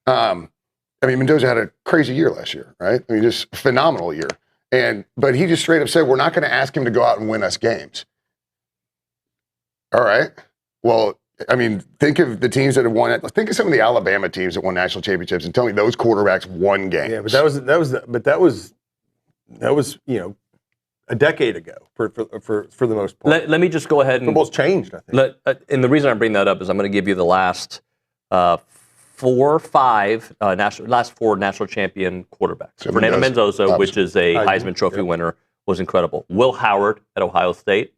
I mean, Mendoza had a crazy year last year, right? I mean, just phenomenal year. But he just straight up said, we're not going to ask him to go out and win us games. All right. Well, I mean, think of the teams that have won it. Think of some of the Alabama teams that won national championships and tell me those quarterbacks won games. Yeah, but that was a decade ago for the most part. Let me just go ahead and football's changed, I think. And the reason I bring that up is I'm going to give you the last last four national champion quarterbacks. So Fernando Mendoza, Mendoza, which is a Heisman Trophy winner, was incredible. Will Howard at Ohio State.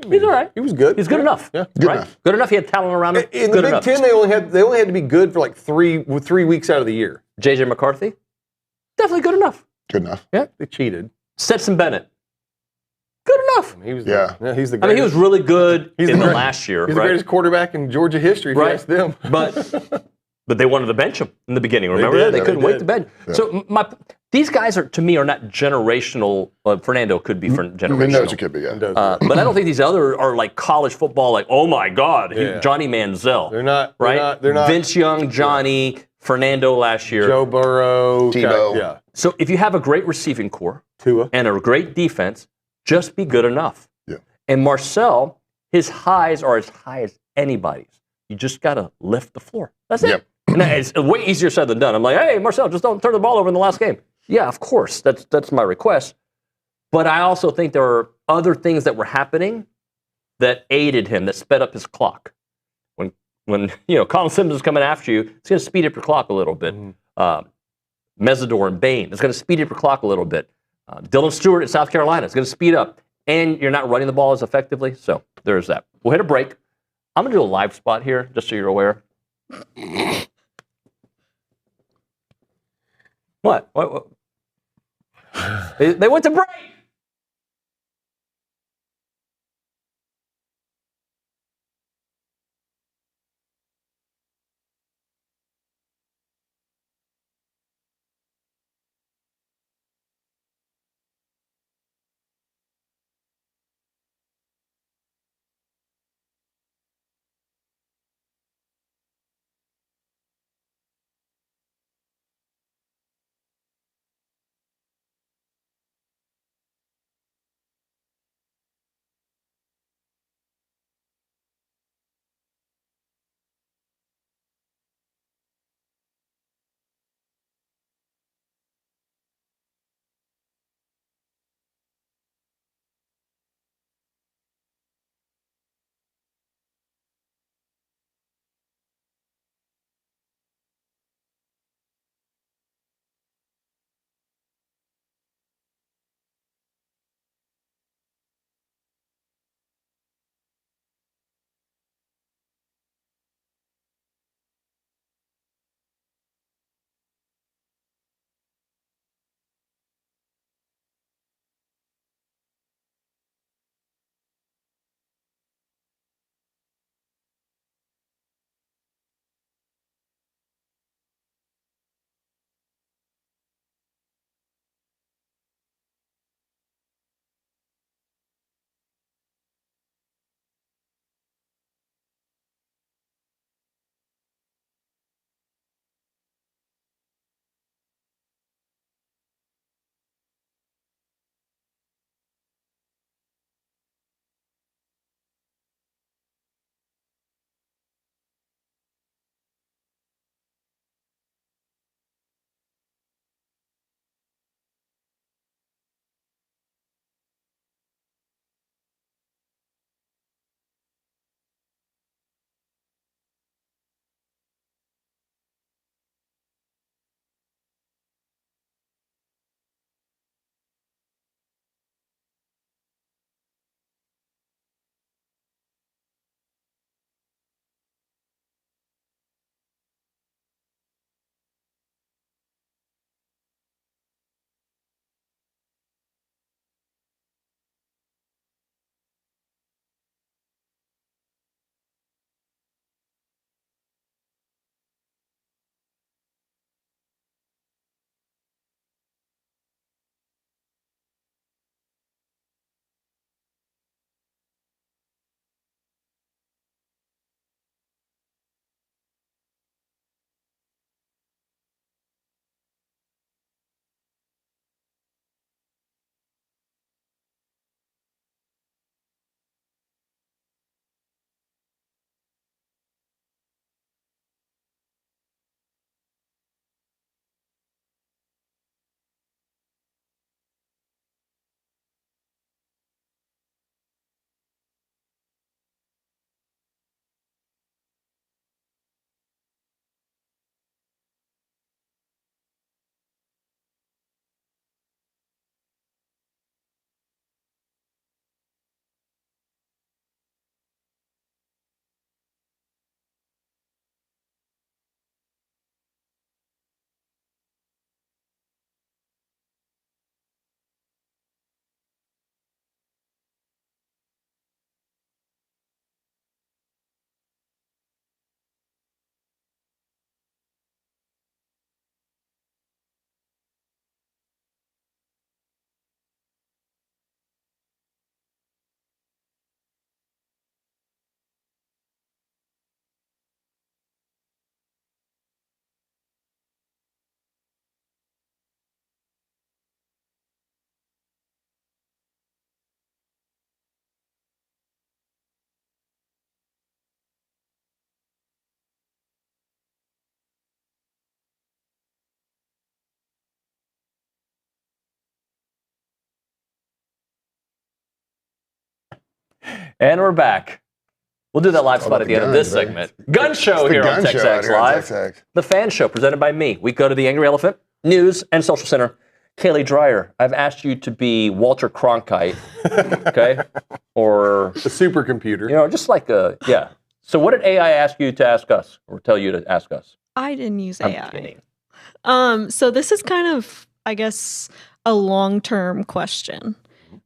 He's all right. He was good. He's good enough. Yeah, Good enough. He had talent around him. In the Big Ten, they only had to be good for like 3 weeks out of the year. JJ McCarthy, definitely good enough. Good enough. Yeah, they cheated. Stetson Bennett, good enough. He was he's the greatest. I mean, he was really good in the last year. He's the greatest quarterback in Georgia history. If you ask them, but they wanted to bench him in the beginning. Remember that? They couldn't wait to bench. Yeah. So these guys are not generational. Fernando could be generational. Mendoza could be, yeah. But I don't think these other are like college football. Like, oh my God, Johnny Manziel. They're not right. They're not Vince Young, Johnny, Fernando last year, Joe Burrow, Tebow. Yeah. So if you have a great receiving core Tua and a great defense, just be good enough. Yeah. And Marcel, his highs are as high as anybody's. You just got to lift the floor. That's it. Yep. And it's way easier said than done. I'm like, hey, Marcel, just don't turn the ball over in the last game. Yeah, of course. That's my request. But I also think there are other things that were happening that aided him, that sped up his clock. When Colin Simmons is coming after you, it's going to speed up your clock a little bit. Mesidor and Bain, it's going to speed up your clock a little bit. Dylan Stewart at South Carolina, it's going to speed up. And you're not running the ball as effectively. So there's that. We'll hit a break. I'm going to do a live spot here, just so you're aware. What? They went to break. And we're back. We'll do that live spot at the end of this segment. Gun show here on TexAgs Live. The fan show presented by me. We go to the Angry Elephant News and Social Center. Kaylee Dreyer, I've asked you to be Walter Cronkite, okay? Or a supercomputer. You know, just like yeah. So what did AI ask you to ask us or tell you to ask us? I didn't use I'm AI. kidding. So this is kind of, I guess, a long-term question.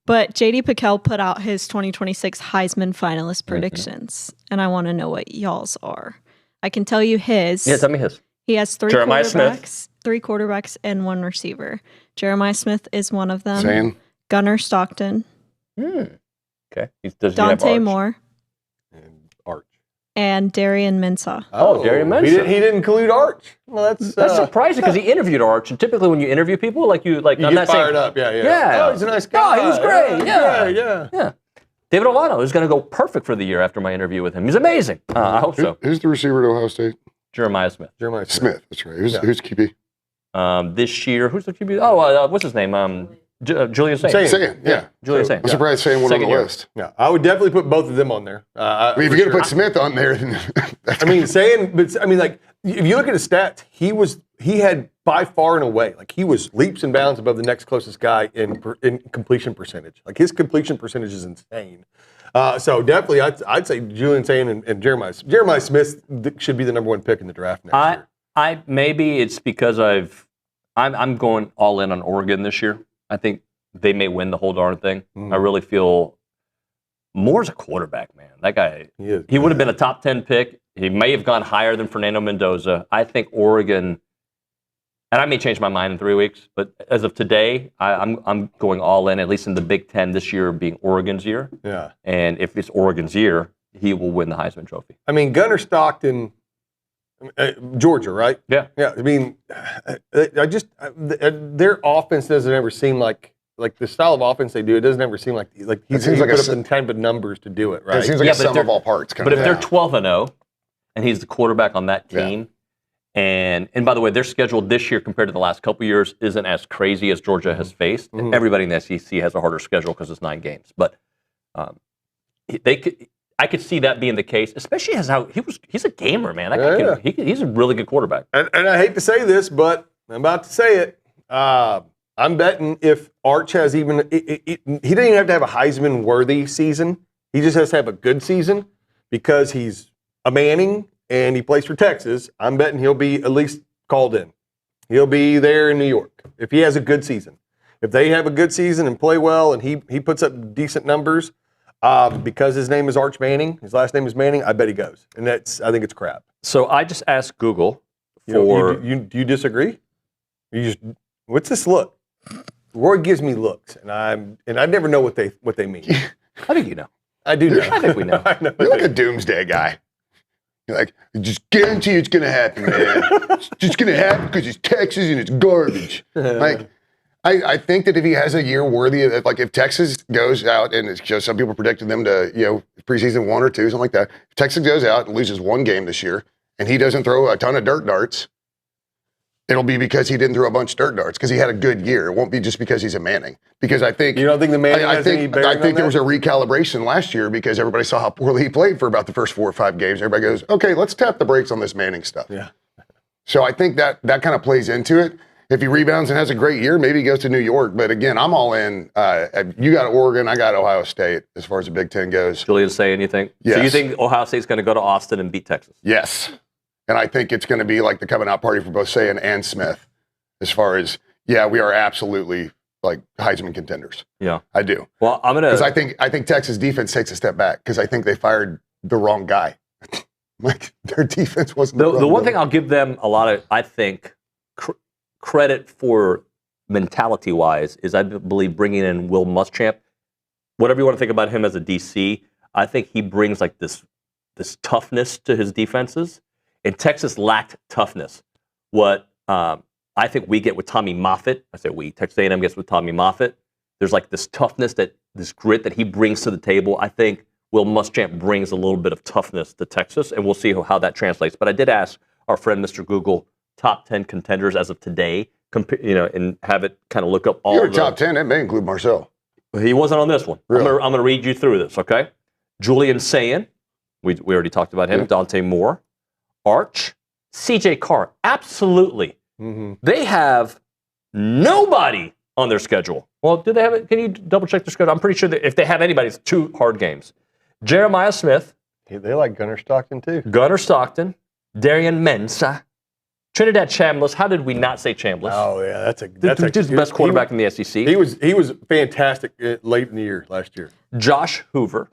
But J.D. Pickell put out his 2026 Heisman finalist predictions, and I want to know what y'all's are. I can tell you his. Yeah, tell me his. He has Jeremiah Smith. three quarterbacks, and one receiver. Jeremiah Smith is one of them. Same. Gunnar Stockton. Okay. Does Dante he have Arch? Moore. Arch. And Darian Mensah. Oh, Darian Mensah. He didn't include Arch. Well, That's surprising because he interviewed Arch, and typically when you interview people, you I'm get not fired saying, up. Yeah. Yeah. Oh, he's a nice guy. Oh, he was great. Yeah. David Olano is going to go perfect for the year after my interview with him. He's amazing. I hope so. Who's the receiver at Ohio State? Jeremiah Smith. Smith. That's right. Who's QB? This year, who's the QB? Oh, what's his name? Julian Saint. Yeah. Julian Saint. I'm surprised Saint wasn't on the list. Yeah, I would definitely put both of them on there. I mean, if you're going to put Smith on there, then I mean, like if you look at his stats, he had by far and away, like he was leaps and bounds above the next closest guy in completion percentage. Like his completion percentage is insane. So definitely, I'd say Julian Saint and Jeremiah. Jeremiah Smith should be the number one pick in the draft next year. Maybe it's because I'm going all in on Oregon this year. I think they may win the whole darn thing. I really feel Moore's a quarterback, man. That guy, he would have been a top 10 pick. He may have gone higher than Fernando Mendoza. I think Oregon, and I may change my mind in 3 weeks, but as of today, I'm going all in, at least in the Big Ten this year being Oregon's year. Yeah. And if it's Oregon's year, he will win the Heisman Trophy. I mean, Gunnar Stockton, Georgia, right? Yeah. Yeah. I mean, their offense doesn't ever seem like the style of offense they do. It doesn't ever seem like he's put up the type of numbers to do it, right? It seems like a sum of all parts. But if they're 12-0, and he's the quarterback on that team, and by the way, their schedule this year compared to the last couple of years isn't as crazy as Georgia has faced. And everybody in the SEC has a harder schedule because it's 9 games. But I could see that being the case, especially as how he's a gamer, man. That guy he's a really good quarterback. And I hate to say this, but I'm about to say it. I'm betting if Arch has he doesn't even have to have a Heisman-worthy season. He just has to have a good season because he's a Manning and he plays for Texas. I'm betting he'll be at least called in. He'll be there in New York if he has a good season. If they have a good season and play well and he puts up decent numbers, because his name is Arch Manning, his last name is Manning, I bet he goes. And I think it's crap. So I just asked Google for... Do you disagree? What's this look? Roy gives me looks, and I never know what they mean. I think you know. I do know. I think we know. You're like a doomsday guy. You're like, just guarantee it's going to happen, man. It's just going to happen because it's Texas and it's garbage. Like, I think that if he has a year worthy of, like, if Texas goes out and it's just some people predicted them to, preseason 1 or 2, something like that. If Texas goes out and loses 1 game this year and he doesn't throw a ton of dirt darts, it'll be because he didn't throw a bunch of dirt darts because he had a good year. It won't be just because he's a Manning. Because I think you don't think the Manning has any bearing on I think there that? was a recalibration last year because everybody saw how poorly he played for about the first 4 or 5 games. Everybody goes, okay, let's tap the brakes on this Manning stuff. Yeah. So I think that kind of plays into it. If he rebounds and has a great year, maybe he goes to New York. But again, I'm all in. You got Oregon, I got Ohio State as far as the Big Ten goes. Julian, say anything? Yes. So you think Ohio State's going to go to Austin and beat Texas? Yes. And I think it's going to be like the coming out party for both Sayin and Smith. As far as, we are absolutely like Heisman contenders. Yeah. I do. Well, I'm going to... Because I think Texas defense takes a step back because I think they fired the wrong guy. Like, their defense wasn't the one thing I'll give them a lot of, I think, credit for mentality-wise is I believe bringing in Will Muschamp. Whatever you want to think about him as a DC, I think he brings like this toughness to his defenses. And Texas lacked toughness. What I think we get with Tommy Moffitt, I say we, Texas A&M gets with Tommy Moffitt, there's like this toughness, this grit that he brings to the table. I think Will Muschamp brings a little bit of toughness to Texas, and we'll see how that translates. But I did ask our friend Mr. Google top 10 contenders as of today, and have it kind of look up all You're top 10, it may include Marcel. He wasn't on this one. Really? I'm going to read you through this, okay? Julian Sayin, we already talked about him. Dante Moore, Arch, C.J. Carr. Absolutely. They have nobody on their schedule. Well, do they have it? Can you double check their schedule? I'm pretty sure that if they have anybody, it's 2 hard games. Jeremiah Smith. They like Gunnar Stockton too. Gunnar Stockton, Darian Mensah, Trinidad Chambliss. How did we not say Chambliss? Oh yeah, that's the best quarterback in the SEC. He was fantastic late in the year last year. Josh Hoover,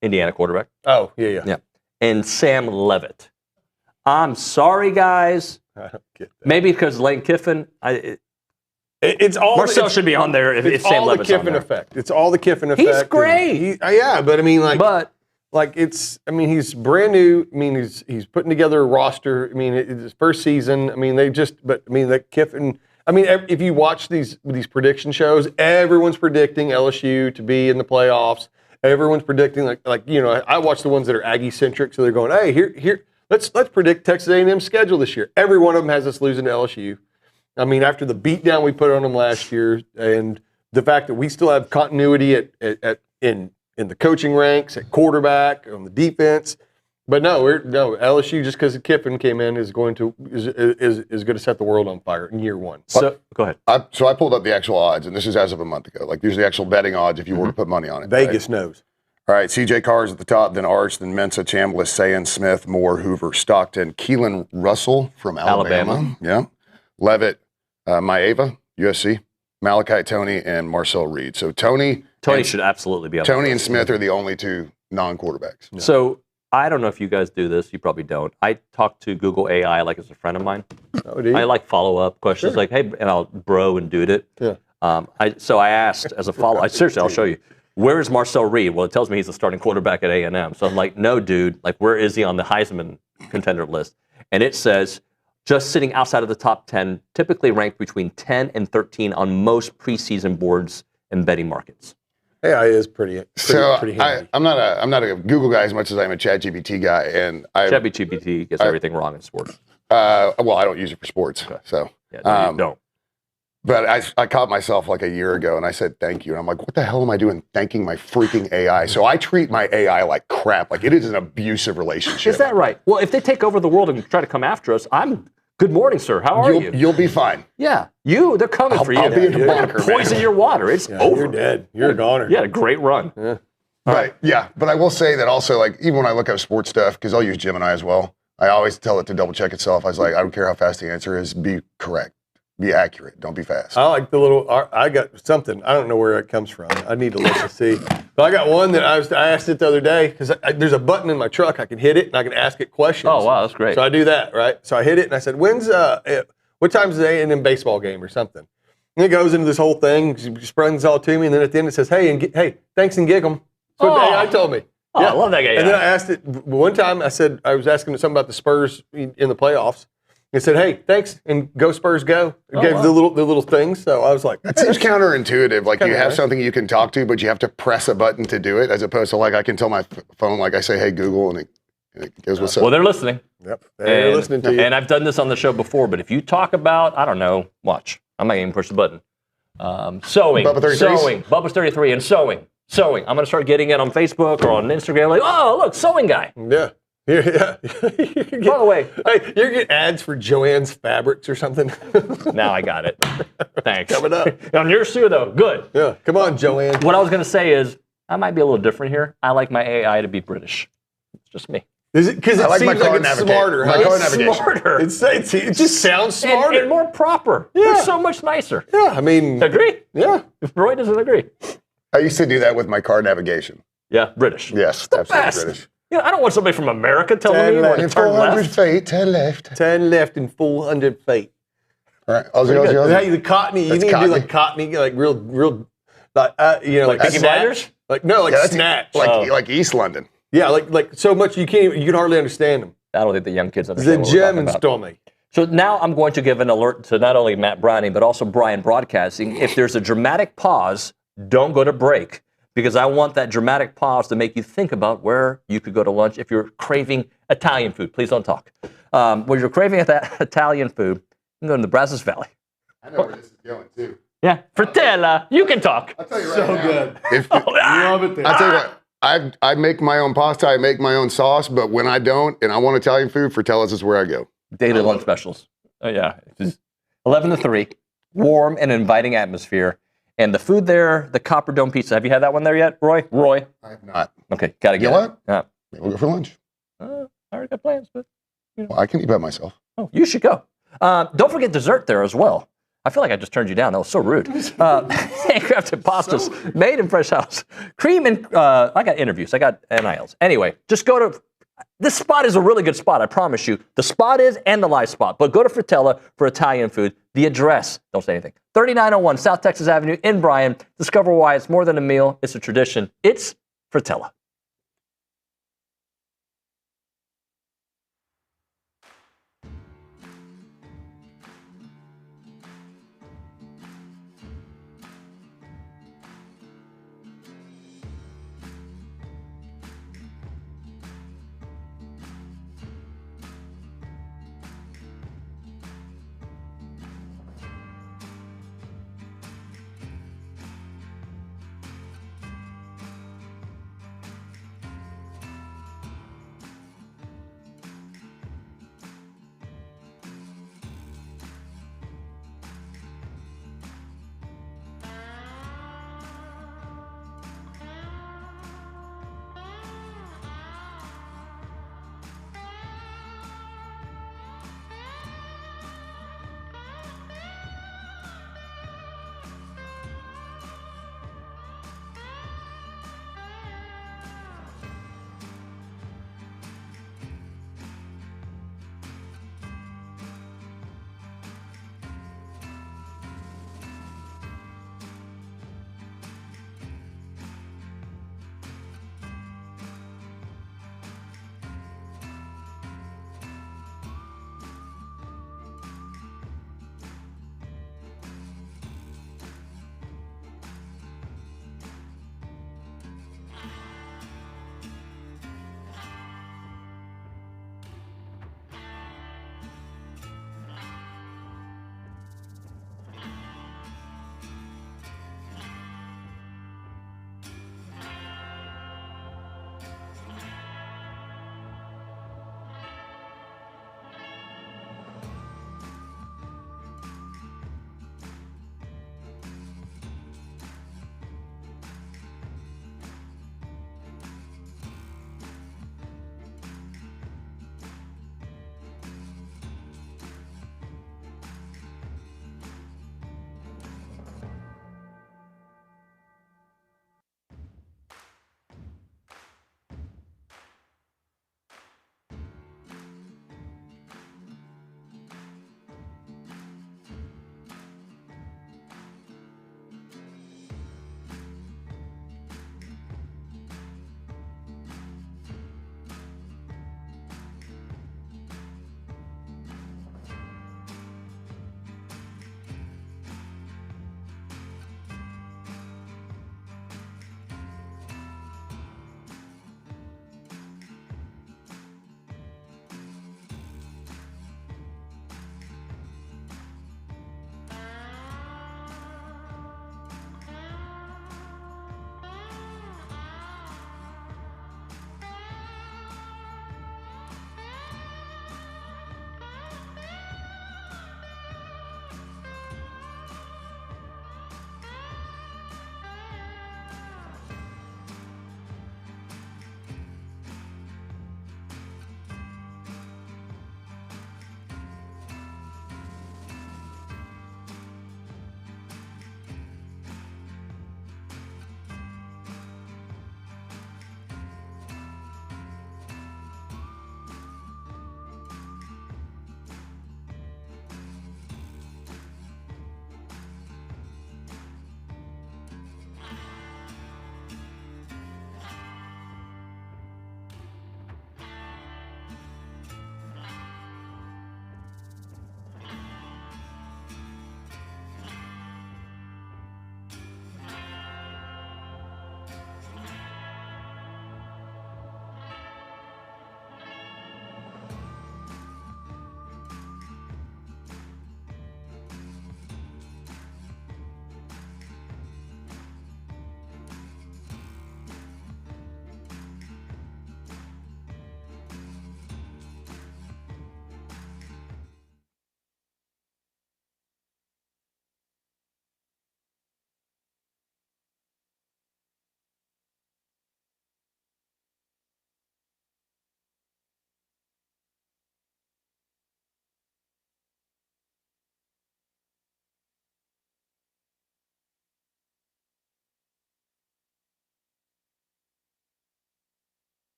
Indiana quarterback. Oh yeah. And Sam Levitt. I'm sorry, guys. I don't get that. Maybe because Lane Kiffin. It's all Marcel should be on there if Sam Levitt's on there. It's all the Kiffin effect. He's great. But I mean, he's brand new. I mean, he's putting together a roster. I mean, it's his first season. I mean, that Kiffin. I mean, if you watch these prediction shows, everyone's predicting LSU to be in the playoffs. Everyone's predicting I watch the ones that are Aggie centric, so they're going, hey, here, let's predict Texas A&M's schedule this year. Every one of them has us losing to LSU. I mean, after the beatdown we put on them last year, and the fact that we still have continuity in the coaching ranks, at quarterback, on the defense, but LSU, just because Kiffin came in, is going to set the world on fire in year one. So go ahead. So I pulled up the actual odds, and this is as of a month ago. Like, these are the actual betting odds if you were to put money on it. Vegas knows. All right, C.J. Carr's at the top, then Arch, then Mensah, Chambliss, Sayin, Smith, Moore, Hoover, Stockton, Keelan Russell from Alabama. Yeah. Levitt, Maeva, USC, Malachi Tony, and Marcel Reed. So Tony should absolutely be up. Tony and Smith are the only 2 non-quarterbacks. Yeah. So I don't know if you guys do this. You probably don't. I talk to Google AI like it's a friend of mine. Oh, do you? I like follow-up questions like, hey, and I'll bro and dude it. Yeah. So I asked as a follow-up. Seriously, I'll show you. Where is Marcel Reed? Well, it tells me he's the starting quarterback at A&M. So I'm like, no, dude. Like, where is he on the Heisman contender list? And it says, just sitting outside of the top 10, typically ranked between 10 and 13 on most preseason boards and betting markets. AI is pretty handy. I'm not a Google guy as much as I'm a ChatGPT guy, and ChatGPT gets everything wrong in sports. Well, I don't use it for sports, so you don't. But I caught myself like a year ago, and I said thank you, and I'm like, what the hell am I doing thanking my freaking AI? So I treat my AI like crap, like it is an abusive relationship. Is that right? Well, if they take over the world and try to come after us, good morning, sir. How are you? You'll be fine. Yeah, they're coming for you. I'll be in the bunker, poison your water. It's over. You're dead. You're a goner. You had a great run. Yeah. Right. Yeah, but I will say that also, like, even when I look up sports stuff, because I'll use Gemini as well, I always tell it to double check itself. I was like, I don't care how fast the answer is, be correct. Be accurate. Don't be fast. I like the little. I got something. I don't know where it comes from. I need to look and see. But I got one that I asked it the other day because there's a button in my truck. I can hit it and I can ask it questions. Oh wow, that's great. So I do that, right? So I hit it and I said, what time's the A&M baseball game or something? And it goes into this whole thing, springs all to me, and then at the end it says, hey, thanks and gig 'em. That's what the AI told me. Oh, I love that guy. And then I asked it one time. I was asking it something about the Spurs in the playoffs. It said, hey, thanks, and go Spurs go. It gave the little things, so I was like... That seems counterintuitive. Like, you have something you can talk to, but you have to press a button to do it, as opposed to, like, I can tell my phone, like, I say, hey, Google, and it goes, what's up? Well, they're listening. Yep, they're listening to you. And I've done this on the show before, but if you talk about, I don't know, watch. I'm not even push the button. Sewing. Bubba's 33, and sewing. I'm going to start getting it on Facebook or on Instagram, like, oh, look, sewing guy. Yeah. Yeah. By the way, hey, you're getting ads for Joanne's Fabrics or something. Now I got it. Thanks. Coming up. On yours too, though. Good. Yeah. Come on, Joanne. What I was going to say is, I might be a little different here. I like my AI to be British. It's just me. Is it because it seems like it's smarter? It's smarter. It just sounds smarter and more proper. Yeah. It's so much nicer. Yeah. I mean, agree? Yeah. If Roy doesn't agree. I used to do that with my car navigation. Yeah, British. Yes, absolutely British. Yeah, I don't want somebody from America telling me where to turn left. 400 feet, 10 left. 10 left and 400 feet. All right, Aussie. Hey, the Cockney. You need to do like Cockney, like real, like like Peaky Blinders? Like Snatch. Like East London. Yeah, like so much you can hardly understand them. I don't think the young kids understand. The German Stormy. So now I'm going to give an alert to not only Matt Browning but also Brian Broadcasting. If there's a dramatic pause, don't go to break. Because I want that dramatic pause to make you think about where you could go to lunch if you're craving Italian food. Please don't talk. When you're craving that Italian food, you can go to the Brazos Valley. I know where this is going, too. Yeah, Fratella, you can talk. I'll tell you right so now. Good. Love it there. I'll tell you what. I make my own pasta. I make my own sauce. But when I don't, and I want Italian food, Fratella's is where I go. Daily lunch specials. Oh yeah, 11 to 3, warm and inviting atmosphere, and the food there, the Copper Dome pizza. Have you had that one there yet, Roy? I have not. Okay, gotta get You know what? it. Maybe we'll go for lunch. I already got plans, but Well, I can eat by myself. oh, you should go. Don't forget dessert there as well. I feel like I just turned you down. That was so rude. Handcrafted pastas made in fresh house. Cream and I got interviews. I got NILs. Anyway, just go to. This spot is a really good spot, I promise you. The spot is and the live spot. But go to Fratella for Italian food. The address, don't say anything. 3901 South Texas Avenue in Bryan. Discover why it's more than a meal. It's a tradition. It's Fratella.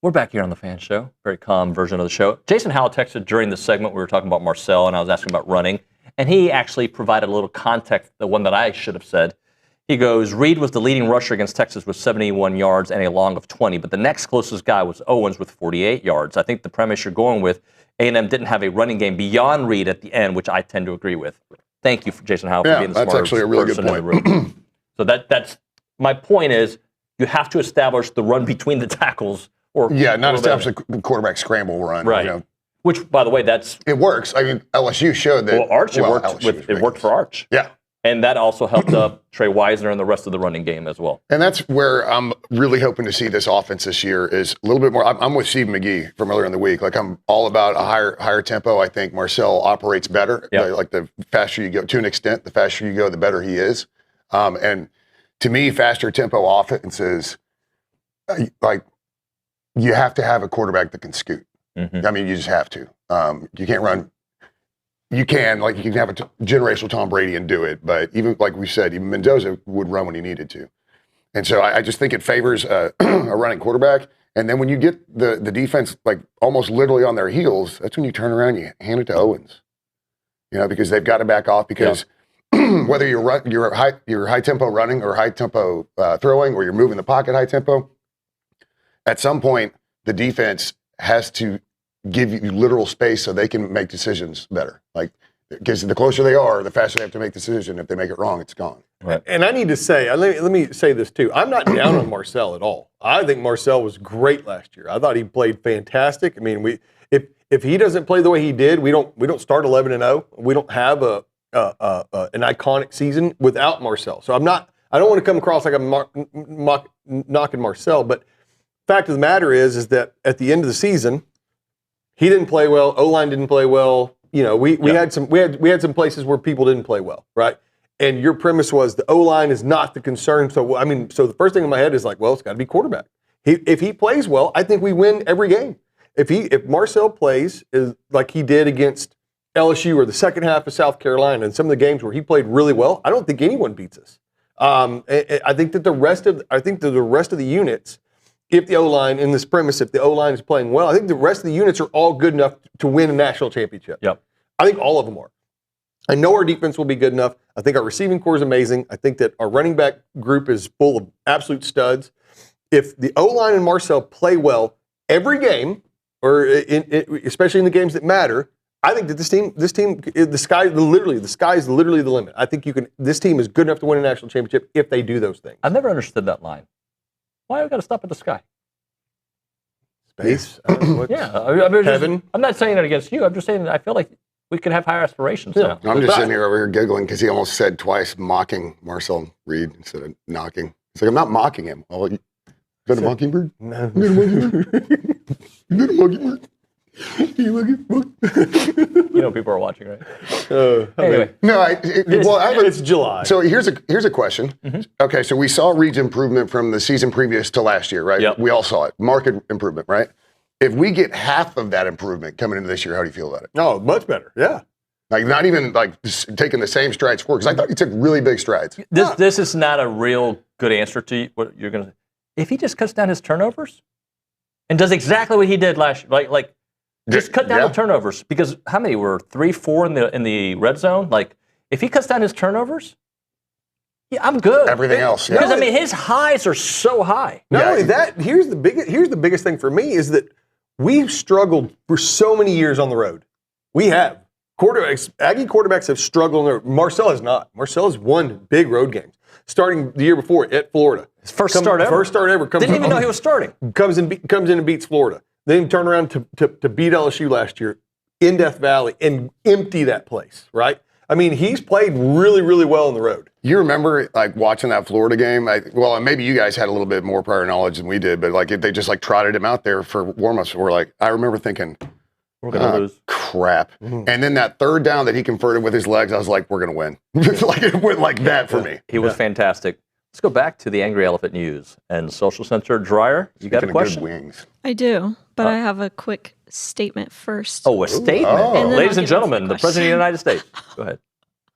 We're back here on the Fan Show, very calm version of the show. Jason Howell texted during the segment, we were talking about Marcel, and I was asking about running, and he actually provided a little context, the one that I should have said. He goes, Reed was the leading rusher against Texas with 71 yards and a long of 20, but the next closest guy was Owens with 48 yards. I think the premise you're going with, A&M didn't have a running game beyond Reed at the end, which I tend to agree with. Thank you, Jason Howell, for being the that's actually a really good point. So that's my point is you have to establish the run between the tackles. Not establish the quarterback scramble run. Right. You know. Which, by the way, it works. I mean, LSU showed that. Well, Arch, it worked for Arch. Yeah. And that also helped up Trey Wisner and the rest of the running game as well. And that's where I'm really hoping to see this offense this year is a little bit more. I'm with Steve McGee from earlier in the week. Like, I'm all about a higher tempo. I think Marcel operates better. Yep. Like, the faster you go, to an extent, the faster you go, the better he is. And to me, faster tempo offenses, like, you have to have a quarterback that can scoot. Mm-hmm. I mean, you just have to. You can't run. You can have a generational Tom Brady and do it, but even like we said, even Mendoza would run when he needed to. And so I just think it favors a running quarterback. And then when you get the defense like almost literally on their heels, that's when you turn around and you hand it to Owens. You know, because they've got to back off because whether you're high tempo running or high tempo throwing, or you're moving the pocket high tempo, at some point the defense has to give you literal space so they can make decisions better. Like, because the closer they are, the faster they have to make the decision. If they make it wrong, it's gone. Right. And I need to say, let me say this too. I'm not down on Marcel at all. I think Marcel was great last year. I thought he played fantastic. I mean, if he doesn't play the way he did, we don't start 11-0. We don't have an iconic season without Marcel. So I don't want to come across like I'm knocking Marcel, but fact of the matter is that at the end of the season, he didn't play well. O-line didn't play well. You know, we had some places where people didn't play well, right? And your premise was the O-line is not the concern. So the first thing in my head is like, well, it's got to be quarterback. If he plays well, I think we win every game. If Marcel plays like he did against LSU or the second half of South Carolina and some of the games where he played really well, I don't think anyone beats us. I think that the rest of the units. If the O-line, in this premise, if the O-line is playing well, I think the rest of the units are all good enough to win a national championship. Yep. I think all of them are. I know our defense will be good enough. I think our receiving core is amazing. I think that our running back group is full of absolute studs. If the O-line and Marcel play well every game, or especially in the games that matter, I think that this team, the sky is literally the limit. I think this team is good enough to win a national championship if they do those things. I've never understood that line. Why do we got to stop at the sky? Space? Heaven? I'm not saying it against you. I'm just saying that I feel like we could have higher aspirations now. I'm just sitting here over here giggling because he almost said twice mocking Marcel Reed instead of knocking. It's like, I'm not mocking him. Is that a mockingbird? No. Is that a mockingbird? You know people are watching, right? Anyway. It's July. So here's a question. Mm-hmm. Okay, so we saw Reed's improvement from the season previous to last year, right? Yep. We all saw it. Market improvement, right? If we get half of that improvement coming into this year, how do you feel about it? No, much better. Yeah. Like, not even like taking the same strides forward, because I thought he took really big strides. This is not a real good answer to what you're going to say. If he just cuts down his turnovers and does exactly what he did last year, like just cut down the turnovers, because how many were 3-4 in the red zone? Like, if he cuts down his turnovers, yeah, I'm good. Everything else, yeah. Because his highs are so high. Not only that, here's the biggest thing for me is that we've struggled for so many years on the road. We have. Aggie quarterbacks have struggled on the road. Marcel has not. Marcel has won big road games. Starting the year before at Florida. His first start ever. Didn't even know he was starting. Comes in and beats Florida. Then turn around to beat LSU last year in Death Valley and empty that place, right? I mean, he's played really, really well on the road. You remember, like, watching that Florida game? And maybe you guys had a little bit more prior knowledge than we did, but, like, if they just, like, trotted him out there for warm-ups, I remember thinking, we're going to lose. Crap. Mm-hmm. And then that third down that he converted with his legs, I was like, we're going to win. Like, it went like that for me. He was fantastic. Let's go back to the Angry Elephant News. And Social Censor Dreyer, you got a question? Good wings. I do, but I have a quick statement first. Oh, a statement. Ladies and gentlemen, the President of the United States. Go ahead.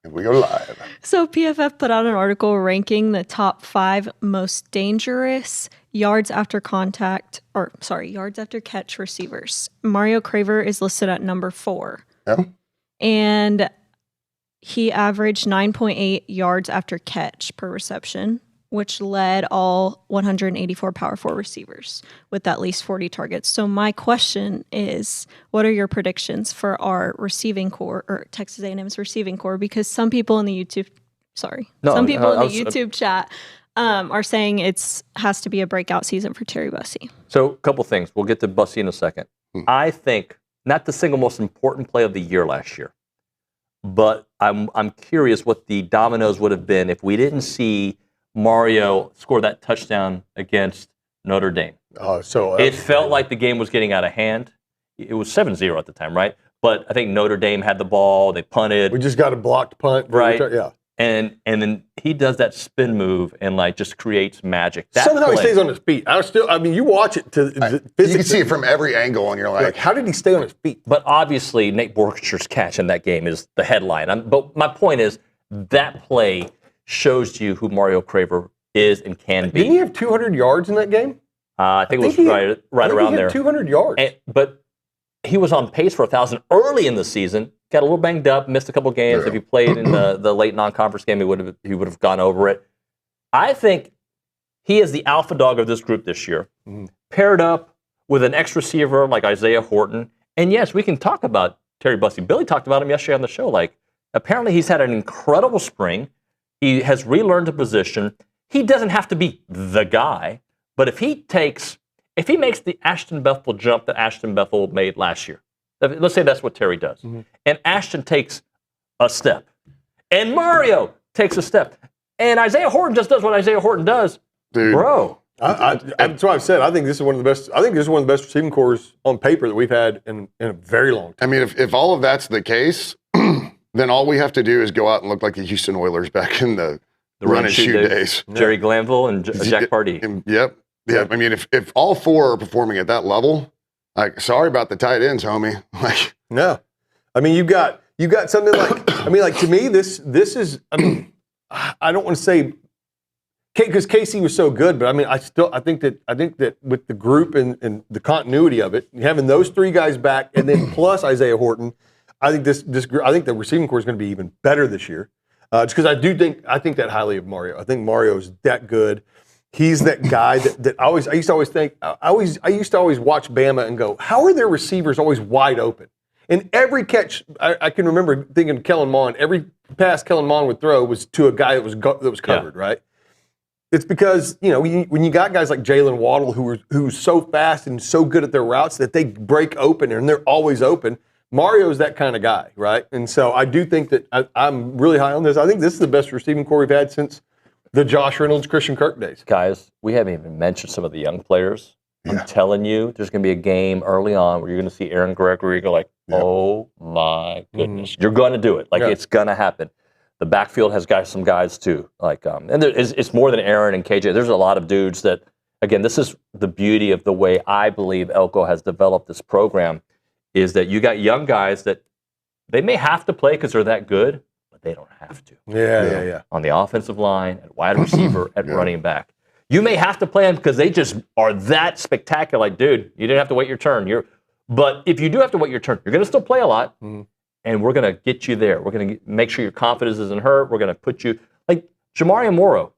And we go live. So PFF put out an article ranking the top 5 most dangerous yards after catch receivers. Mario Craver is listed at number 4. Yeah. And he averaged 9.8 yards after catch per reception, which led all 184 Power 4 receivers with at least 40 targets. So my question is, what are your predictions for our receiving core, or Texas A&M's receiving core? Because some people in the YouTube, YouTube chat are saying has to be a breakout season for Terry Bussey. So a couple things. We'll get to Bussey in a second. I think not the single most important play of the year last year, but I'm curious what the dominoes would have been if we didn't see Mario score that touchdown against Notre Dame. It felt like the game was getting out of hand. It was 7-0 at the time, right? But I think Notre Dame had the ball. They punted. We just got a blocked punt. Right. Yeah. And then he does that spin move and just creates magic. Somehow he stays on his feet. You watch it you can see it from every angle, and you're like, how did he stay on his feet? But obviously, Nate Borchers's catch in that game is the headline. But my point is, that play shows you who Mario Craver is and can be. Didn't he have 200 yards in that game? I think it was right around there. 200 yards. But he was on pace for 1,000 early in the season. Got a little banged up, missed a couple games. Yeah. If he played in the late non-conference game, he would have gone over it. I think he is the alpha dog of this group this year, paired up with an X receiver like Isaiah Horton. And yes, we can talk about Terry Bussey. Billy talked about him yesterday on the show. Apparently he's had an incredible spring. He has relearned the position. He doesn't have to be the guy, but if he makes the Ashton Bethel jump that Ashton Bethel made last year, let's say that's what Terry does, and Ashton takes a step, and Mario takes a step, and Isaiah Horton just does what Isaiah Horton does, dude, bro. That's what I've said. I think this is one of the best. I think this is one of the best receiving cores on paper that we've had in a very long time. I mean, if all of that's the case, then all we have to do is go out and look like the Houston Oilers back in the run and shoot days. Jerry Glanville and Jack Pardee. Yep. I mean, if all 4 are performing at that level, sorry about the tight ends, homie. No, I mean, you got something to me, this is. I mean, I don't want to say because Casey was so good, but I mean, I think that with the group and the continuity of it, having those 3 guys back, and then plus Isaiah Horton, I think I think the receiving core is going to be even better this year. Just because I think that highly of Mario. I think Mario is that good. He's that guy that I used to always watch Bama and go, how are their receivers always wide open? And every catch, I can remember thinking Kellen Mond, every pass Kellen Mond would throw was to a guy that was covered, right? It's because, when you got guys like Jalen Waddle who's so fast and so good at their routes that they break open and they're always open. Mario's that kind of guy, right? And so I do think that I'm really high on this. I think this is the best receiving core we've had since the Josh Reynolds, Christian Kirk days. Guys, we haven't even mentioned some of the young players. I'm telling you, there's going to be a game early on where you're going to see Aaron Gregory go oh my goodness. You're going to do it. It's going to happen. The backfield has some guys too. And it's more than Aaron and KJ. There's a lot of dudes that, again, this is the beauty of the way I believe Elko has developed this program, is that you got young guys that they may have to play because they're that good, but they don't have to. Yeah. On the offensive line, at wide receiver, at running back. You may have to play them because they just are that spectacular. Dude, you didn't have to wait your turn. But if you do have to wait your turn, you're going to still play a lot, and we're going to get you there. We're going to make sure your confidence isn't hurt. We're going to put you Jamari Moro.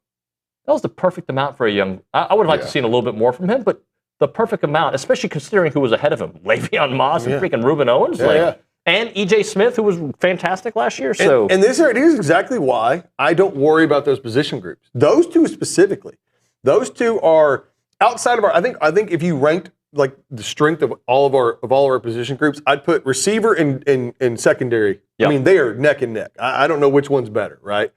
That was the perfect amount for a young. I would have liked to see a little bit more from him, but the perfect amount, especially considering who was ahead of him, Le'Veon Moss and freaking Reuben Owens, and E.J. Smith, who was fantastic last year. So, and this is exactly why I don't worry about those position groups. Those two specifically, those two are outside of our. I think if you ranked the strength of all of our position groups, I'd put receiver and secondary. Yep. I mean, they are neck and neck. I don't know which one's better, right?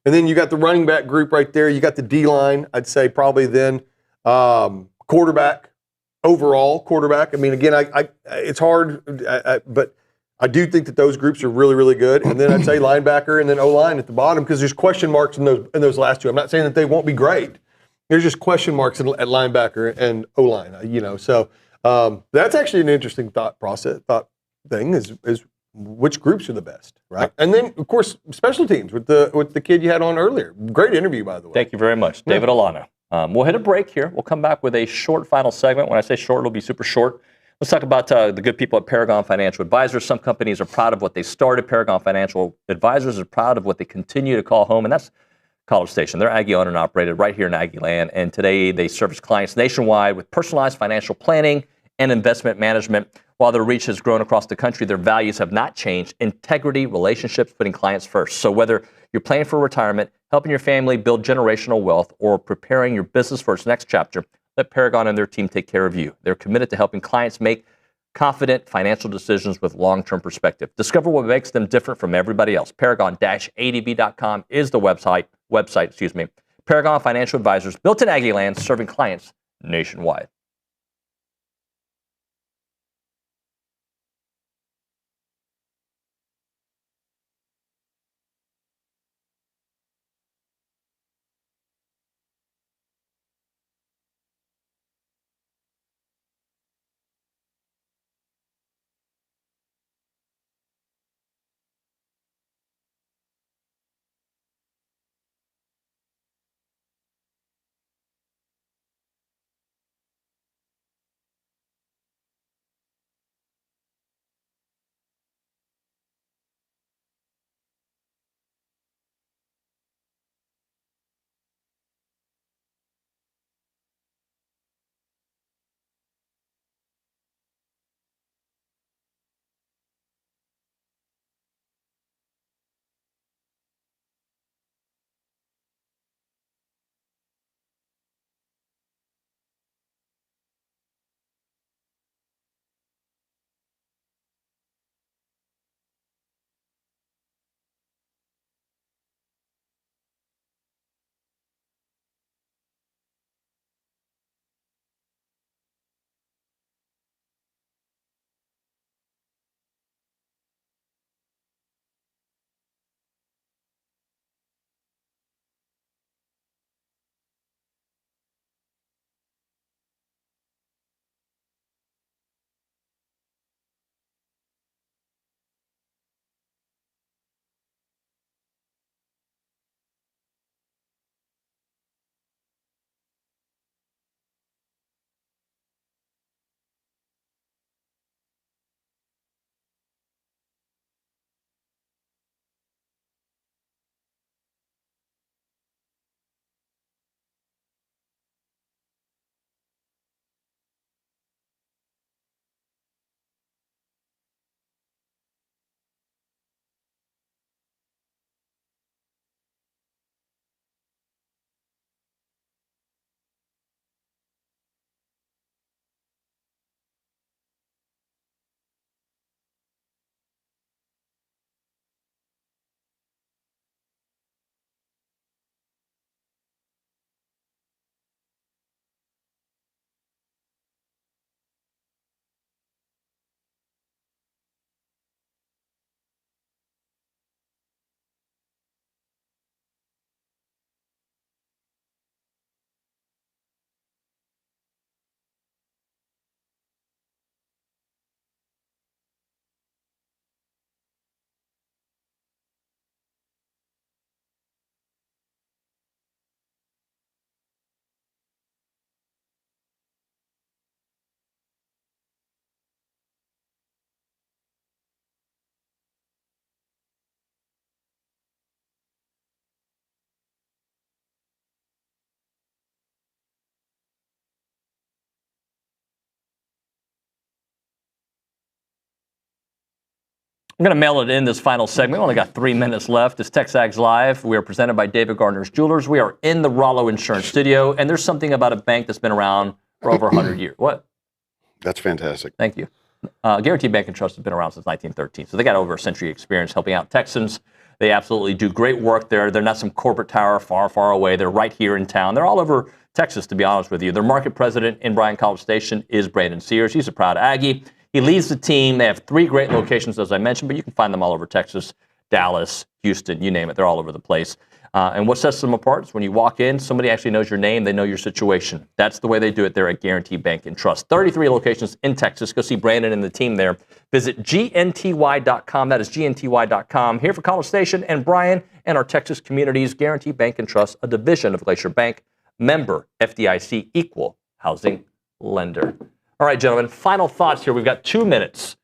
And then you got the running back group right there. You got the D line. I'd say probably then. Quarterback, overall quarterback. I mean, again, it's hard, but I do think that those groups are really, really good. And then I'd say linebacker and then O-line at the bottom because there's question marks in those last two. I'm not saying that they won't be great. There's just question marks at linebacker and O-line. So that's actually an interesting thought thing is which groups are the best, right? And then, of course, special teams with the kid you had on earlier. Great interview, by the way. Thank you very much. David Alano. We'll hit a break here. We'll come back with a short final segment. When I say short, it'll be super short. Let's talk about the good people at Paragon Financial Advisors. Some companies are proud of what they started. Paragon Financial Advisors are proud of what they continue to call home, and that's College Station. They're Aggie owned and operated right here in Aggie land, and today they service clients nationwide with personalized financial planning and investment management. While their reach has grown across the country, their values have not changed. Integrity, relationships, putting clients first. So whether you're planning for retirement, helping your family build generational wealth, or preparing your business for its next chapter, let Paragon and their team take care of you. They're committed to helping clients make confident financial decisions with long-term perspective. Discover what makes them different from everybody else. Paragon-adv.com is the website. Paragon Financial Advisors, built in Aggie land, serving clients nationwide. I'm going to mail it in this final segment. We only got 3 minutes left. It's TexAgs Live. We are presented by David Gardner's Jewelers. We are in the Rollo Insurance Studio, and there's something about a bank that's been around for over 100 years. What? That's fantastic. Thank you. Guaranty Bank and Trust has been around since 1913, so they got over a century experience helping out Texans. They absolutely do great work there. They're not some corporate tower far, far away. They're right here in town. They're all over Texas, to be honest with you. Their market president in Bryan College Station is Brandon Sears. He's a proud Aggie. He leads the team. They have 3 great locations, as I mentioned, but you can find them all over Texas, Dallas, Houston, you name it. They're all over the place. And what sets them apart is when you walk in, somebody actually knows your name. They know your situation. That's the way they do it there at Guaranty Bank and Trust. 33 locations in Texas. Go see Brandon and the team there. Visit gnty.com. That is gnty.com. Here for College Station and Brian and our Texas communities, Guaranty Bank and Trust, a division of Glacier Bank, member FDIC, equal housing lender. All right, gentlemen, final thoughts here. We've got 2 minutes.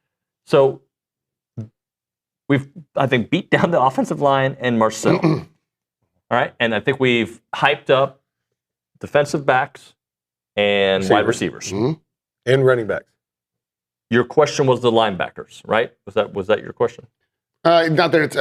So we've, I think, beat down the offensive line and Marcel. All right, and I think we've hyped up defensive backs and wide receivers. And running backs. Your question was the linebackers, right? Was that your question? Not that it's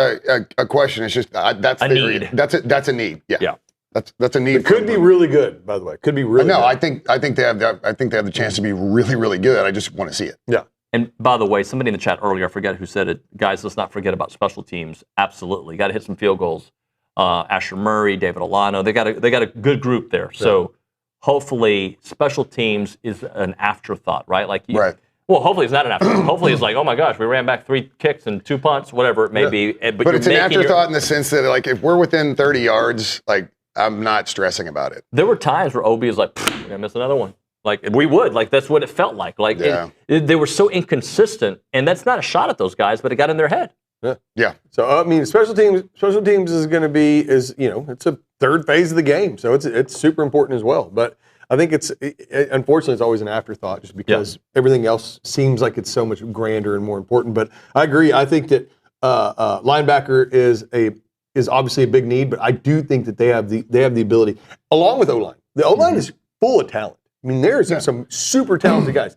a question. It's just that's a need. That's a need. Yeah. That's a need. It could be really good, by the way. Could be really. No, good. I think they have the chance to be really, really good. I just want to see it. Yeah. And by the way, somebody in the chat earlier, I forget who said it. Guys, let's not forget about special teams. Absolutely, got to hit some field goals. Asher Murray, David Alano, they got a good group there. Yeah. So hopefully, special teams is an afterthought, right? Right. Well, hopefully it's not an afterthought. Hopefully it's like, oh my gosh, we ran back 3 kicks and 2 punts, whatever it may be. But it's an afterthought in the sense that, like, if we're within 30 yards, like, I'm not stressing about it. There were times where OB is like, we're gonna miss another one. Like we would, like that's what it felt like. Like they were so inconsistent, and that's not a shot at those guys, but it got in their head. Yeah. So I mean, special teams is going to be it's a third phase of the game, so it's super important as well. But I think unfortunately it's always an afterthought, just because everything else seems like it's so much grander and more important. But I agree. I think that linebacker is obviously a big need, but I do think that they have the ability, along with O-line. The O-line is full of talent. I mean, there's some super talented guys.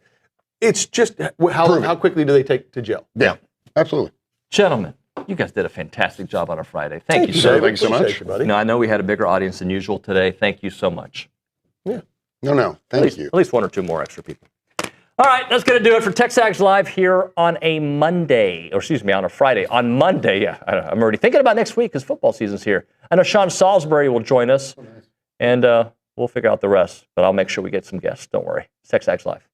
It's just how quickly do they take to gel? Yeah, absolutely. Gentlemen, you guys did a fantastic job on a Friday. Thank you so much. Thank you so much. Buddy. I know we had a bigger audience than usual today. Thank you so much. Yeah. No. Thank you. At least 1 or 2 more extra people. All right, that's going to do it for TexAgs Live here on a Monday, or excuse me, on a Friday. On Monday, yeah, I'm already thinking about next week because football season's here. I know Sean Salisbury will join us, and we'll figure out the rest, but I'll make sure we get some guests. Don't worry. TexAgs Live.